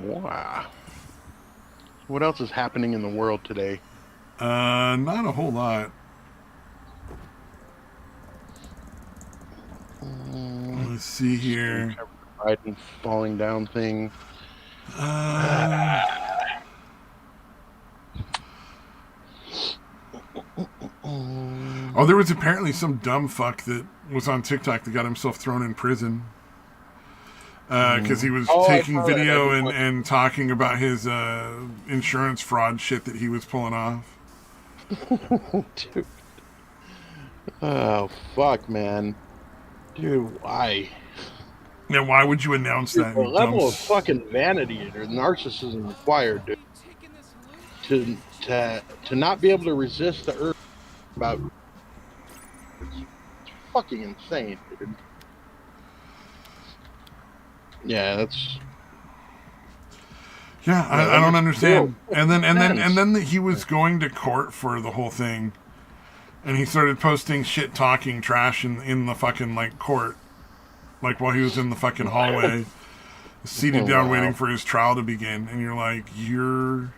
S1: Wow. What else is happening in the world today?
S2: Not a whole lot. Let's see here.
S1: Biden falling down thing.
S2: Uh, oh, there was apparently some dumb fuck that was on TikTok that got himself thrown in prison because he was
S1: Oh, I
S2: taking
S1: saw that.
S2: video and talking about his insurance fraud shit that he was pulling off.
S1: Dude. Oh, fuck, man. Dude, why?
S2: Now, why would you announce
S1: Dude,
S2: that?
S1: the
S2: You
S1: level of fucking vanity or narcissism required, dude, to not be able to resist the urge about it's fucking insane, dude. Yeah, that's
S2: Yeah,
S1: yeah,
S2: I
S1: that
S2: don't
S1: makes
S2: understand.
S1: zero
S2: And
S1: sense.
S2: then he was going to court for the whole thing, and he started posting shit, talking trash in the fucking like court, like while he was in the fucking hallway, seated
S1: Oh,
S2: down,
S1: wow.
S2: waiting for his trial to begin. And you're like, you're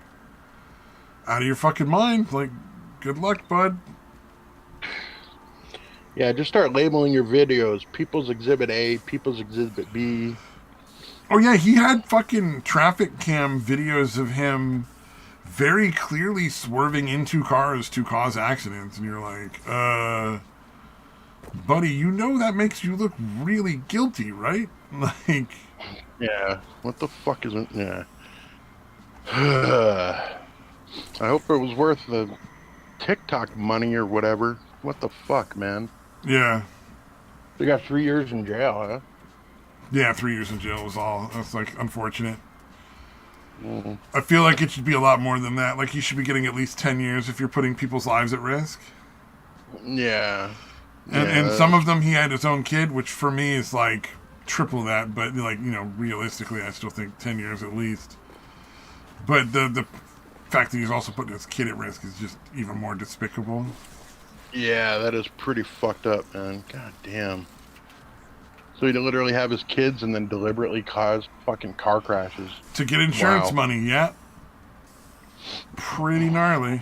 S2: out of your fucking mind. Like, good luck, bud.
S1: Yeah, just start labeling your videos People's Exhibit A, People's Exhibit B.
S2: Oh yeah, he had fucking traffic cam videos of him very clearly swerving into cars to cause accidents, and you're like, buddy, you know that makes you look really guilty, right? Like,
S1: Yeah, what the fuck is it? Yeah. I hope it was worth the TikTok money or whatever. What the fuck, man?
S2: yeah,
S1: They got 3 years in jail, huh?
S2: yeah, 3 years in jail was all. That's like unfortunate.
S1: Mm,
S2: I feel like it should be a lot more than that. Like, you should be getting at least 10 years if you're putting people's lives at risk.
S1: yeah.
S2: And
S1: Yeah.
S2: some of them, he had his own kid, which for me is like triple that. But like, you know, realistically, I still think 10 years at least. But the fact that he's also putting his kid at risk is just even more despicable.
S1: Yeah, that is pretty fucked up, man. God damn. So he'd literally have his kids and then deliberately cause fucking car crashes.
S2: To get insurance
S1: Wow.
S2: money, yeah. Pretty gnarly.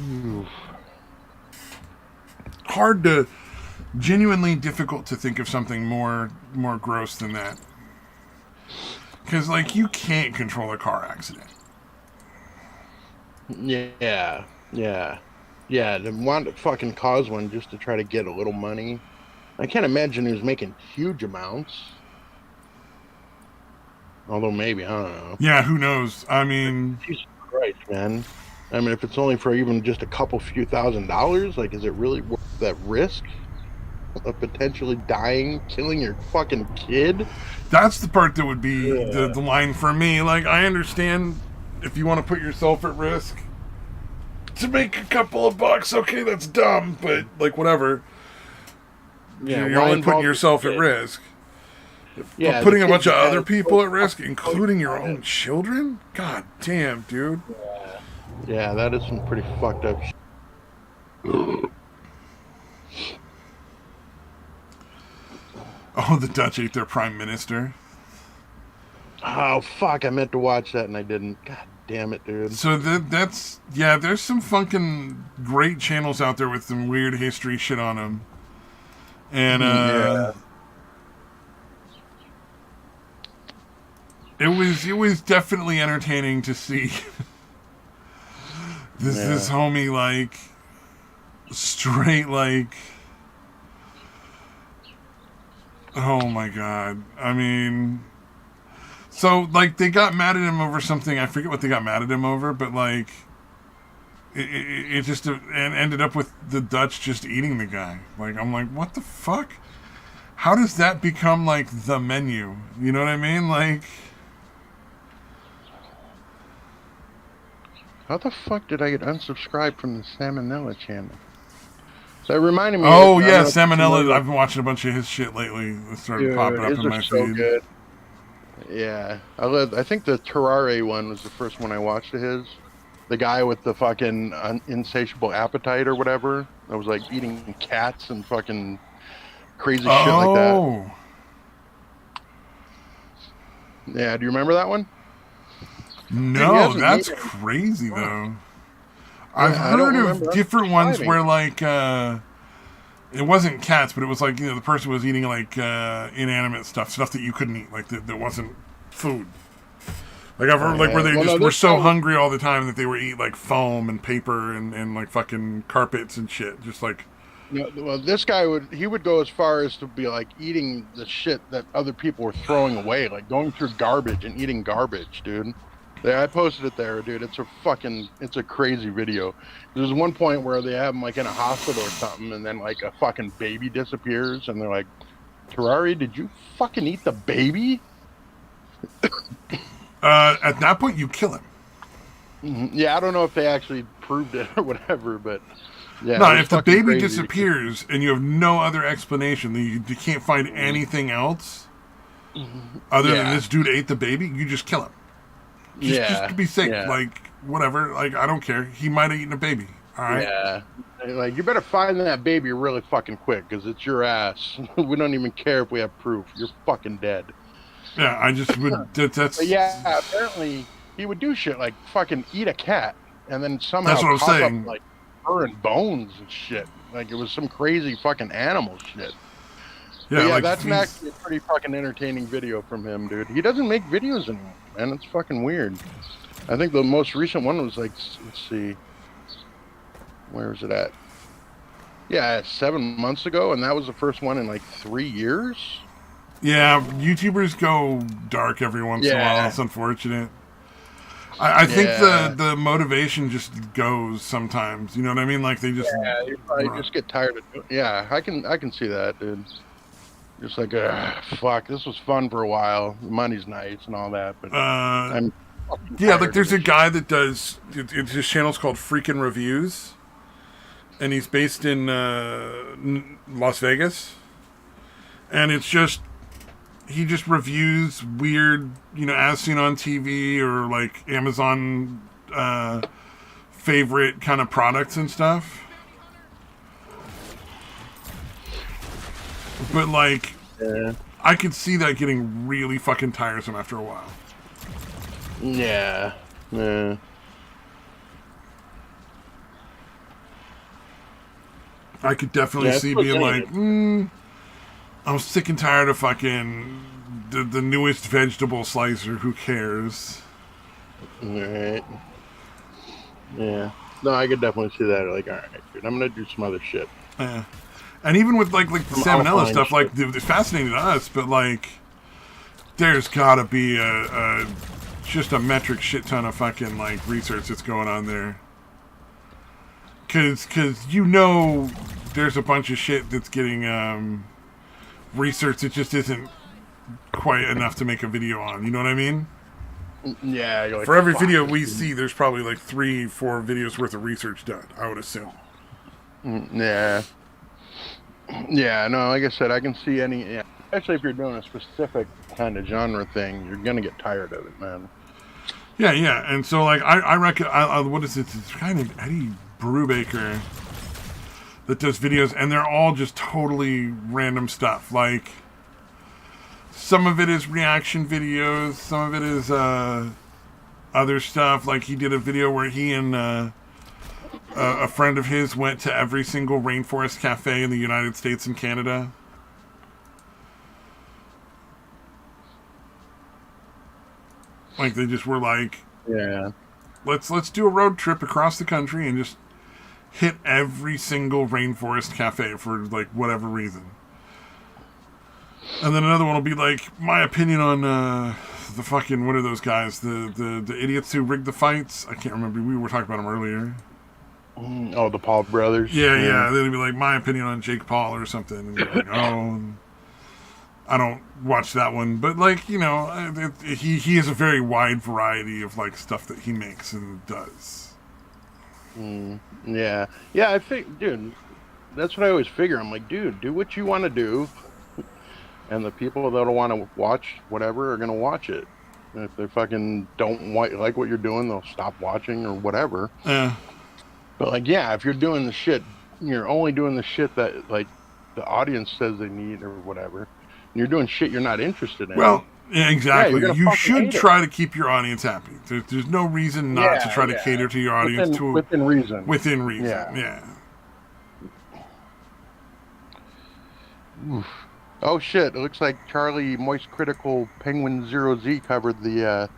S1: Oof.
S2: Hard to, genuinely difficult to think of something more gross than that. Because, like, you can't control a car accident.
S1: Yeah, yeah, yeah. To want to fucking cause one just to try to get a little money. I can't imagine he was making huge amounts. Although maybe, I don't know.
S2: Yeah, who knows? I mean,
S1: Jesus Christ, man. I mean, if it's only for even just a couple few $1,000s, like, is it really worth that risk of potentially dying, killing your fucking kid?
S2: that's the part that would be
S1: Yeah.
S2: the line for me. Like, I understand if you want to put yourself at risk to make a couple of bucks, okay, that's dumb, but, like, whatever.
S1: Yeah,
S2: You're
S1: why
S2: only putting
S1: involve
S2: yourself
S1: the
S2: at
S1: kid?
S2: risk.
S1: Yeah,
S2: But
S1: the
S2: putting a
S1: kid
S2: bunch of
S1: just
S2: other
S1: has
S2: people
S1: so
S2: at risk,
S1: fucking
S2: including your
S1: about
S2: own
S1: it.
S2: children? God damn, dude.
S1: Yeah, that is some pretty fucked up shit.
S2: Oh, the Dutch ate their prime minister.
S1: Oh, fuck, I meant to watch that and I didn't. God damn it, dude.
S2: So that's yeah. There's some fucking great channels out there with some weird history shit on them, and
S1: Yeah.
S2: it was definitely entertaining to see this homie like straight like, oh my god. I mean, so like they got mad at him over something. I forget what they got mad at him over, but like it just and ended up with the Dutch just eating the guy. Like I'm like, what the fuck? How does that become like the menu? You know what I mean? Like,
S1: how the fuck did I get unsubscribed from the Salmonella channel? That reminded me.
S2: oh yeah, Salmonella. I've been watching a bunch of his shit lately. It started popping up
S1: his
S2: in
S1: are
S2: my
S1: so
S2: feed.
S1: good. Yeah, I think the Terrare one was the first one I watched of his. The guy with the fucking insatiable appetite or whatever. That was like eating cats and fucking crazy shit like that.
S2: Oh,
S1: Yeah, do you remember that one?
S2: no, that's
S1: made it.
S2: crazy
S1: Fuck.
S2: though.
S1: Yeah,
S2: I've
S1: I don't
S2: heard
S1: remember
S2: of different ones
S1: unsubscribing.
S2: where like it wasn't cats, but it was like, you know, the person was eating like inanimate stuff that you couldn't eat, like that wasn't food. Like I've heard like where they just were so hungry all the time that they were eating like foam and paper and like fucking carpets and shit, just like.
S1: No, well, this guy would go as far as to be like eating the shit that other people were throwing away, like going through garbage and eating garbage, dude. Yeah, I posted it there, dude. It's a crazy video. There's one point where they have him like in a hospital or something, and then like a fucking baby disappears, and they're like, "Terrari, did you fucking eat the baby?"
S2: At that point, you kill him.
S1: Mm-hmm. Yeah, I don't know if they actually proved it or whatever, but yeah.
S2: No, if the baby
S1: crazy.
S2: disappears and you have no other explanation, you can't find anything else other than this dude ate the baby, you just kill him. Just to be safe, like whatever. Like I don't care. He might have eaten a baby. All right.
S1: Yeah. Like you better find that baby really fucking quick because it's your ass. We don't even care if we have proof. You're fucking dead.
S2: Yeah, I just would. That's.
S1: But yeah, apparently he would do shit like fucking eat a cat and then somehow
S2: That's what I'm
S1: pop
S2: saying.
S1: up like fur and bones and shit. Like it was some crazy fucking animal shit.
S2: Yeah, like
S1: that's actually a pretty fucking entertaining video from him, dude. He doesn't make videos anymore, man. It's fucking weird. I think the most recent one was like, let's see, where is it at? Yeah, 7 months ago, and that was the first one in like 3 years.
S2: Yeah, YouTubers go dark every once in a while. It's unfortunate. I think the motivation just goes sometimes. You know what I mean? Like they just
S1: you probably just get tired of it. Yeah, I can see that, dude. Just like fuck, this was fun for a while. The money's nice and all that, but
S2: like there's a guy that does. His channel's called Freakin' Reviews, and he's based in Las Vegas, and it's just. He just reviews weird, you know, as seen on TV or like Amazon favorite kind of products and stuff. But like, I could see that getting really fucking tiresome after a while.
S1: Yeah.
S2: I could definitely see being like, I'm sick and tired of fucking the newest vegetable slicer. Who cares?
S1: Right. Yeah. No, I could definitely see that. Like, all right, dude, I'm gonna do some other shit.
S2: Yeah. And even with like the salmonella stuff, like it's fascinating to us, but like, there's gotta be just a metric shit ton of fucking like research that's going on there. Cause you know, there's a bunch of shit that's getting research that just isn't quite enough to make a video on. You know what I mean?
S1: Yeah. You're like,
S2: for every video we see, there's probably like 3-4 videos worth of research done, I would assume.
S1: Yeah. Yeah, no, like I said, I can see especially if you're doing a specific kind of genre thing, you're gonna get tired of it, man.
S2: Yeah, and so like I reckon, what is it? It's kind of Eddie Brubaker that does videos, and they're all just totally random stuff. Like some of it is reaction videos, some of it is other stuff. Like he did a video where he and a friend of his went to every single rainforest cafe in the United States and Canada. Like they just were like,
S1: Yeah.
S2: let's do a road trip across the country and just hit every single rainforest cafe for like whatever reason. And then another one will be like my opinion on the fucking, what are those guys? The idiots who rigged the fights. I can't remember. We were talking about them earlier.
S1: Oh, the Paul brothers.
S2: Yeah. Then it'd be like my opinion on Jake Paul or something. And you're like, oh, I don't watch that one, but like he has a very wide variety of like stuff that he makes and does.
S1: Yeah. Yeah. I think, dude, that's what I always figure. I'm like, dude, do what you want to do. And the people that want to watch whatever are going to watch it. And if they fucking don't like what you're doing, they'll stop watching or whatever.
S2: Yeah.
S1: But like, yeah, if you're doing the shit, you're only doing the shit that like the audience says they need or whatever. And you're doing shit you're not interested in.
S2: Well, yeah, exactly.
S1: Yeah,
S2: you should try to keep your audience happy. There's no reason not to try to cater to your audience
S1: within reason.
S2: Within reason. Yeah.
S1: Oof. Oh shit! It looks like Charlie Moist Critical Penguin 0Z covered the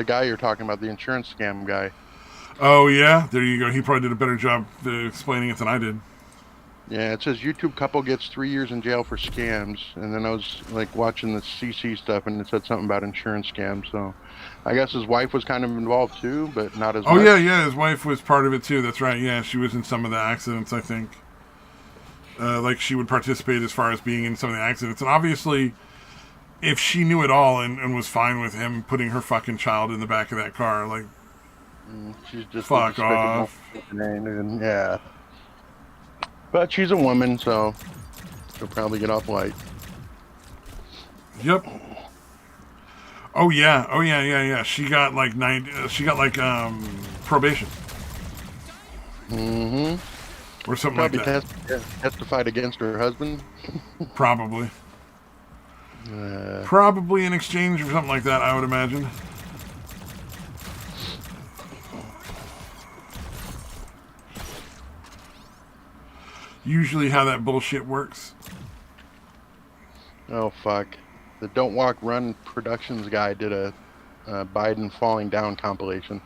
S1: guy you're talking about, the insurance scam guy.
S2: Oh yeah, there you go. He probably did a better job explaining it than I did.
S1: Yeah, it says YouTube couple gets 3 years in jail for scams, and then I was like watching the CC stuff, and it said something about insurance scams. So, I guess his wife was kind of involved too, but not as much.
S2: Oh yeah, his wife was part of it too. That's right. Yeah, she was in some of the accidents, I think. Like she would participate as far as being in some of the accidents. And obviously, if she knew it all and was fine with him putting her fucking child in the back of that car, like,
S1: she's just
S2: fuck off.
S1: And, yeah. But she's a woman, so she'll probably get off light.
S2: Yep. Oh yeah. She got like probation.
S1: Mm-hmm.
S2: Or something
S1: probably
S2: like that.
S1: Testified against her husband.
S2: Probably. Probably in exchange for something like that, I would imagine. Usually how that bullshit works.
S1: Oh, fuck. The Don't Walk Run Productions guy did a Biden falling down compilation.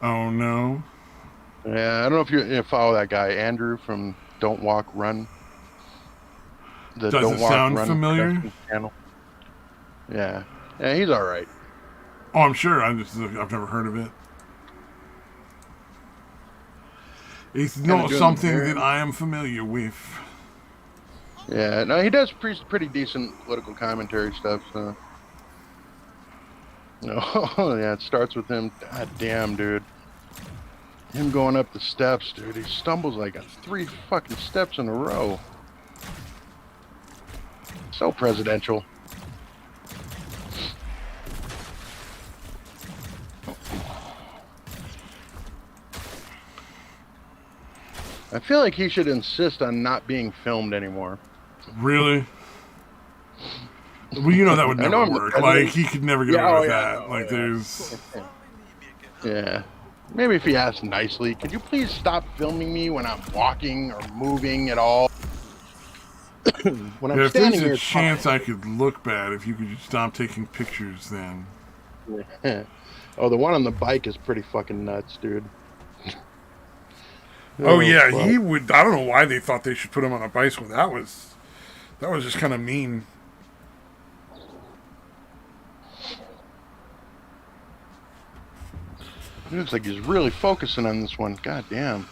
S2: Oh, no.
S1: Yeah, I don't know if you follow that guy, Andrew from Don't Walk Run.
S2: Does it sound familiar?
S1: Channel. Yeah, he's all right.
S2: Oh, I'm sure. I've never heard of it. It's not something that I am familiar with.
S1: Yeah, no, he does pretty decent political commentary stuff. So, oh yeah, it starts with him. God damn, dude. Him going up the steps, dude. He stumbles like 3 fucking steps in a row. So presidential. I feel like he should insist on not being filmed anymore.
S2: Really? Well, that would never work. Like, he could never get away with that. Like, there's...
S1: Yeah. Maybe if he asked nicely, could you please stop filming me when I'm walking or moving at all? When I'm
S2: if
S1: standing
S2: there's a chance I could look bad, if you could just stop taking pictures then.
S1: Oh, the one on the bike is pretty fucking nuts, dude.
S2: Oh yeah, he would. I don't know why they thought they should put him on a bicycle. That was just kind of mean.
S1: It looks like he's really focusing on this one. God damn.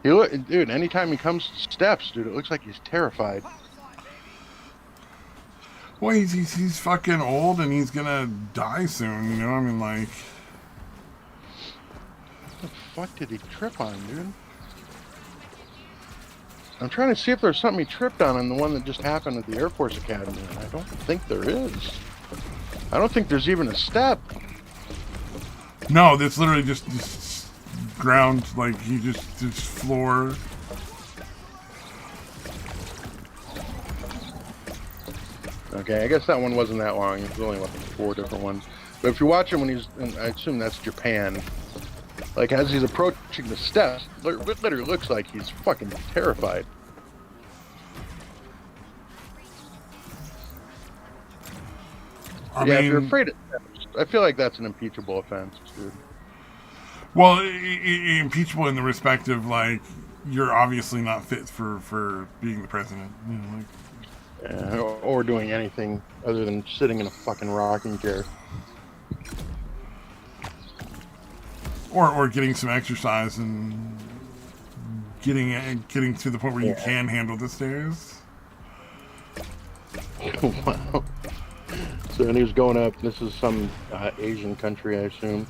S1: Dude, anytime he comes to steps, dude, it looks like he's terrified.
S2: Well, he's fucking old and he's gonna die soon. I mean, like.
S1: What the fuck did he trip on, dude? I'm trying to see if there's something he tripped on the one that just happened at the Air Force Academy, and I don't think there is. I don't think there's even a step.
S2: No, that's literally just ground, like, he just floor.
S1: Okay, I guess that one wasn't that long. There's only like 4 different ones. But if you watch him when he's, and I assume that's Japan, like as he's approaching the steps, it literally looks like he's fucking terrified.
S2: I
S1: Yeah, if you're
S2: mean,
S1: afraid of theft, I feel like that's an impeachable offense, dude.
S2: well, impeachable in the respect of like you're obviously not fit for being the president. You know, like,
S1: Or doing anything other than sitting in a fucking rocking chair.
S2: or getting some exercise and getting to the point where you
S1: Yeah.
S2: can handle the stairs.
S1: Wow. So and he was going up. This is some Asian country, I assume.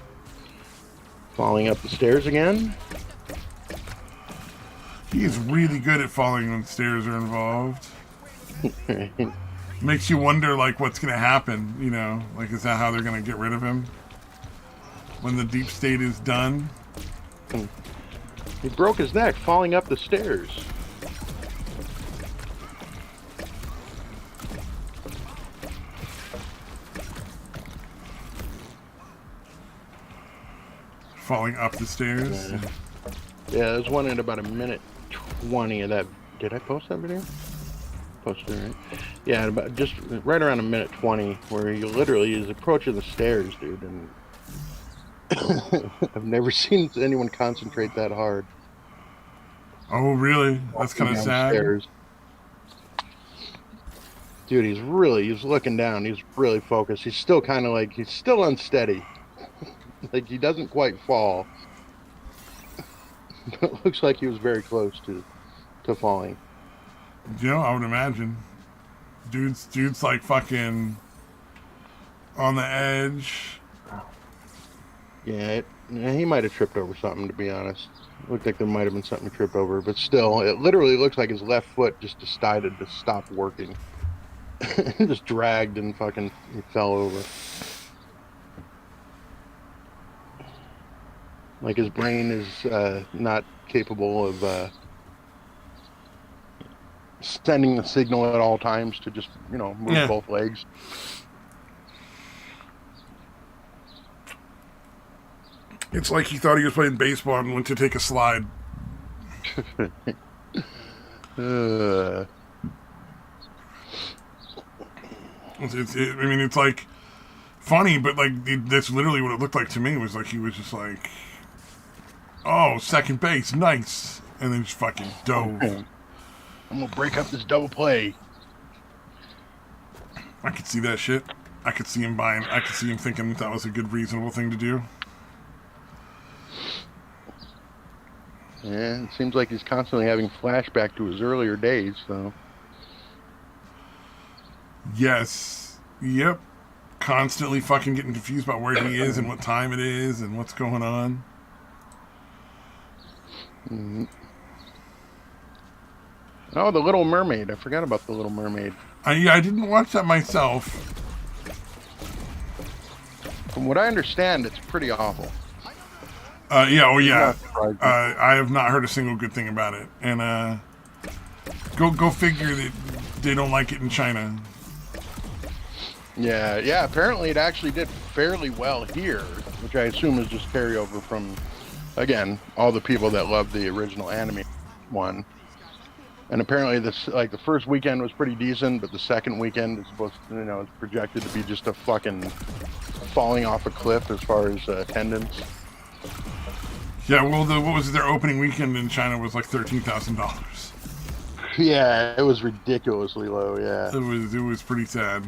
S1: Falling up the stairs again.
S2: He's really good at falling when stairs are involved. Makes you wonder, like, what's going to happen, you know? Like, is that how they're going to get rid of him? When the deep state is done?
S1: He broke his neck falling up the stairs.
S2: Falling up the stairs?
S1: Yeah, there's one at about a minute 20 of that. Did I post that video? Posted it, right? Yeah, about just right around a minute 20, where he literally is approaching the stairs, dude. And I've never seen anyone concentrate that hard.
S2: Oh, really? That's kind of sad.
S1: Downstairs. Dude, he's looking down. He's really focused. He's still kind of like, he's still unsteady. Like, he doesn't quite fall. It looks like he was very close to falling.
S2: You know, I would imagine. Dude's like fucking on the edge.
S1: Yeah, he might have tripped over something, to be honest. It looked like there might have been something to trip over, but still, it literally looks like his left foot just decided to stop working. Just dragged and fucking he fell over. Like his brain is not capable of sending the signal at all times to just, move both legs.
S2: It's like he thought he was playing baseball and went to take a slide. I mean, it's like funny, but like that's literally what it looked like to me. It was like he was just like, "Oh, second base, nice," and then just fucking dove.
S1: I'm gonna break up this double play.
S2: I could see that shit. I could see him buying. I could see him thinking that was a good, reasonable thing to do.
S1: Yeah, it seems like he's constantly having flashback to his earlier days, so.
S2: Yes. Yep. Constantly fucking getting confused about where he is and what time it is and what's going on.
S1: Mm-hmm. Oh, The Little Mermaid. I forgot about The Little Mermaid.
S2: I didn't watch that myself.
S1: From what I understand, it's pretty awful.
S2: Yeah, oh yeah. I have not heard a single good thing about it. And go figure that they don't like it in China.
S1: Yeah, apparently it actually did fairly well here, which I assume is just carryover from, again, all the people that loved the original anime one. And apparently this, like, the first weekend was pretty decent, but the second weekend is supposed to, it's projected to be just a fucking falling off a cliff as far as attendance.
S2: Yeah, well, what was it, their opening weekend in China was like $13,000.
S1: Yeah, it was ridiculously low. Yeah,
S2: it was pretty sad.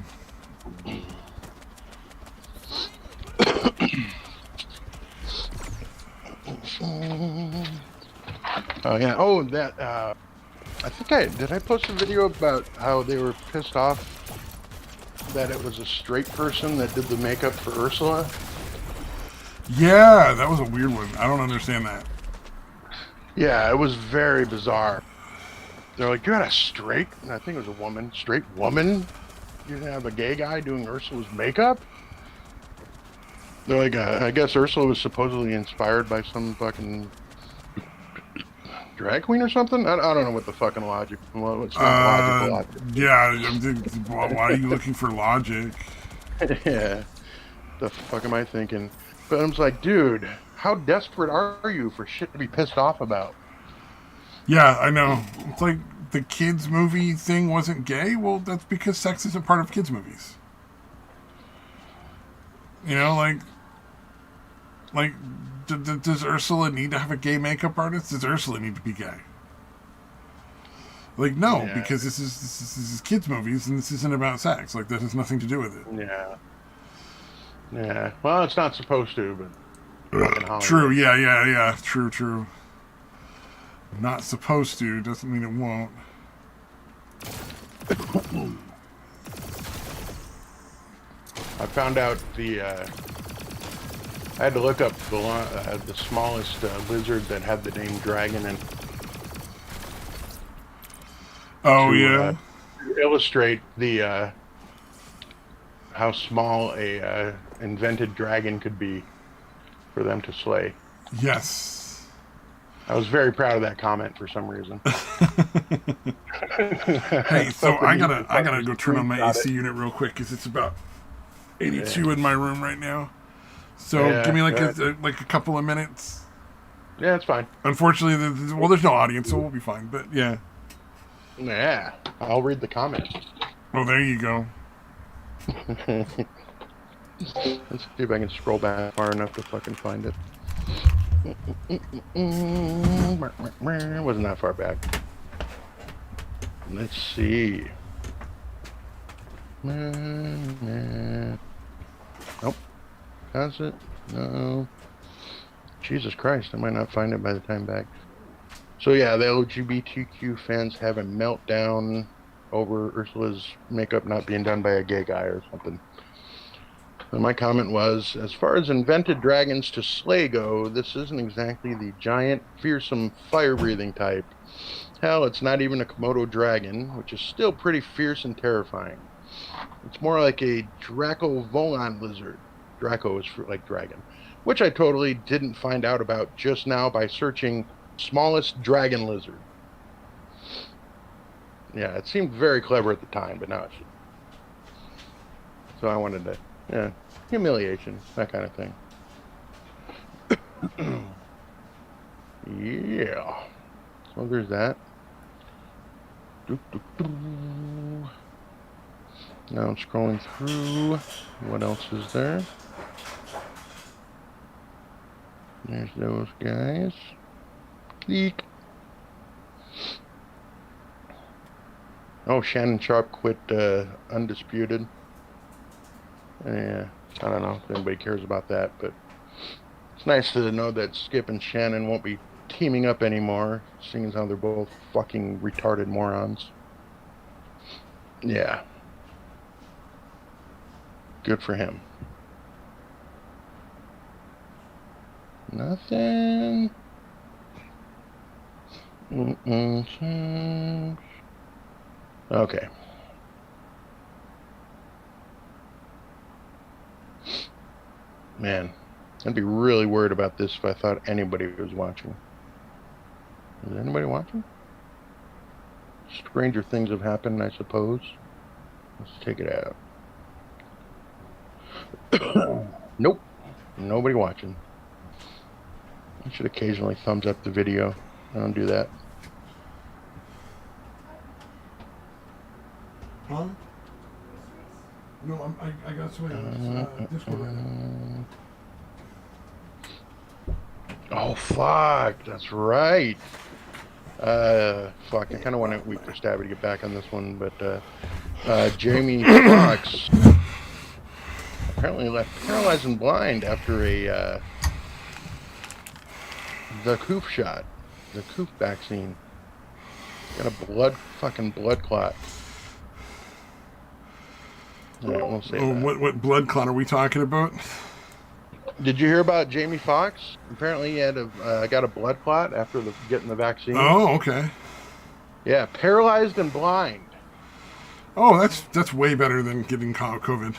S1: Oh yeah. Oh, that. I think did I post a video about how they were pissed off that it was a straight person that did the makeup for Ursula.
S2: Yeah, that was a weird one. I don't understand that.
S1: Yeah, it was very bizarre. They're like, you had a straight, I think it was a woman, straight woman? You didn't have a gay guy doing Ursula's makeup? They're like, I guess Ursula was supposedly inspired by some fucking drag queen or something? I don't know what the fucking logic, what's not logical logic.
S2: Yeah, why are you looking for logic?
S1: Yeah, the fuck am I thinking? But I'm just like, dude, how desperate are you for shit to be pissed off about?
S2: Yeah, I know. It's like the kids movie thing wasn't gay. Well, that's because sex isn't part of kids movies. You know, like, does Ursula need to have a gay makeup artist? Does Ursula need to be gay? Like, no,
S1: Yeah.
S2: because this is kids' movies, and this isn't about sex. Like, that has nothing to do with it.
S1: Yeah. Yeah. Well, it's not supposed to, but fucking Hollywood.
S2: True, yeah. True. Not supposed to doesn't mean it won't.
S1: I found out I had to look up the smallest lizard that had the name dragon and
S2: Oh, yeah?
S1: illustrate the how small a invented dragon could be for them to slay.
S2: Yes.
S1: I was very proud of that comment for some reason.
S2: Hey, so I gotta go turn on my AC unit real quick because it's about 82 in my room right now. So give me like a couple of minutes.
S1: Yeah, it's fine.
S2: Unfortunately, there's no audience, so we'll be fine. But yeah.
S1: Yeah, I'll read the comment.
S2: Oh, there you go.
S1: Let's see if I can scroll back far enough to fucking find it. It wasn't that far back. Let's see. Nope. Has it? No. Jesus Christ, I might not find it by the time back. So yeah, the LGBTQ fans have a meltdown over Ursula's makeup not being done by a gay guy or something. And my comment was, as far as invented dragons to slay go, this isn't exactly the giant, fearsome, fire-breathing type. Hell, it's not even a Komodo dragon, which is still pretty fierce and terrifying. It's more like a Draco-Volant lizard. Draco is like dragon. Which I totally didn't find out about just now by searching smallest dragon lizard. Yeah, it seemed very clever at the time, but now it's... So I wanted to... Yeah, humiliation, that kind of thing. Yeah. So there's that. Now I'm scrolling through. What else is there? There's those guys. Click. Oh, Shannon Sharp quit Undisputed. Yeah, I don't know if anybody cares about that, but it's nice to know that Skip and Shannon won't be teaming up anymore, seeing as how they're both fucking retarded morons. Yeah. Good for him. Nothing. Okay. Man, I'd be really worried about this if I thought anybody was watching. Is anybody watching? Stranger things have happened, I suppose. Let's take it out. Nope. Nobody watching. I should occasionally thumbs up the video. I don't do that.
S2: Huh? No, I got somebody Discord.
S1: Oh, fuck. That's right. Fuck. I kind of want to wait for Stabby to get back on this one, but Jamie Foxx apparently left paralyzed and blind after the Coof shot, the Coof vaccine. Got a fucking blood clot. Yeah, we'll say that.
S2: What blood clot are we talking about?
S1: Did you hear about Jamie Foxx? Apparently he had got a blood clot after getting the vaccine.
S2: Oh, okay.
S1: Yeah, paralyzed and blind.
S2: Oh, that's way better than getting COVID.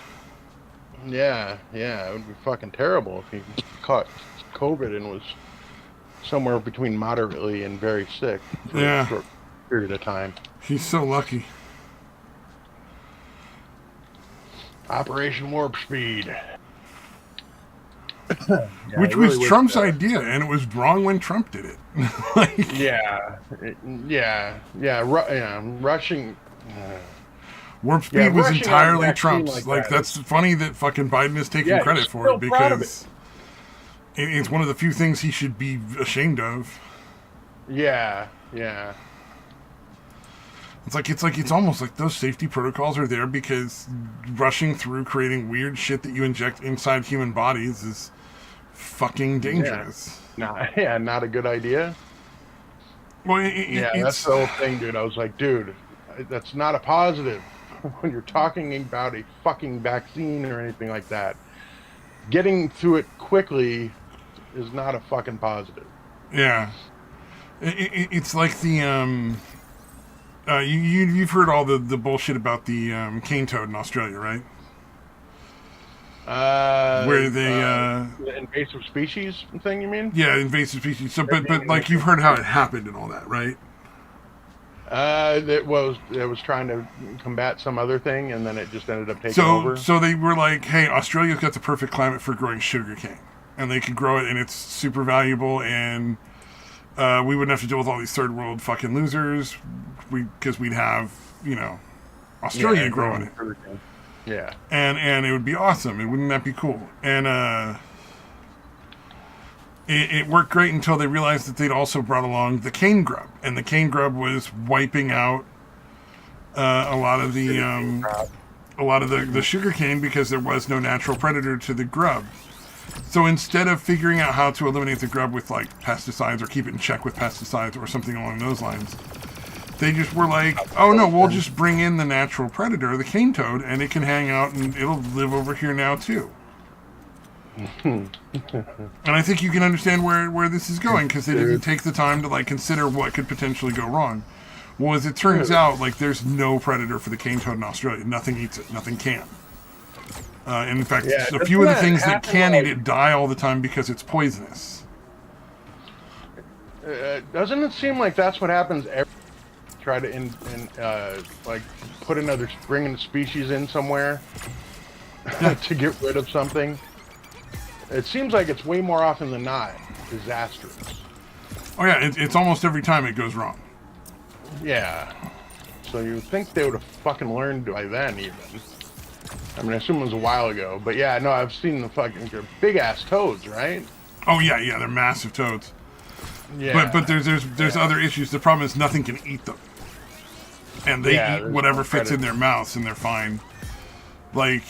S1: Yeah, it would be fucking terrible if he caught COVID and was somewhere between moderately and very sick for a short period of time.
S2: He's so lucky.
S1: Operation Warp Speed.
S2: Which was Trump's idea, and it was wrong when Trump did it.
S1: Rushing.
S2: Warp speed
S1: Yeah,
S2: was
S1: rushing out a
S2: entirely
S1: vaccine
S2: Trump's.
S1: like that
S2: That's funny that fucking Biden is taking
S1: Yeah,
S2: credit
S1: he's
S2: for it
S1: still proud of
S2: because it's one of the few things he should be ashamed of.
S1: Yeah, yeah.
S2: It's almost like those safety protocols are there because rushing through creating weird shit that you inject inside human bodies is fucking dangerous.
S1: Not a good idea.
S2: Well,
S1: That's
S2: it's
S1: the whole thing, dude. I was like, dude, that's not a positive when you're talking about a fucking vaccine or anything like that. Getting through it quickly is not a fucking positive.
S2: yeah. It's like the you've heard all the bullshit about the cane toad in Australia, right? Where they
S1: The invasive species thing, you mean?
S2: yeah, invasive species. So,
S1: They're being
S2: but like you've
S1: invasive
S2: heard how it
S1: species.
S2: happened and all that, right?
S1: It was trying to combat some other thing, and then it just ended up taking over.
S2: So they were like, hey, Australia's got the perfect climate for growing sugarcane, and they could grow it, and it's super valuable, and we wouldn't have to deal with all these third world fucking losers, because we'd have Australia growing it,
S1: sugarcane. Yeah.
S2: and it would be awesome. And wouldn't that be cool? And it worked great until they realized that they'd also brought along the cane grub, and the cane grub was wiping out a lot of the sugar cane because there was no natural predator to the grub. So instead of figuring out how to eliminate the grub with like pesticides or keep it in check with pesticides or something along those lines, they just were like, oh no, we'll just bring in the natural predator, the cane toad, and it can hang out and it'll live over here now too. And I think you can understand where this is going, because they didn't take the time to like consider what could potentially go wrong. Well, as it turns out, like there's no predator for the cane toad in Australia. Nothing eats it. Nothing can. And in fact, a few of the things that can eat it die all the time because it's poisonous.
S1: Doesn't it seem like that's what happens every try to like bring a species in somewhere to get rid of something? It seems like it's way more often than not disastrous.
S2: Oh yeah, it's almost every time it goes wrong.
S1: Yeah. So you think they would have fucking learned by then, even. I mean, I assume it was a while ago, but yeah, no, I've seen the fucking big ass toads, right?
S2: Oh yeah, they're massive toads.
S1: Yeah.
S2: But there's other issues. The problem is nothing can eat them, and they eat whatever fits in their mouths, and they're fine. Like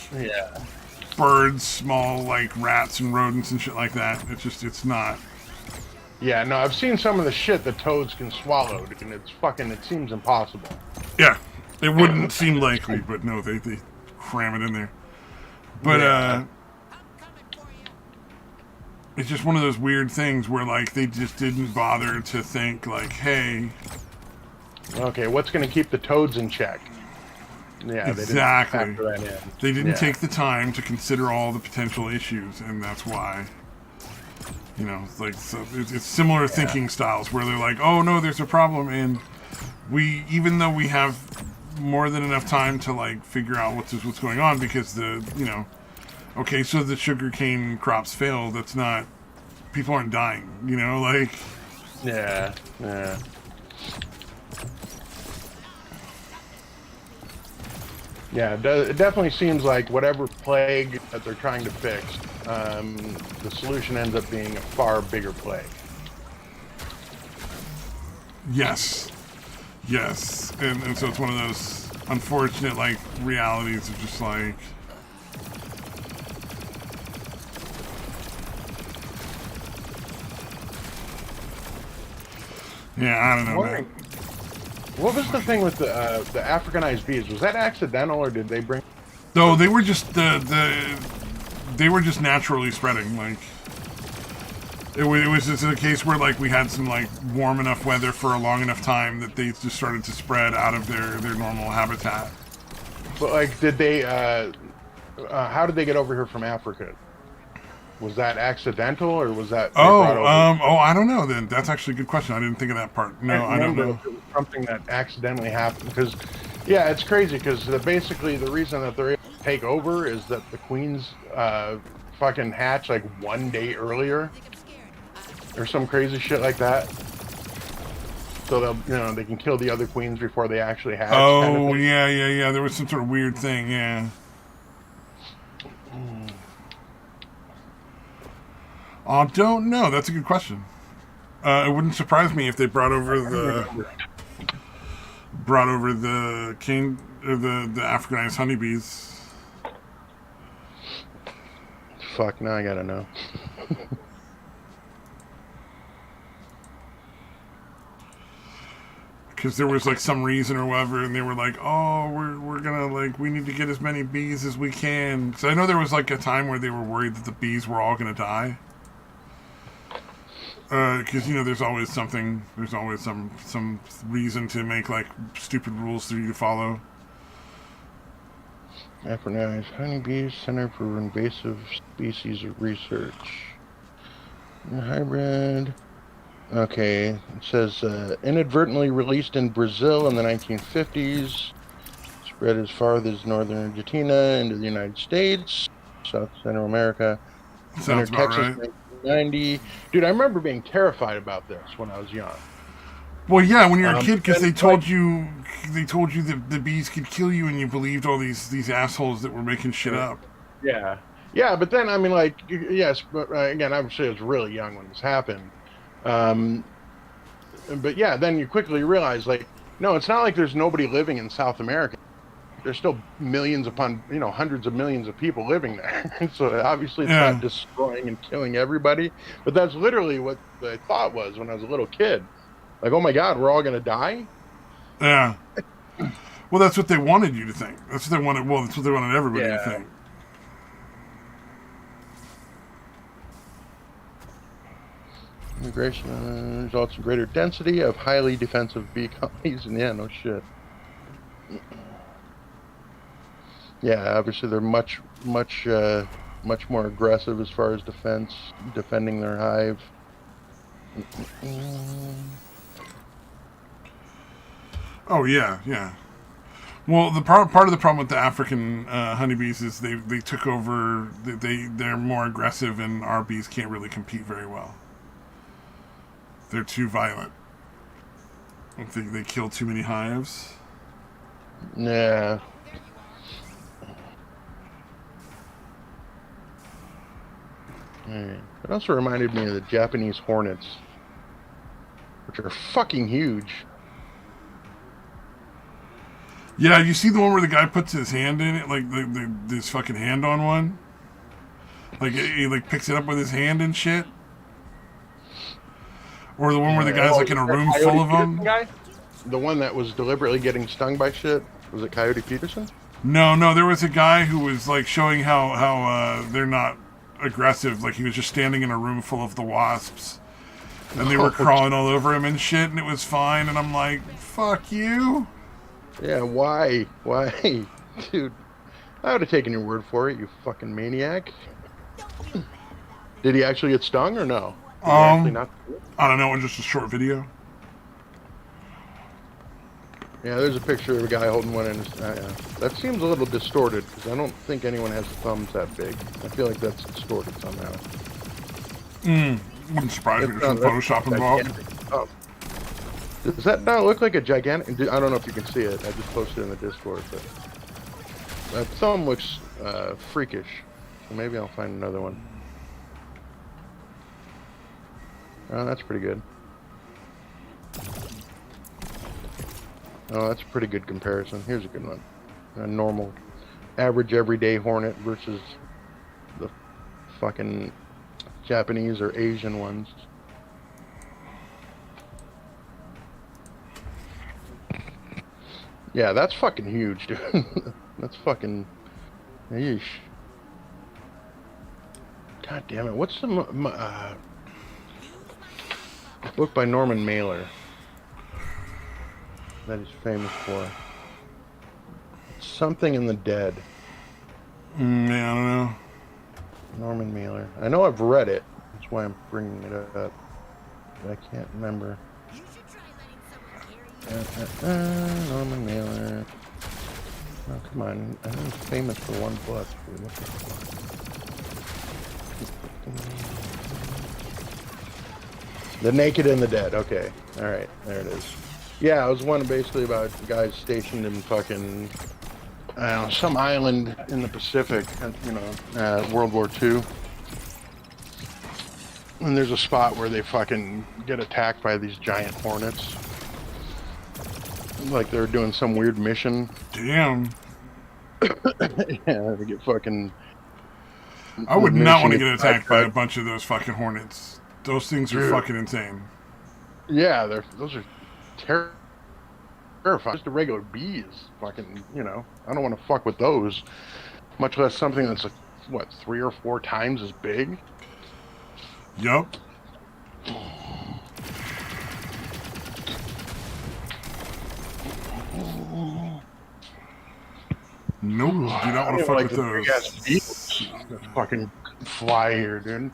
S2: birds, small like rats and rodents and shit like that. It's not.
S1: Yeah, no, I've seen some of the shit that toads can swallow, and it seems impossible.
S2: Yeah, it wouldn't seem likely, but no, they cram it in there. But it's just one of those weird things where like they just didn't bother to think like, hey,
S1: okay, what's going to keep the toads in check? Yeah,
S2: exactly. They didn't
S1: Yeah.
S2: take the time to consider all the potential issues, and that's why. It's like it's similar thinking styles where they're like, oh no, there's a problem, and even though we have more than enough time to like figure out what's going on, because so the sugarcane crops failed. That's not, people aren't dying, like.
S1: Yeah. Yeah, it definitely seems like whatever plague that they're trying to fix, the solution ends up being a far bigger plague.
S2: Yes. And so it's one of those unfortunate, like, realities of just, like... Yeah, I don't know, man.
S1: What was the thing with the Africanized bees? Was that accidental, or did they bring...
S2: No, they were just they were just naturally spreading, like... It was just a case where, like, we had some, like, warm enough weather for a long enough time that they just started to spread out of their normal habitat.
S1: But, like, did they, how did they get over here from Africa? Was that accidental, or was that...
S2: I don't know, then. That's actually a good question. I didn't think of that part. No, I don't know.
S1: If it was something that accidentally happened, because, yeah, it's crazy, because basically the reason that they're able to take over is that the queens, fucking hatch, like, 1 day earlier. Or some crazy shit like that. so they can kill the other queens before they actually hatch. Kind of
S2: Oh,
S1: thing.
S2: yeah. There was some sort of weird thing, yeah. I don't know. That's a good question. It wouldn't surprise me if they brought over the king or the Africanized honeybees.
S1: Fuck, now I gotta know.
S2: Because there was like some reason or whatever, and they were like, "Oh, we're gonna like we need to get as many bees as we can." So I know there was like a time where they were worried that the bees were all gonna die. Because there's always some reason to make like stupid rules for you to follow.
S1: Africanized honeybees Center for Invasive Species Research. Hybrid. Okay, it says inadvertently released in Brazil in the 1950s, spread as far as northern Argentina into the United States, South Central America,
S2: Sounds
S1: entered
S2: about
S1: Texas
S2: right.
S1: in 1990. Dude, I remember being terrified about this when I was young.
S2: Well, yeah, when you're a kid, because they told
S1: like,
S2: you that the bees could kill you, and you believed all these assholes that were making shit up.
S1: Yeah, yeah, but then I mean, like, yes, but again, obviously, I was really young when this happened. Um, but yeah, then you quickly realize, like, no, it's not like there's nobody living in South America. There's still millions upon, hundreds of millions of people living there. So obviously it's not
S2: Yeah,
S1: destroying and killing everybody. But that's literally what the thought was when I was a little kid. Like, oh my God, we're all going to die?
S2: yeah. Well, that's what they wanted you to think. That's what they wanted. Well, that's what they wanted everybody to
S1: Yeah.
S2: think.
S1: Immigration results in greater density of highly defensive bee colonies. And yeah, no shit. Yeah, obviously they're much more aggressive as far as defending their hive.
S2: Oh yeah. Well, the part of the problem with the African honeybees is they took over. They're more aggressive, and our bees can't really compete very well. They're too violent. I think they kill too many hives.
S1: Yeah. It also reminded me of the Japanese hornets, which are fucking huge.
S2: Yeah, you see the one where the guy puts his hand in it, like his fucking hand on one, like he like picks it up with his hand and shit, or the one where the guy's like in a room full of them.
S1: Guy? The one that was deliberately getting stung by shit? Was it Coyote Peterson?
S2: No, there was a guy who was like showing how they're not aggressive. Like he was just standing in a room full of the wasps, and they were crawling all over him and shit, and it was fine. And I'm like, fuck you.
S1: Yeah, why? Why? Dude, I would have taken your word for it, you fucking maniac. Did he actually get stung or no? Did he actually not?
S2: I don't know, it was just a short video.
S1: Yeah, there's a picture of a guy holding one in his... that seems a little distorted, because I don't think anyone has the thumbs that big. I feel like that's distorted somehow.
S2: Wouldn't surprise me. There's some Photoshop involved.
S1: Oh. Does that not look like a gigantic... I don't know if you can see it. I just posted it in the Discord, but... That thumb looks freakish. So maybe I'll find another one. Oh, that's pretty good. Oh, that's a pretty good comparison. Here's a good one. A normal, average, everyday hornet versus the fucking Japanese or Asian ones. Yeah, that's fucking huge, dude. That's fucking... Yeesh. God damn it. What's the... book by Norman Mailer that he's famous for? Something in the Dead.
S2: Yeah, I don't know.
S1: Norman Mailer. I know I've read it. That's why I'm bringing it up. But I can't remember. Norman Mailer. Oh, come on. I know he's famous for one book. Dude. What the fuck? The Naked and the Dead. Okay. Alright. There it is. Yeah, it was one basically about guys stationed in fucking I don't know, some island in the Pacific, World War II. And there's a spot where they fucking get attacked by these giant hornets. Like they're doing some weird mission.
S2: Damn.
S1: Yeah, they get fucking.
S2: I would
S1: the
S2: not
S1: mission
S2: want to
S1: gets
S2: get attacked by a
S1: sidetracked.
S2: bunch of those fucking hornets. Those things are
S1: Dude.
S2: fucking insane.
S1: Yeah, those are terrifying. Just a regular bee is fucking, I don't want to fuck with those. Much less something that's like, what, 3 or 4 times as big?
S2: Yup. Nope, do not want to fuck
S1: like
S2: with
S1: the
S2: those.
S1: big-ass beetles that fucking fly here, dude.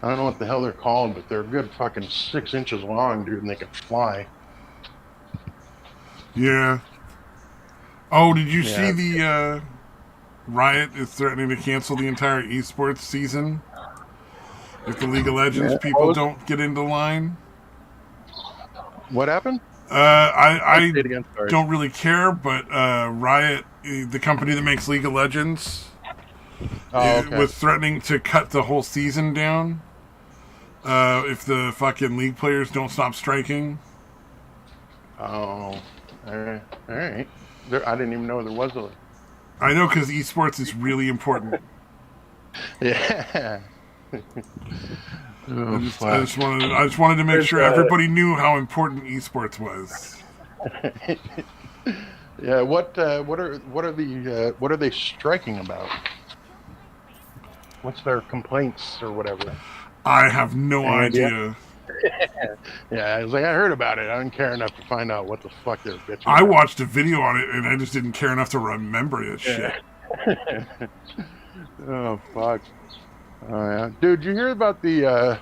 S1: I don't know what the hell they're called, but they're a good fucking 6 inches long, dude, and they can fly.
S2: Yeah. Oh, did you see
S1: Yeah.
S2: the Riot is threatening to cancel the entire esports season if the League of Legends people don't get into line?
S1: What happened?
S2: I
S1: Say it again, sorry.
S2: don't really care, but Riot, the company that makes League of Legends,
S1: Okay.
S2: was threatening to cut the whole season down if the fucking League players don't stop striking.
S1: Oh, all right. I didn't even know there was a.
S2: I know, because esports is really important.
S1: Yeah. Oh,
S2: I just wanted to make sure everybody knew how important esports was.
S1: Yeah. What are they striking about? What's their complaints or whatever?
S2: I have no
S1: Any
S2: idea.
S1: Yeah, I was like, I heard about it. I didn't care enough to find out what the fuck they're bitching
S2: I
S1: about.
S2: watched a video on it, and I just didn't care enough to remember that shit.
S1: Oh, fuck. Oh, yeah. Dude, did you hear about the,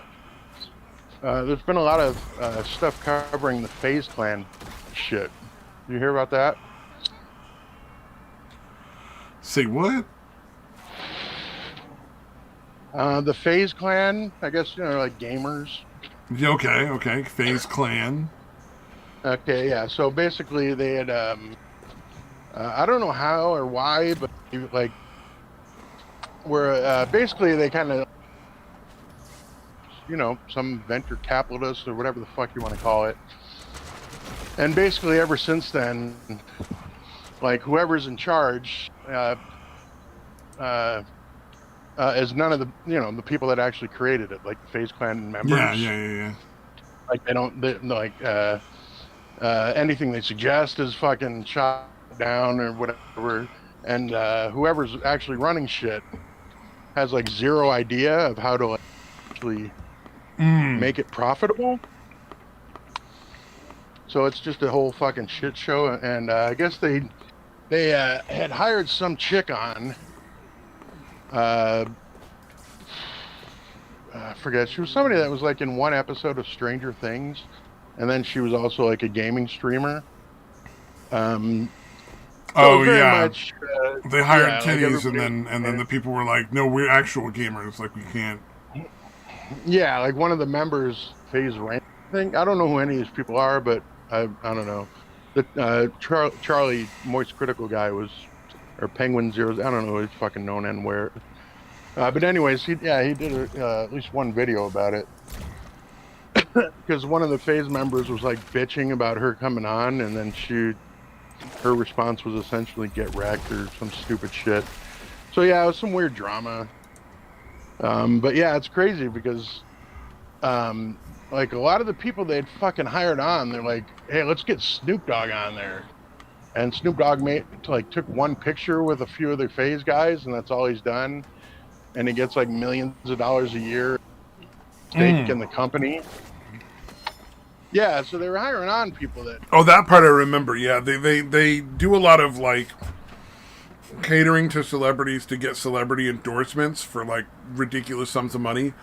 S1: there's been a lot of stuff covering the FaZe Clan shit. Did you hear about that?
S2: Say what?
S1: The FaZe Clan, I guess, like gamers.
S2: Yeah, okay. FaZe Clan.
S1: Okay, yeah. So basically, they had, I don't know how or why, but like, where basically they kind of, some venture capitalists or whatever the fuck you want to call it. And basically, ever since then, like whoever's in charge is none of the the people that actually created it, like the FaZe Clan members.
S2: Yeah.
S1: Like anything they suggest is fucking shot down or whatever. And whoever's actually running shit has like zero idea of how to actually make it profitable. So it's just a whole fucking shit show. And I guess they had hired some chick on. I forget. She was somebody that was like in one episode of Stranger Things, and then she was also like a gaming streamer.
S2: Oh yeah.
S1: Much,
S2: they hired
S1: like
S2: titties, and then the people were like, "No, we're actual gamers. Like we can't."
S1: Yeah, like one of the members, FaZe Rant, I think. I don't know who any of these people are, but I don't know. The Charlie Moist Critical guy was, or Penguin Zeros. I don't know. He's fucking known and where. But anyways, he did at least one video about it. Because one of the FaZe members was like bitching about her coming on, and then her response was essentially get wrecked or some stupid shit. So yeah, it was some weird drama. But yeah, it's crazy because like a lot of the people they'd fucking hired on, they're like, hey, let's get Snoop Dogg on there. And Snoop Dogg took one picture with a few of their FaZe guys, and that's all he's done. And he gets like millions of dollars a year stake in the company. Yeah, so they were hiring on people that.
S2: Oh, that part I remember. Yeah, they do a lot of like catering to celebrities to get celebrity endorsements for like ridiculous sums of money,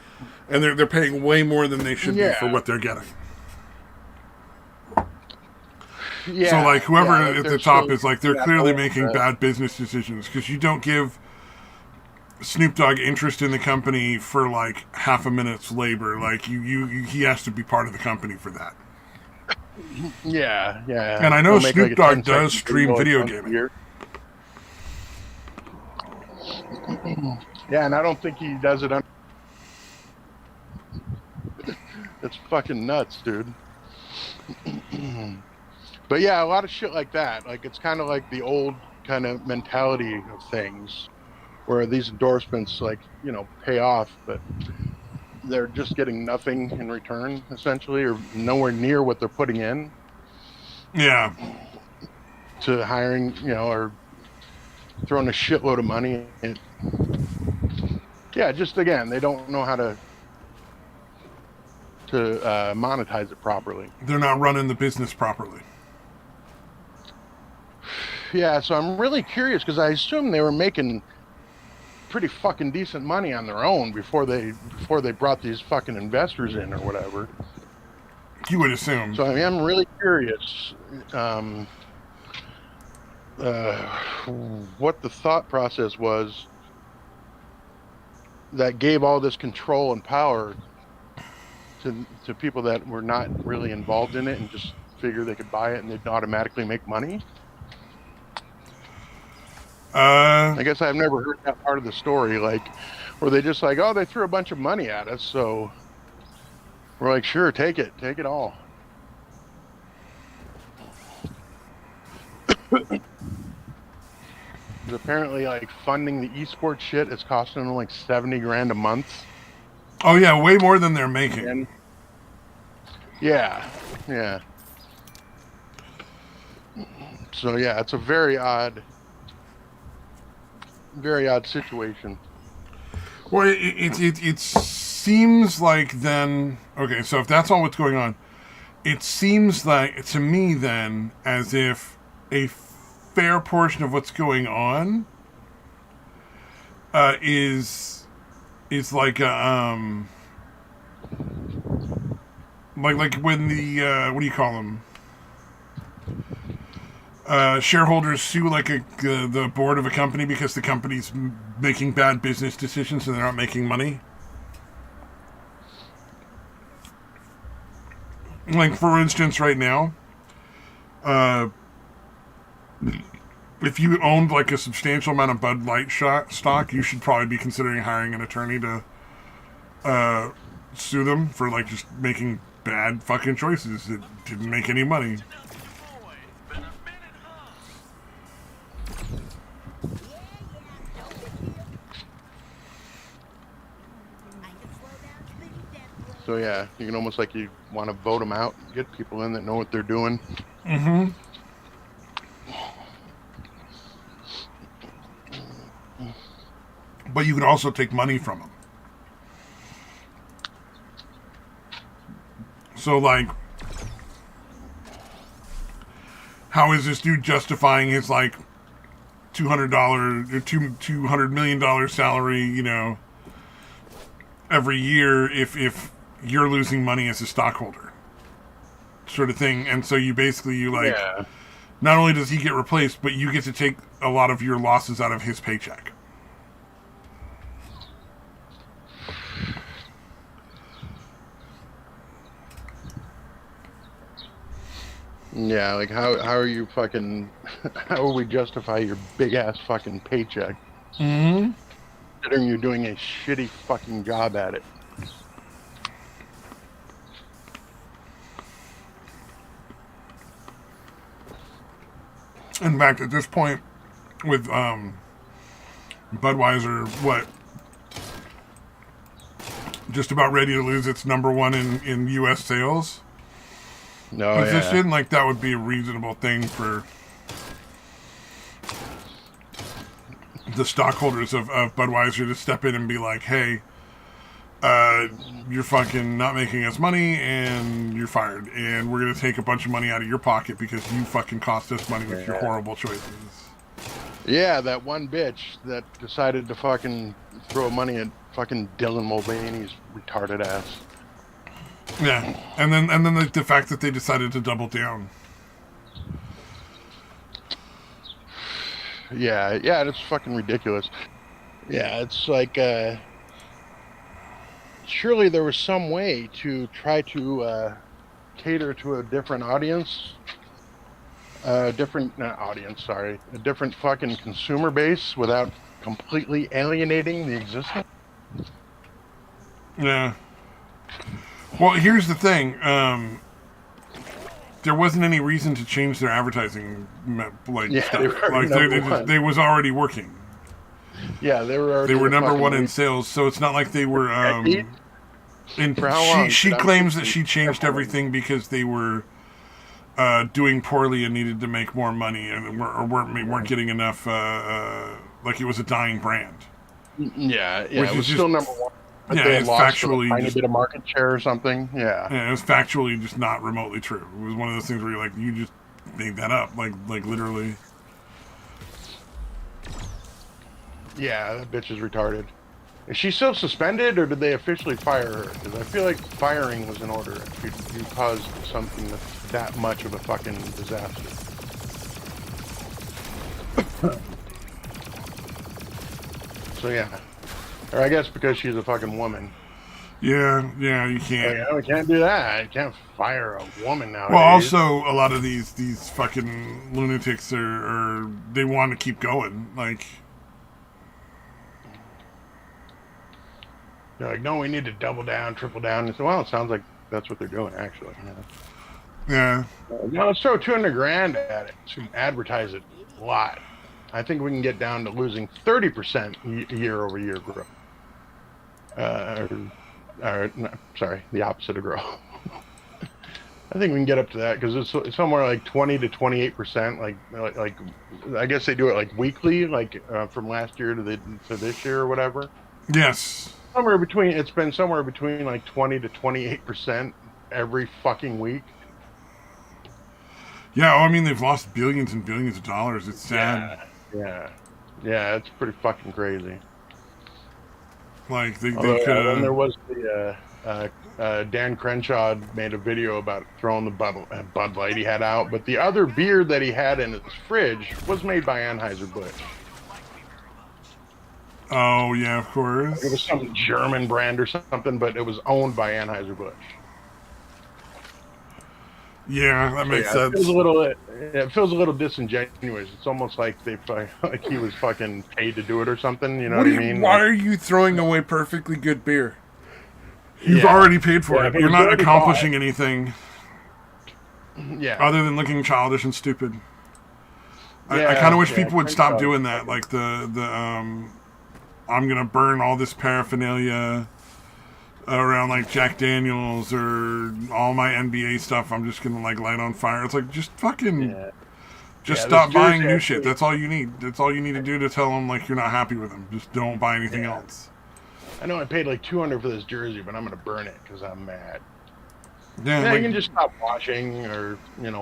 S2: and they're paying way more than they should be for what they're getting.
S1: Yeah.
S2: So like whoever at the top is like they're clearly
S1: whole,
S2: making bad business decisions because you don't give Snoop Dogg interest in the company for like half a minute's labor. Like he has to be part of the company for that.
S1: Yeah,
S2: And
S1: yeah.
S2: I know
S1: He'll make like
S2: Snoop
S1: a
S2: Dogg
S1: 10-second
S2: does stream
S1: video like
S2: video
S1: once a
S2: gaming.
S1: year. Yeah, and I don't think he does it. It's fucking nuts, dude. But yeah, a lot of shit like that. Like it's kind of like the old kind of mentality of things, where these endorsements, like pay off, but they're just getting nothing in return, essentially, or nowhere near what they're putting in
S2: Yeah.
S1: to hiring, or throwing a shitload of money. And yeah, just again, they don't know how to monetize it properly.
S2: They're not running the business properly.
S1: Yeah, so I'm really curious because I assume they were making pretty fucking decent money on their own before they brought these fucking investors in or whatever.
S2: You would assume.
S1: So I mean, I'm really curious uh, what the thought process was that gave all this control and power to people that were not really involved in it and just figure they could buy it and they'd automatically make money.
S2: Uh,
S1: I guess I've never heard that part of the story, like where they just like, oh, they threw a bunch of money at us, so we're like, sure, take it all. Because apparently, like funding the esports shit is costing them like 70 grand a month.
S2: oh yeah, way more than they're making.
S1: And yeah, yeah. So yeah, it's a very odd situation.
S2: Well, it seems like then. Okay, so if that's all what's going on, it seems like to me then as if a fair portion of what's going on is like like when the what do you call them, shareholders sue like the board of a company because the company's making bad business decisions and they're not making money. Like for instance, right now, uh, if you owned like a substantial amount of Bud Light stock, you should probably be considering hiring an attorney to uh, sue them for like just making bad fucking choices that didn't make any money.
S1: So yeah, you can almost like you want to vote them out, get people in that know what they're doing.
S2: Mm-hmm. But you can also take money from them. So like, how is this dude justifying his like $200 or $200 million salary? Every year if you're losing money as a stockholder, sort of thing. And so you like,
S1: Yeah,
S2: not only does he get replaced, but you get to take a lot of your losses out of his paycheck.
S1: yeah. Like how are you fucking? How will we justify your big ass fucking paycheck?
S2: Mm-hmm.
S1: Considering you're doing a shitty fucking job at it.
S2: In fact, at this point, with Budweiser, what, just about ready to lose its number one in U.S. sales
S1: No, yeah,
S2: position, like that would be a reasonable thing for the stockholders of Budweiser to step in and be like, hey, you're fucking not making us money and you're fired. And we're going to take a bunch of money out of your pocket because you fucking cost us money with your
S1: yeah.
S2: horrible choices.
S1: Yeah, that one bitch that decided to fucking throw money at fucking Dylan Mulvaney's retarded ass.
S2: Yeah. And then the fact that they decided to double down.
S1: Yeah, yeah, it's fucking ridiculous. Yeah, it's like surely there was some way to try to cater to a different audience, not audience, sorry, a different fucking consumer base without completely alienating the existing.
S2: Yeah. Well, here's the thing. There wasn't any reason to change their advertising stuff. They was already working.
S1: Yeah, they were already.
S2: They were number one in sales, so it's not like they were. And
S1: for how long?
S2: She claims that she changed everything because they were doing poorly and needed to make more money and weren't getting enough. Like it was a dying brand.
S1: Yeah, it was still number one.
S2: Yeah, it's factually
S1: a tiny bit of market share or something.
S2: Yeah, it was factually just not remotely true. It was one of those things where you're like, you just made that up, like literally.
S1: Yeah, that bitch is retarded. Is she still suspended, or did they officially fire her? Because I feel like firing was in order if you caused something that's that much of a fucking disaster. So yeah. Or I guess because she's a fucking woman.
S2: Yeah, you can't.
S1: Yeah, we can't do that. You can't fire a woman nowadays.
S2: Well, also, a lot of these fucking lunatics are they want to keep going. Like,
S1: they're like, no, we need to double down, triple down. And so, well, it sounds like that's what they're doing, actually.
S2: Yeah.
S1: Now let's throw $200,000 at it to advertise it a lot. I think we can get down to losing 30% year-over-year growth. Sorry, the opposite of growth. I think we can get up to that because it's somewhere like 20 to 28%. Like I guess they do it like weekly, like from last year to this year or whatever.
S2: Yes.
S1: It's been somewhere between like 20 to 28% every fucking week.
S2: Yeah, I mean they've lost billions and billions of dollars. It's sad.
S1: Yeah, it's pretty fucking crazy.
S2: Like they
S1: could. Then there was the Dan Crenshaw made a video about throwing the Bud Light he had out, but the other beer that he had in his fridge was made by Anheuser-Busch.
S2: Oh yeah, of course.
S1: It was some German brand or something, but it was owned by Anheuser-Busch.
S2: Yeah, that makes sense.
S1: It feels a little disingenuous. It's almost like like he was fucking paid to do it or something. You know what I mean?
S2: Why are you throwing away perfectly good beer? You've already paid for it. You're not accomplishing anything.
S1: Yeah.
S2: Other than looking childish and stupid. I kind of wish people would stop doing that. Like I'm gonna burn all this paraphernalia around like Jack Daniels or all my NBA stuff. I'm just gonna like light on fire. It's like just fucking stop buying new shit. That's all you need. That's all you need to do to tell them like you're not happy with them. Just don't buy anything else.
S1: I know I paid like $200 for this jersey, but I'm gonna burn it because I'm mad.
S2: Yeah,
S1: you can just stop watching or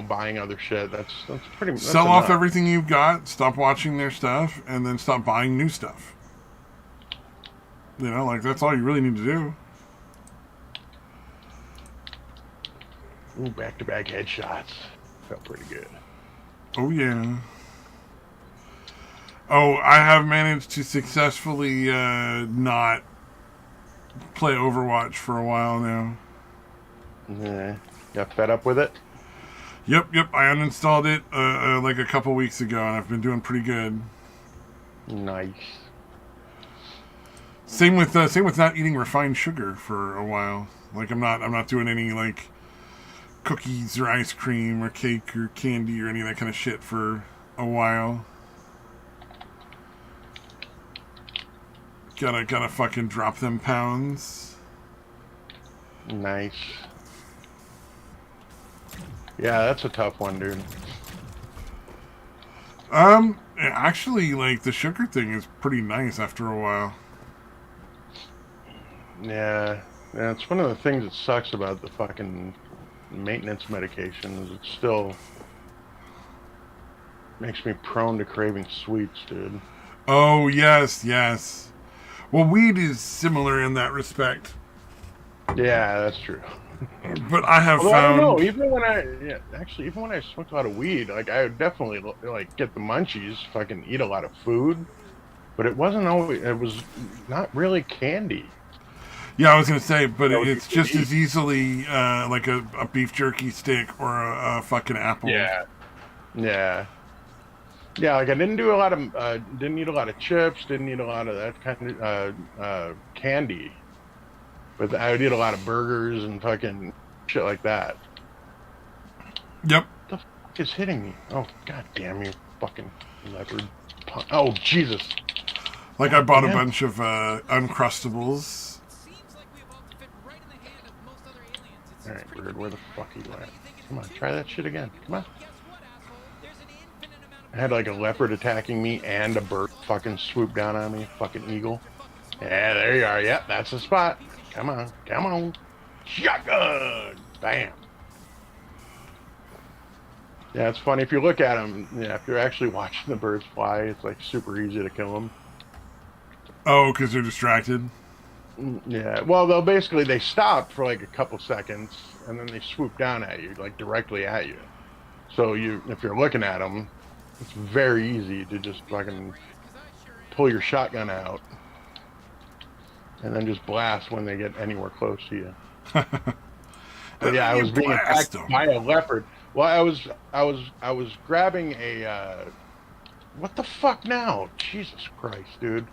S1: buying other shit. That's pretty much
S2: sell off everything you've got. Stop watching their stuff, and then stop buying new stuff. Like that's all you really need to do.
S1: Ooh, back-to-back headshots. Felt pretty good.
S2: Oh, yeah. Oh, I have managed to successfully not play Overwatch for a while now.
S1: Yeah. Got fed up with it?
S2: Yep. I uninstalled it like a couple weeks ago, and I've been doing pretty good.
S1: Nice.
S2: Same with not eating refined sugar for a while. Like I'm not doing any like cookies or ice cream or cake or candy or any of that kind of shit for a while. Gotta fucking drop them pounds.
S1: Nice. Yeah, that's a tough one, dude.
S2: Actually, like the sugar thing is pretty nice after a while.
S1: Yeah, it's one of the things that sucks about the fucking maintenance medication is it still makes me prone to craving sweets, dude.
S2: Oh, yes. Well, weed is similar in that respect.
S1: Yeah, that's true.
S2: But I have found...
S1: I don't know, even when I smoked a lot of weed, like, I would definitely, like, get the munchies, fucking eat a lot of food, but it was not really candy.
S2: Yeah, I was gonna say, but
S1: That would be
S2: it's
S1: good
S2: just
S1: to eat.
S2: as easily like a beef jerky stick or a fucking apple.
S1: Yeah, yeah, yeah. Like I didn't do a lot of, didn't eat a lot of chips, didn't eat a lot of that kind of candy, but I would eat a lot of burgers and fucking shit like that.
S2: Yep.
S1: The fuck is hitting me? Oh, god damn you, fucking leopard. Oh, Jesus.
S2: Like I
S1: God
S2: bought a
S1: damn.
S2: bunch of Uncrustables.
S1: All right, bird, where the fuck are you at? Come on, try that shit again. Come on. I had like a leopard attacking me and a bird fucking swoop down on me, fucking eagle. Yeah, there you are. Yep, that's the spot. Come on, come on. Shotgun! Bam. Yeah, it's funny if you look at them. Yeah, if you're actually watching the birds fly, it's like super easy to kill them.
S2: Oh, because they're distracted.
S1: Yeah, well, they stop for like a couple seconds and then they swoop down at you, like directly at you. So if you're looking at them, it's very easy to just fucking pull your shotgun out and then just blast when they get anywhere close to you. But
S2: And
S1: yeah,
S2: then
S1: I
S2: you
S1: was being
S2: blast
S1: attacked
S2: them.
S1: by a leopard. Well, I was grabbing a what the fuck now? Jesus Christ, dude.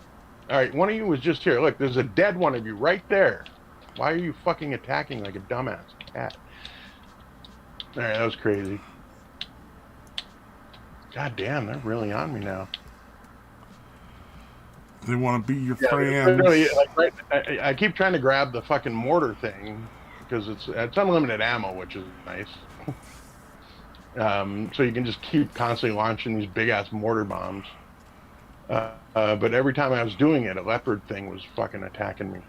S1: All right, one of you was just here. Look, there's a dead one of you right there. Why are you fucking attacking like a dumbass cat? All right, that was crazy. God damn, they're really on me now.
S2: They want to be your
S1: Yeah, literally,
S2: friends.
S1: like I keep trying to grab the fucking mortar thing because it's unlimited ammo, which is nice. So you can just keep constantly launching these big ass mortar bombs. But every time I was doing it, a leopard thing was fucking attacking me.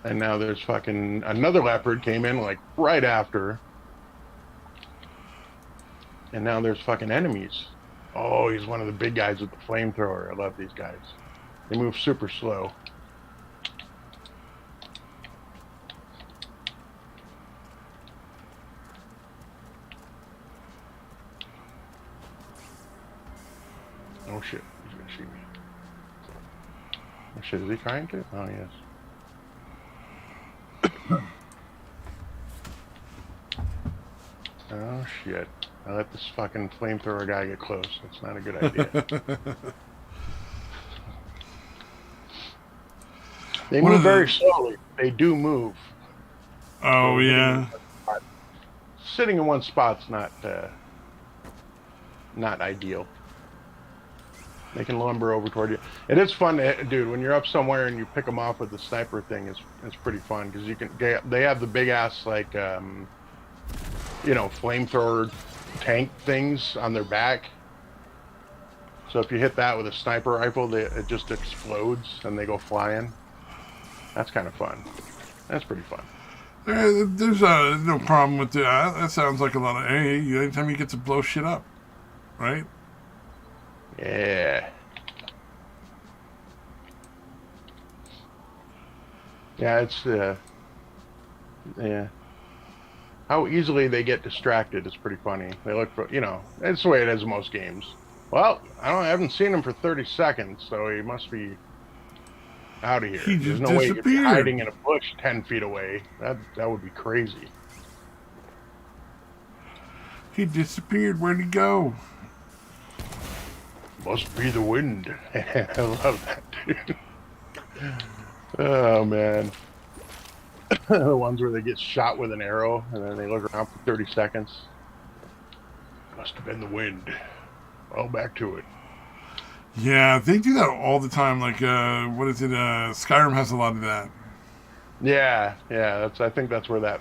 S1: And now there's fucking another leopard came in like right after. And now there's fucking enemies. Oh, he's one of the big guys with the flamethrower. I love these guys. They move super slow. Oh shit, he's gonna shoot me. Oh shit, is he trying to? Oh yes. Oh shit. I let this fucking flamethrower guy get close. That's not a good idea. They
S2: One
S1: move
S2: of
S1: very
S2: the.
S1: slowly. They do move.
S2: Oh
S1: So
S2: yeah.
S1: sitting in one spot's not ideal. They can lumber over toward you. It is fun, dude. When you're up somewhere and you pick them off with the sniper thing, it's pretty fun because they have the big ass like flamethrower tank things on their back. So if you hit that with a sniper rifle, it just explodes and they go flying. That's kind of fun. That's pretty fun.
S2: There's no problem with that. That sounds like a lot of hey. Anytime you get to blow shit up, right?
S1: Yeah. Yeah, it's yeah. How easily they get distracted is pretty funny. They look for, it's the way it is in most games. Well, I haven't seen him for 30 seconds, so he must be out of
S2: He
S1: here. There's
S2: just
S1: no way he could be
S2: disappeared.
S1: hiding in a bush 10 feet away. That would be crazy.
S2: He disappeared. Where'd he go?
S1: Must be the wind. I love that, dude. Oh, man. The ones where they get shot with an arrow and then they look around for 30 seconds. Must have been the wind. Well, back to it.
S2: Yeah, they do that all the time. Like, what is it? Skyrim has a lot of that.
S1: Yeah, yeah. I think that's where that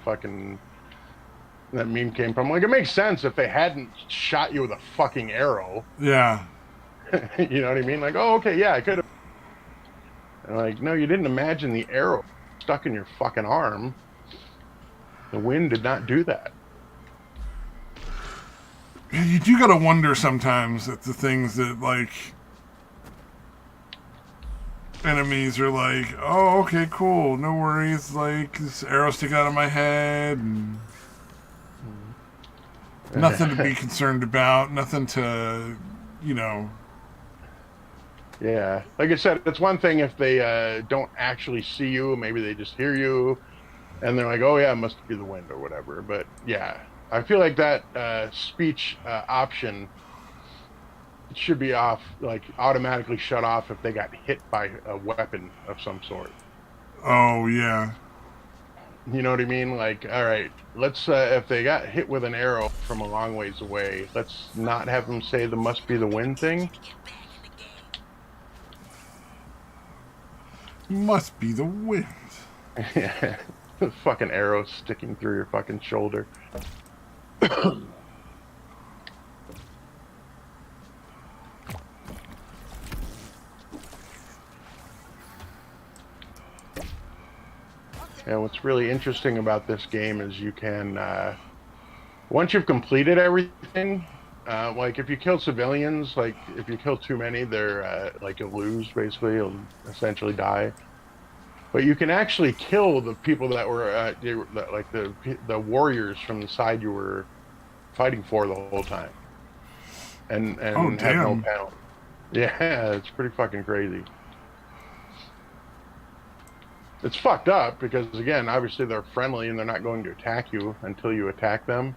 S1: meme came from. Like, it makes sense if they hadn't shot you with a fucking arrow.
S2: Yeah.
S1: You know what I mean? Like, oh, okay, yeah, I could have. And like, no, you didn't imagine the arrow stuck in your fucking arm. The wind did not do that.
S2: You do gotta wonder sometimes at the things that, like, enemies are like, oh, okay, cool, no worries, like, this arrow sticking out of my head, and nothing to be concerned about, nothing to,
S1: Yeah, like I said, it's one thing if they don't actually see you, maybe they just hear you, and they're like, "Oh yeah, it must be the wind or whatever." But yeah, I feel like that speech option should be off, like automatically shut off if they got hit by a weapon of some sort.
S2: Oh yeah.
S1: You know what I mean? Like, all right, let's if they got hit with an arrow from a long ways away, let's not have them say the must be the wind thing.
S2: Must be the wind.
S1: Yeah, fucking arrow sticking through your fucking shoulder. And what's really interesting about this game is you can, once you've completed everything, like if you kill civilians, like if you kill too many, they're like you'll lose basically, you'll essentially die. But you can actually kill the people that were, like the warriors from the side you were fighting for the whole time,
S2: Oh
S1: and have no
S2: damn.
S1: penalty. Yeah, it's pretty fucking crazy. It's fucked up because again, obviously they're friendly and they're not going to attack you until you attack them.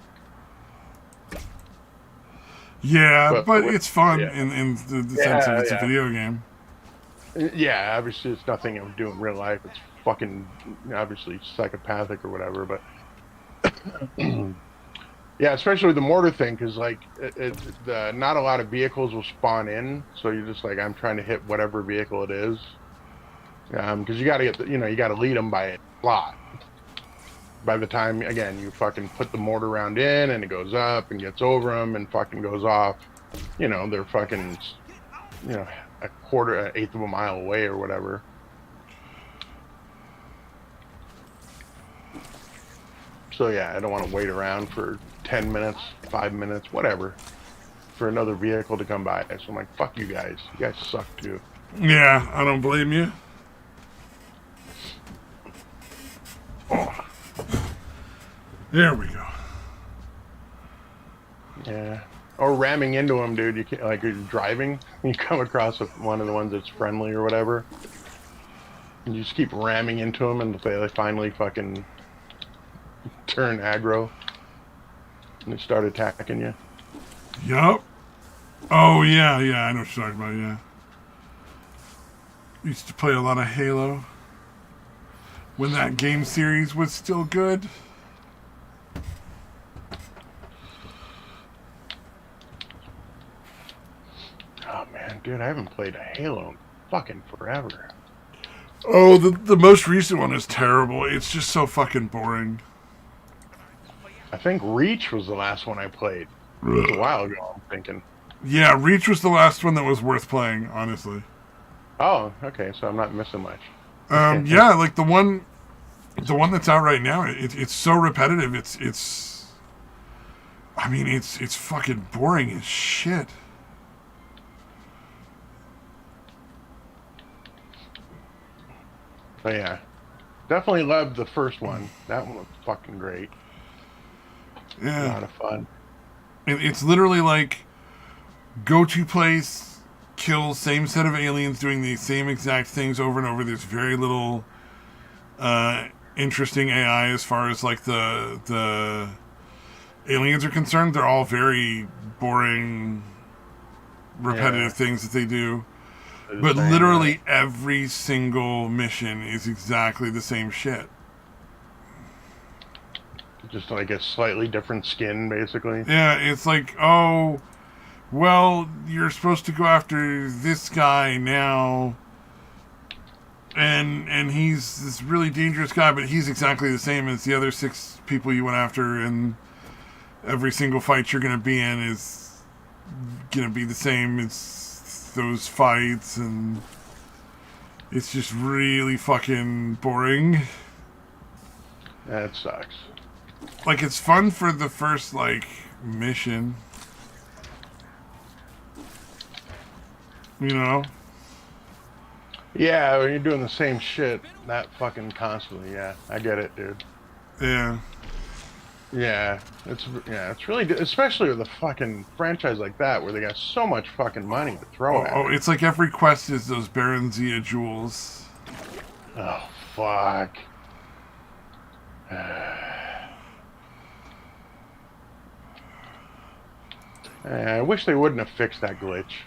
S2: Yeah,
S1: But
S2: but it's fun
S1: yeah,
S2: in the sense of
S1: yeah,
S2: it's a
S1: yeah,
S2: video game.
S1: yeah. Obviously, it's nothing I would do in real life. It's fucking obviously psychopathic or whatever. But yeah, especially the mortar thing, because like not a lot of vehicles will spawn in, so you're just like I'm trying to hit whatever vehicle it is, because you got to get you got to lead them by a lot. By the time again you fucking put the mortar round in and it goes up and gets over them and fucking goes off, they're fucking a quarter, an eighth of a mile away or whatever. So yeah, I don't want to wait around for 10 minutes, 5 minutes, whatever, for another vehicle to come by. So I'm like, fuck you guys. You guys suck too.
S2: Yeah, I don't blame you. Oh, there we go.
S1: Yeah. Or ramming into them, dude. You can't, like you're driving, you come across one of the ones that's friendly or whatever, and you just keep ramming into them, and they finally fucking turn aggro and they start attacking you.
S2: Yup. Oh yeah, yeah, I know what you're talking about, yeah. Used to play a lot of Halo when that game series was still good.
S1: Oh man, dude, I haven't played a Halo in fucking forever.
S2: Oh, the most recent one is terrible. It's just so fucking boring.
S1: I think Reach was the last one I played. It was a while ago, I'm thinking.
S2: Yeah, Reach was the last one that was worth playing, honestly.
S1: Oh, okay, so I'm not missing much.
S2: Yeah, like the one that's out right now. It's so repetitive. I mean, it's fucking boring as shit.
S1: But yeah, definitely loved the first one. That one was fucking great. A
S2: Yeah,
S1: lot of fun.
S2: it's literally like go to place, kill same set of aliens doing the same exact things over and over. There's very little uh, interesting AI as far as like the aliens are concerned. They're all very boring, repetitive
S1: Yeah,
S2: things that they do.
S1: the
S2: But
S1: same.
S2: literally every single mission is exactly the same shit.
S1: Just like a slightly different skin, basically.
S2: Yeah, it's like, oh, well, you're supposed to go after this guy now, and he's this really dangerous guy, but he's exactly the same as the other 6 people you went after, and every single fight you're gonna be in is gonna be the same as those fights, and it's just really fucking boring.
S1: That sucks.
S2: Like, it's fun for the first, like, mission, you know?
S1: Yeah, when you're doing the same shit, that fucking constantly. Yeah, I get it, dude.
S2: Yeah.
S1: It's really especially with a fucking franchise like that where they got so much fucking money to throw at it.
S2: It's like every quest is those Baron Zia jewels.
S1: Oh fuck. I wish they wouldn't have fixed that glitch.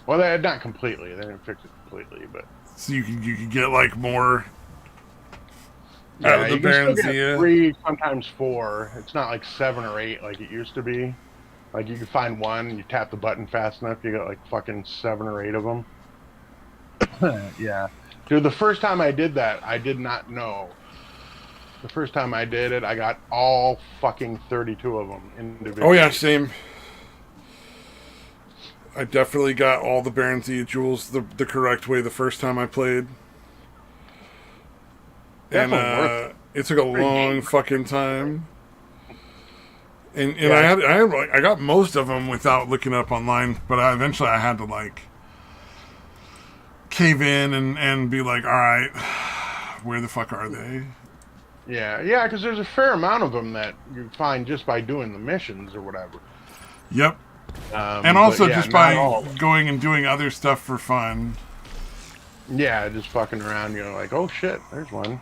S1: Well, they not completely. They didn't fix it completely, but
S2: So you can get like more out
S1: yeah,
S2: of the
S1: you can still
S2: Baron
S1: get
S2: Zia.
S1: 3, sometimes 4. It's not like 7 or 8 like it used to be. Like you can find one, and you tap the button fast enough, you got like fucking 7 or 8 of them. Yeah, dude. The first time I did that, I did not know. The first time I did it, I got all fucking 32 of them
S2: Oh yeah,
S1: individually.
S2: same. I definitely got all the Baron Zia jewels the correct way the first time I played. And
S1: Definitely worth it.
S2: it took a
S1: Great
S2: long
S1: game.
S2: fucking time. And
S1: Yeah,
S2: I got most of them without looking up online, but eventually I had to like cave in and be like, all right, where the fuck are they?
S1: yeah, because there's a fair amount of them that you find just by doing the missions or whatever.
S2: Yep. And
S1: But
S2: also
S1: yeah,
S2: just
S1: not
S2: by
S1: all of them.
S2: going and doing other stuff for fun.
S1: Yeah, just fucking around. You're like, oh shit, there's one.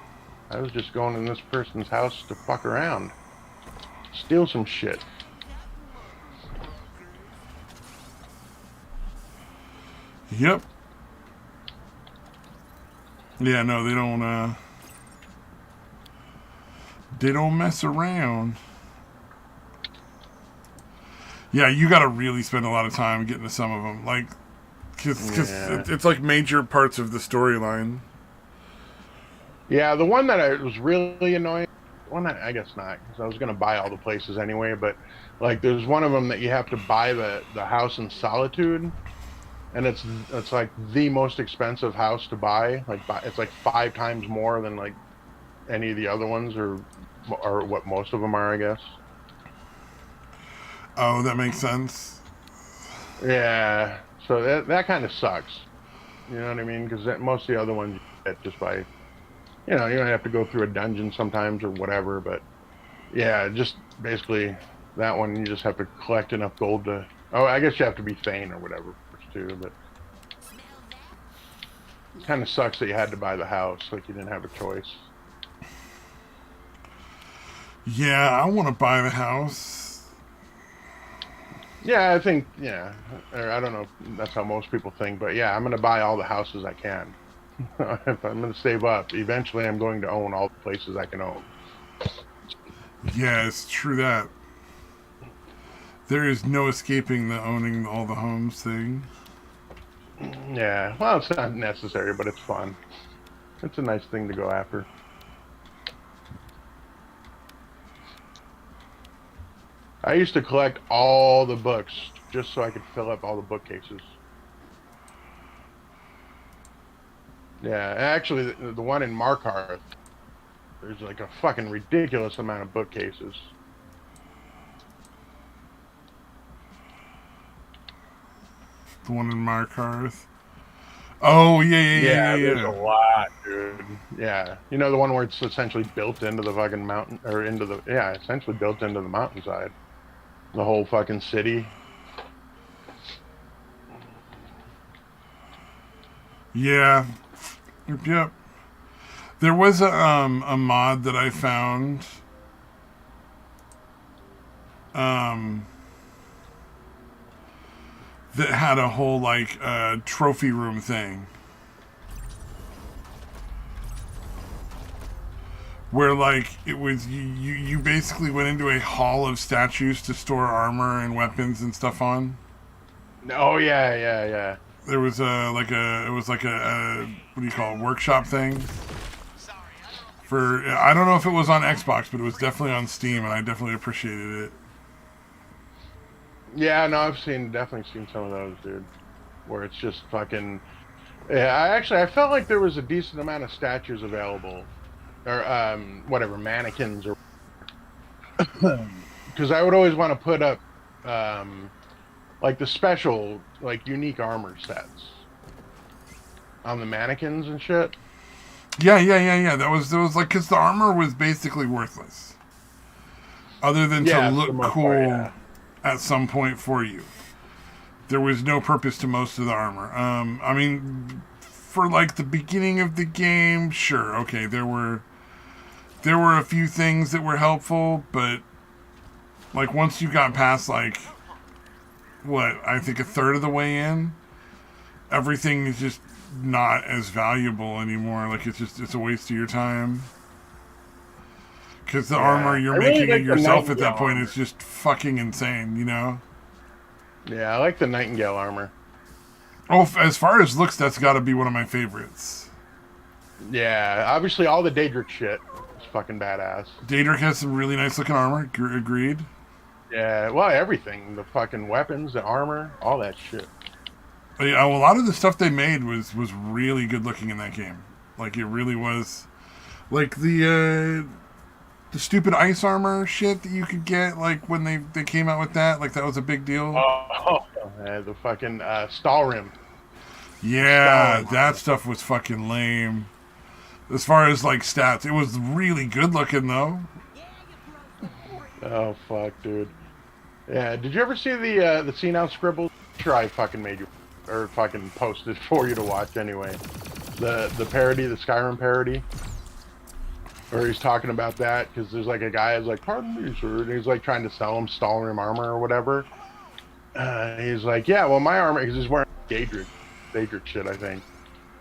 S1: I was just going in this person's house to fuck around, steal some shit.
S2: Yep. Yeah, no, they don't mess around. Yeah, you got to really spend a lot of time getting to some of them, like because
S1: Yeah,
S2: it's like major parts of the storyline.
S1: yeah. The one that I was really annoying. One that I guess not, because I was gonna buy all the places anyway. But like, there's one of them that you have to buy the house in Solitude, and it's like the most expensive house to buy. Like, it's like 5 times more than like any of the other ones, or what most of them are, I guess.
S2: Oh, that makes sense.
S1: Yeah, so that kind of sucks. You know what I mean? Because most of the other ones you get just by, you don't have to go through a dungeon sometimes or whatever. But yeah, just basically that one you just have to collect enough gold to. Oh, I guess you have to be Thane or whatever first too. But kind of sucks that you had to buy the house, like you didn't have a choice.
S2: Yeah, I want to buy the house.
S1: Yeah, I think or I don't know if that's how most people think, but yeah, I'm gonna buy all the houses I can. If I'm gonna save up, eventually I'm going to own all the places I can own.
S2: Yeah, it's true that there is no escaping the owning all the homes thing.
S1: Yeah, well, it's not necessary, but it's fun. It's a nice thing to go after. I used to collect all the books just so I could fill up all the bookcases. Yeah, actually, the one in Markarth, there's like a fucking ridiculous amount of bookcases.
S2: The one in Markarth. Oh
S1: Yeah,
S2: yeah.
S1: there's a
S2: Yeah.
S1: lot, dude. Yeah, the one where it's essentially built into the fucking mountain, or essentially built into the mountainside. The whole fucking city.
S2: Yeah. Yep. There was a mod that I found um that had a whole like trophy room thing where like it was you basically went into a hall of statues to store armor and weapons and stuff on.
S1: Oh yeah.
S2: There was a what do you call it, workshop thing for I don't know if it was on Xbox, but it was definitely on Steam, and I definitely appreciated it.
S1: Yeah, no, I've definitely seen some of those, dude. Where it's just fucking. Yeah, I felt like there was a decent amount of statues available, or whatever mannequins, or because I would always want to put up like the special, like unique armor sets on the mannequins and shit.
S2: Yeah. That was like because the armor was basically worthless. other than to look cool
S1: part,
S2: at some point for you. There was no purpose to most of the armor. I mean, for like the beginning of the game, sure, okay, there were a few things that were helpful, but like once you got past like what I think a third of the way in, everything is just not as valuable anymore. Like it's a waste of your time. Because the armor you're making like yourself at that point is just fucking insane, you know?
S1: Yeah, I like the Nightingale armor.
S2: Oh, as far as looks, that's got to be one of my favorites.
S1: Yeah, obviously all the Daedric shit is fucking badass.
S2: Daedric has some really nice looking armor. Agreed.
S1: Yeah, well, everything. The fucking weapons, the armor, all that shit.
S2: Yeah, well, a lot of the stuff they made was really good looking in that game. Like, it really was. Like, the stupid ice armor shit that you could get, like, when they came out with that. Like, that was a big deal.
S1: Oh, the fucking Stalrim.
S2: Yeah, that stuff was fucking lame. As far as, like, stats, it was really good looking, though.
S1: Oh, fuck, dude. Yeah, did you ever see the See Now Scribbles? Sure, I fucking made you, or fucking posted for you to watch anyway. The parody, the Skyrim parody. Where he's talking about that, because there's like a guy who's like, pardon me, sir, and he's like trying to sell him Stalrim armor or whatever. He's like, yeah, well, my armor, because he's wearing Daedric shit, I think.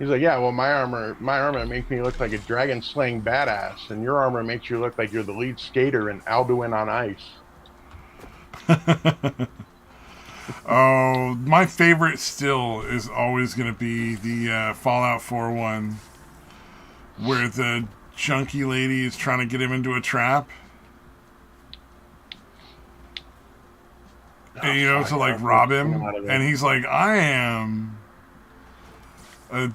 S1: He's like, yeah, well, my armor makes me look like a dragon-slaying badass, and your armor makes you look like you're the lead skater in Alduin on Ice.
S2: Oh, my favorite still is always going to be the Fallout 4 one, where the junkie lady is trying to get him into a trap. And, you know, to like rob him. And he's like, I am a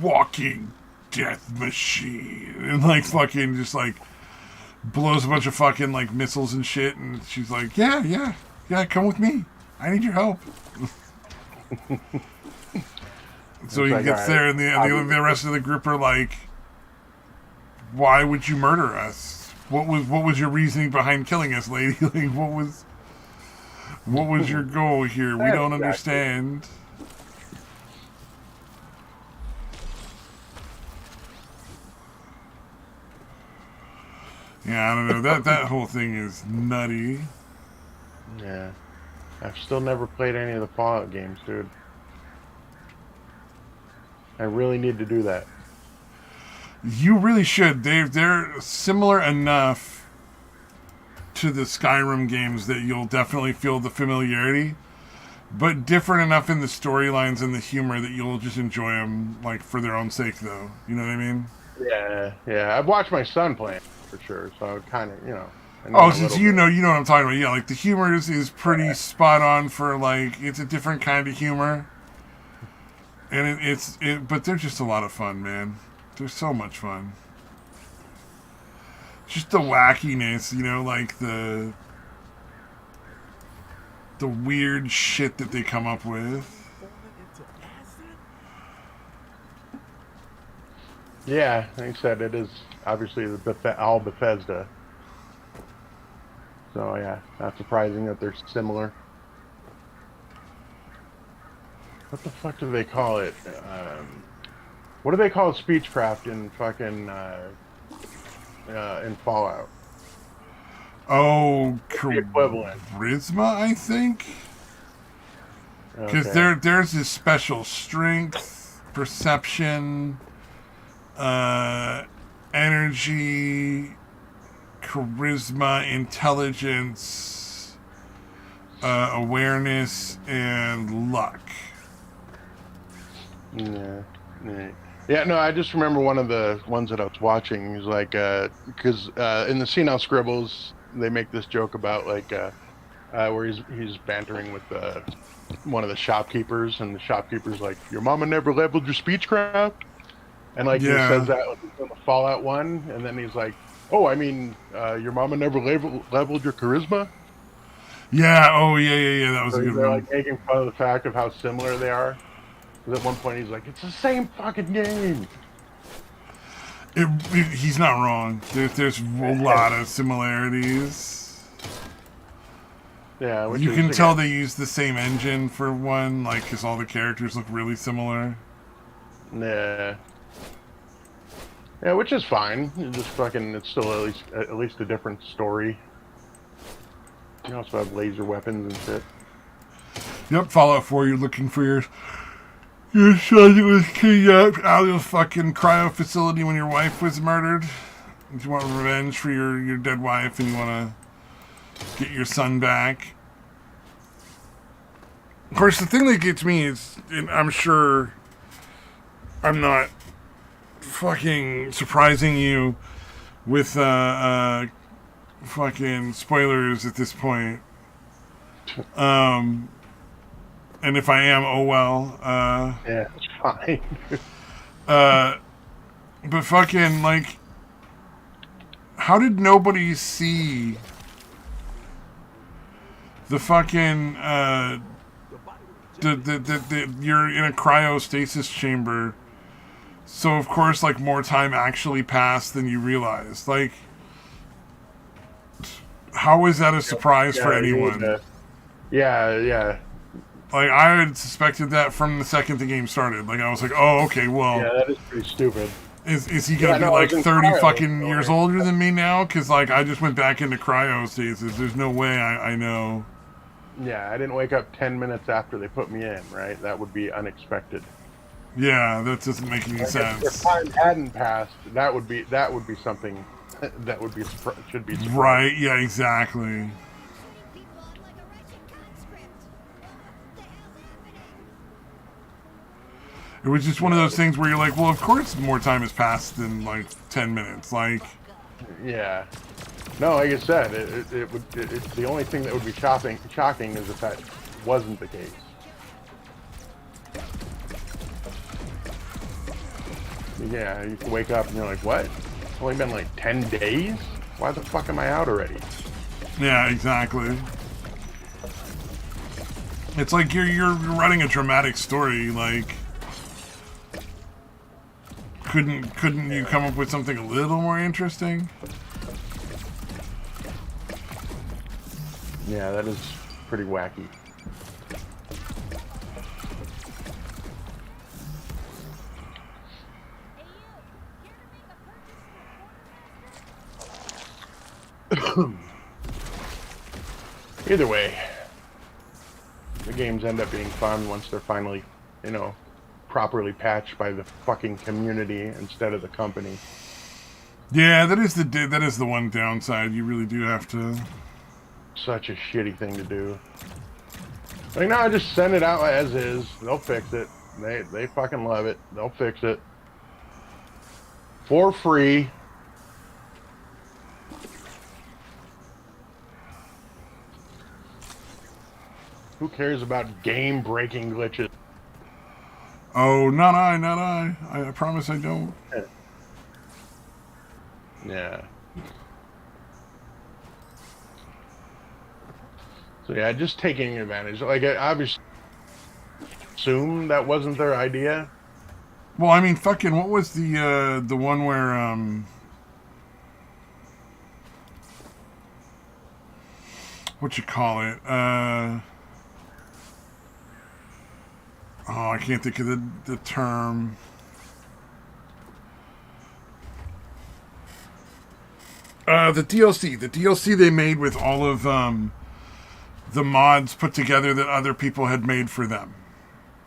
S2: walking death machine. And like fucking just like blows a bunch of fucking like missiles and shit. And she's like, yeah, come with me. I need your help. So he gets there, and the rest of the group are like, why would you murder us? What was your reasoning behind killing us, lady? Like, what was your goal here? We don't understand. Yeah, I don't know. That whole thing is nutty.
S1: Yeah. I've still never played any of the Fallout games, dude. I really need to do that.
S2: You really should. They're similar enough to the Skyrim games that you'll definitely feel the familiarity, but different enough in the storylines and the humor that you'll just enjoy them, like, for their own sake, though. You know what I mean?
S1: Yeah. I've watched my son play it, for sure, so kind of, you know.
S2: Oh, since you know what I'm talking about. Yeah, like, the humor is pretty spot on for, like, it's a different kind of humor. And but they're just a lot of fun, man. They're so much fun. Just the wackiness, you know, like the weird shit that they come up with.
S1: Yeah, like I said, it is obviously all Bethesda. So yeah, not surprising that they're similar. What the fuck do they call it? What do they call speechcraft in fucking in Fallout?
S2: Oh,
S1: equivalent.
S2: Charisma, I think. Because there's this special strength, perception, energy, charisma, intelligence, awareness, and luck.
S1: Yeah, no, I just remember one of the ones that I was watching. He was like, because in the See Now Scribbles, they make this joke about like where he's bantering with one of the shopkeepers, and the shopkeeper's like, "Your mama never leveled your speechcraft," and like he says that in the Fallout one, and then he's like, "Oh, I mean, your mama never leveled your charisma."
S2: Yeah. Oh, yeah. That was a good one.
S1: They're like making fun of the fact of how similar they are. At one point, he's like, "It's the same fucking game."
S2: He's not wrong. There's a lot of similarities.
S1: Yeah, which
S2: You
S1: is,
S2: can tell
S1: again,
S2: they use the same engine for one, like, because all the characters look really similar.
S1: yeah, yeah, which is fine. You just fucking, it's still at least a different story. You also have laser weapons and shit.
S2: Yep, Fallout 4, you're looking for your son that was kidnapped out of the fucking cryo facility when your wife was murdered. You want revenge for your dead wife and you want to get your son back. Of course, the thing that gets me is, and I'm sure I'm not fucking surprising you with fucking spoilers at this point. Um, and if I am, oh well.
S1: Yeah, it's fine.
S2: Uh, but fucking, like, how did nobody see the fucking you're in a cryostasis chamber, so of course, like, more time actually passed than you realized. Like, how is that a surprise for
S1: Yeah,
S2: anyone?
S1: yeah,
S2: Like, I had suspected that from the second the game started. Like, I was like, oh, okay, well,
S1: yeah. That is pretty stupid.
S2: is he
S1: Yeah,
S2: gonna be
S1: no, I
S2: like
S1: was in
S2: 30
S1: cryo.
S2: fucking
S1: So
S2: years older than me now? Because, like, I just went back into cryostasis. There's no way I know.
S1: yeah, I didn't wake up 10 minutes after they put me in. Right, that would be unexpected.
S2: Yeah, that doesn't make any
S1: Like if
S2: sense.
S1: time hadn't passed, that would be something that would be should be surprising.
S2: Right, yeah, exactly. It was just one of those things where you're like, well, of course more time has passed than, like, 10 minutes. Like,
S1: Yeah. No, like I said, it's the only thing that would be shocking is if that wasn't the case. Yeah, you can wake up and you're like, what? It's only been like 10 days? Why the fuck am I out already?
S2: yeah, exactly. It's like you're writing a dramatic story. Like, couldn't you come up with something a little more interesting?
S1: Yeah, that is pretty wacky. Either way, the games end up being fun once they're finally, properly patched by the fucking community instead of the company.
S2: Yeah, that is the one downside. You really do have to.
S1: Such a shitty thing to do. Like, no, just send it out as is. They'll fix it. They fucking love it. They'll fix it. For free. Who cares about game-breaking glitches?
S2: Oh, not I, not I. I promise I don't.
S1: Yeah. So yeah, just taking advantage. Like, I obviously assume that wasn't their idea.
S2: Well, I mean, fucking, what was the one where what you call it? Oh, I can't think of the term. The DLC they made with all of the mods put together that other people had made for them.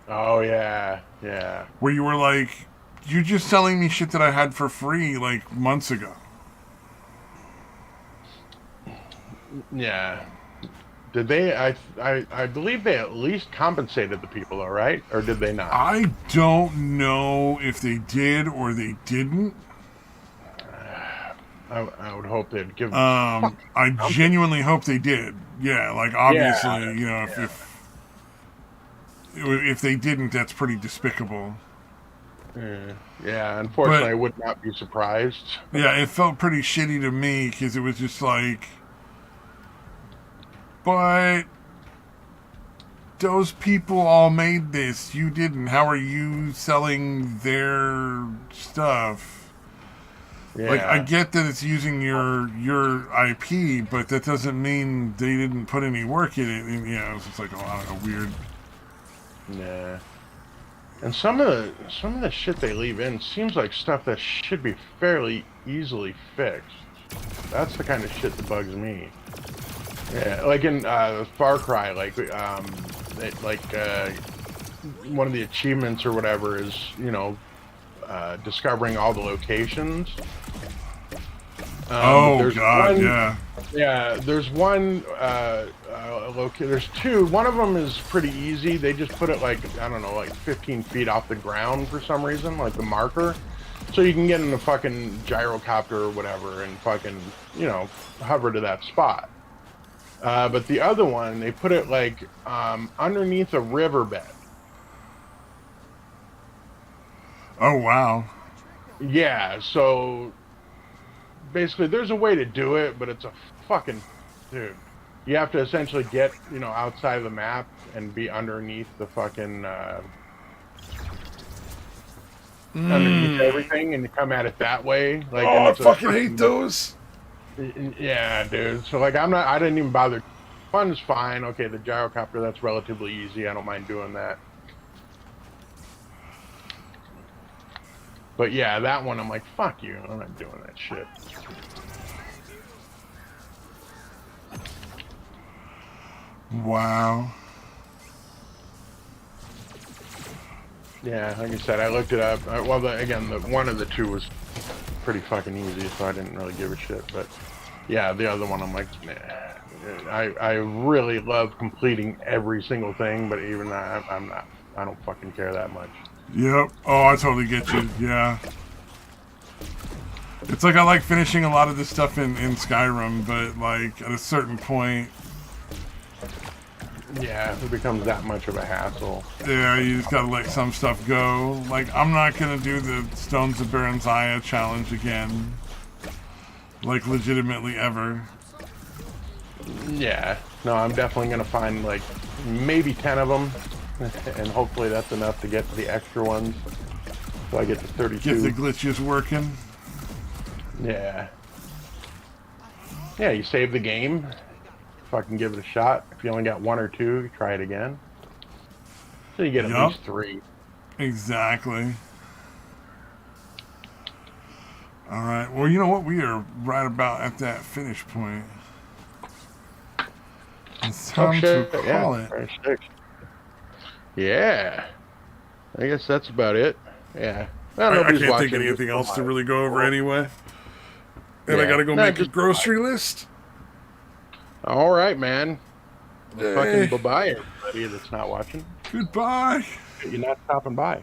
S1: Oh yeah, yeah,
S2: Where you were like, you're just selling me shit that I had for free like months ago.
S1: yeah. Did they? I believe they at least compensated the people, though, right? Or did they not?
S2: I don't know if they did or they didn't.
S1: I would hope they'd give.
S2: I genuinely hope they did. Yeah, like, obviously,
S1: Yeah,
S2: you know,
S1: yeah.
S2: if they didn't, that's pretty despicable.
S1: Yeah, unfortunately,
S2: But
S1: I would not be surprised.
S2: yeah, it felt pretty shitty to me because it was just like, but those people all made this. You didn't. How are you selling their stuff? Like, I
S1: Yeah.
S2: get that it's using your IP, but that doesn't mean they didn't put any work in it. And, it's just like, I don't know, weird.
S1: Nah. And some of the shit they leave in seems like stuff that should be fairly easily fixed. That's the kind of shit that bugs me. Yeah, like in Far Cry, one of the achievements or whatever is, discovering all the locations. But
S2: Oh
S1: there's
S2: God,
S1: one,
S2: yeah.
S1: yeah, there's one there's two. One of them is pretty easy. They just put it like, I don't know, like 15 feet off the ground for some reason, like the marker. So you can get in a fucking gyrocopter or whatever and fucking, hover to that spot. But the other one, they put it like underneath a riverbed.
S2: Oh wow.
S1: Yeah, so basically there's a way to do it, but it's a fucking dude. You have to essentially get, outside of the map and be underneath the fucking underneath everything, and you come at it that way. Like, and
S2: Oh, I
S1: it's a
S2: fucking hate those.
S1: yeah, dude. So like, I didn't even bother. Fun's fine. Okay, the gyrocopter, that's relatively easy. I don't mind doing that. But yeah, that one, I'm like, fuck you. I'm not doing that shit.
S2: Wow.
S1: Yeah, like I said, I looked it up. Again, one of the two was pretty fucking easy, so I didn't really give a shit. But yeah, the other one, I'm like, nah. I really love completing every single thing, but even that, I'm not. I don't fucking care that much.
S2: Yep. Oh, I totally get you. Yeah. It's like I like finishing a lot of this stuff in Skyrim, but like at a certain point,
S1: Yeah, it becomes that much of a hassle.
S2: yeah, you just gotta let some stuff go. Like, I'm not gonna do the Stones of Baranzaya challenge again. Like, legitimately ever.
S1: Yeah, no, I'm definitely gonna find like maybe 10 of them, and hopefully that's enough to get to the extra ones. So I get to 32.
S2: Get the glitches working.
S1: Yeah. Yeah, you save the game. Fucking give it a shot. If you only got one or two, try it again. So you get at least 3.
S2: Exactly. All right. Well, you know what? We are right about at that finish point. It's time to call it.
S1: Yeah. I guess that's about it. Yeah. Well,
S2: I
S1: nobody's
S2: can't think
S1: watching
S2: of anything
S1: this
S2: else to
S1: live.
S2: really go over anyway. And
S1: Yeah.
S2: I gotta go
S1: No,
S2: make a
S1: just
S2: grocery list.
S1: All right, man.
S2: Hey.
S1: Fucking bye-bye, everybody that's not watching.
S2: Goodbye.
S1: You're not stopping by.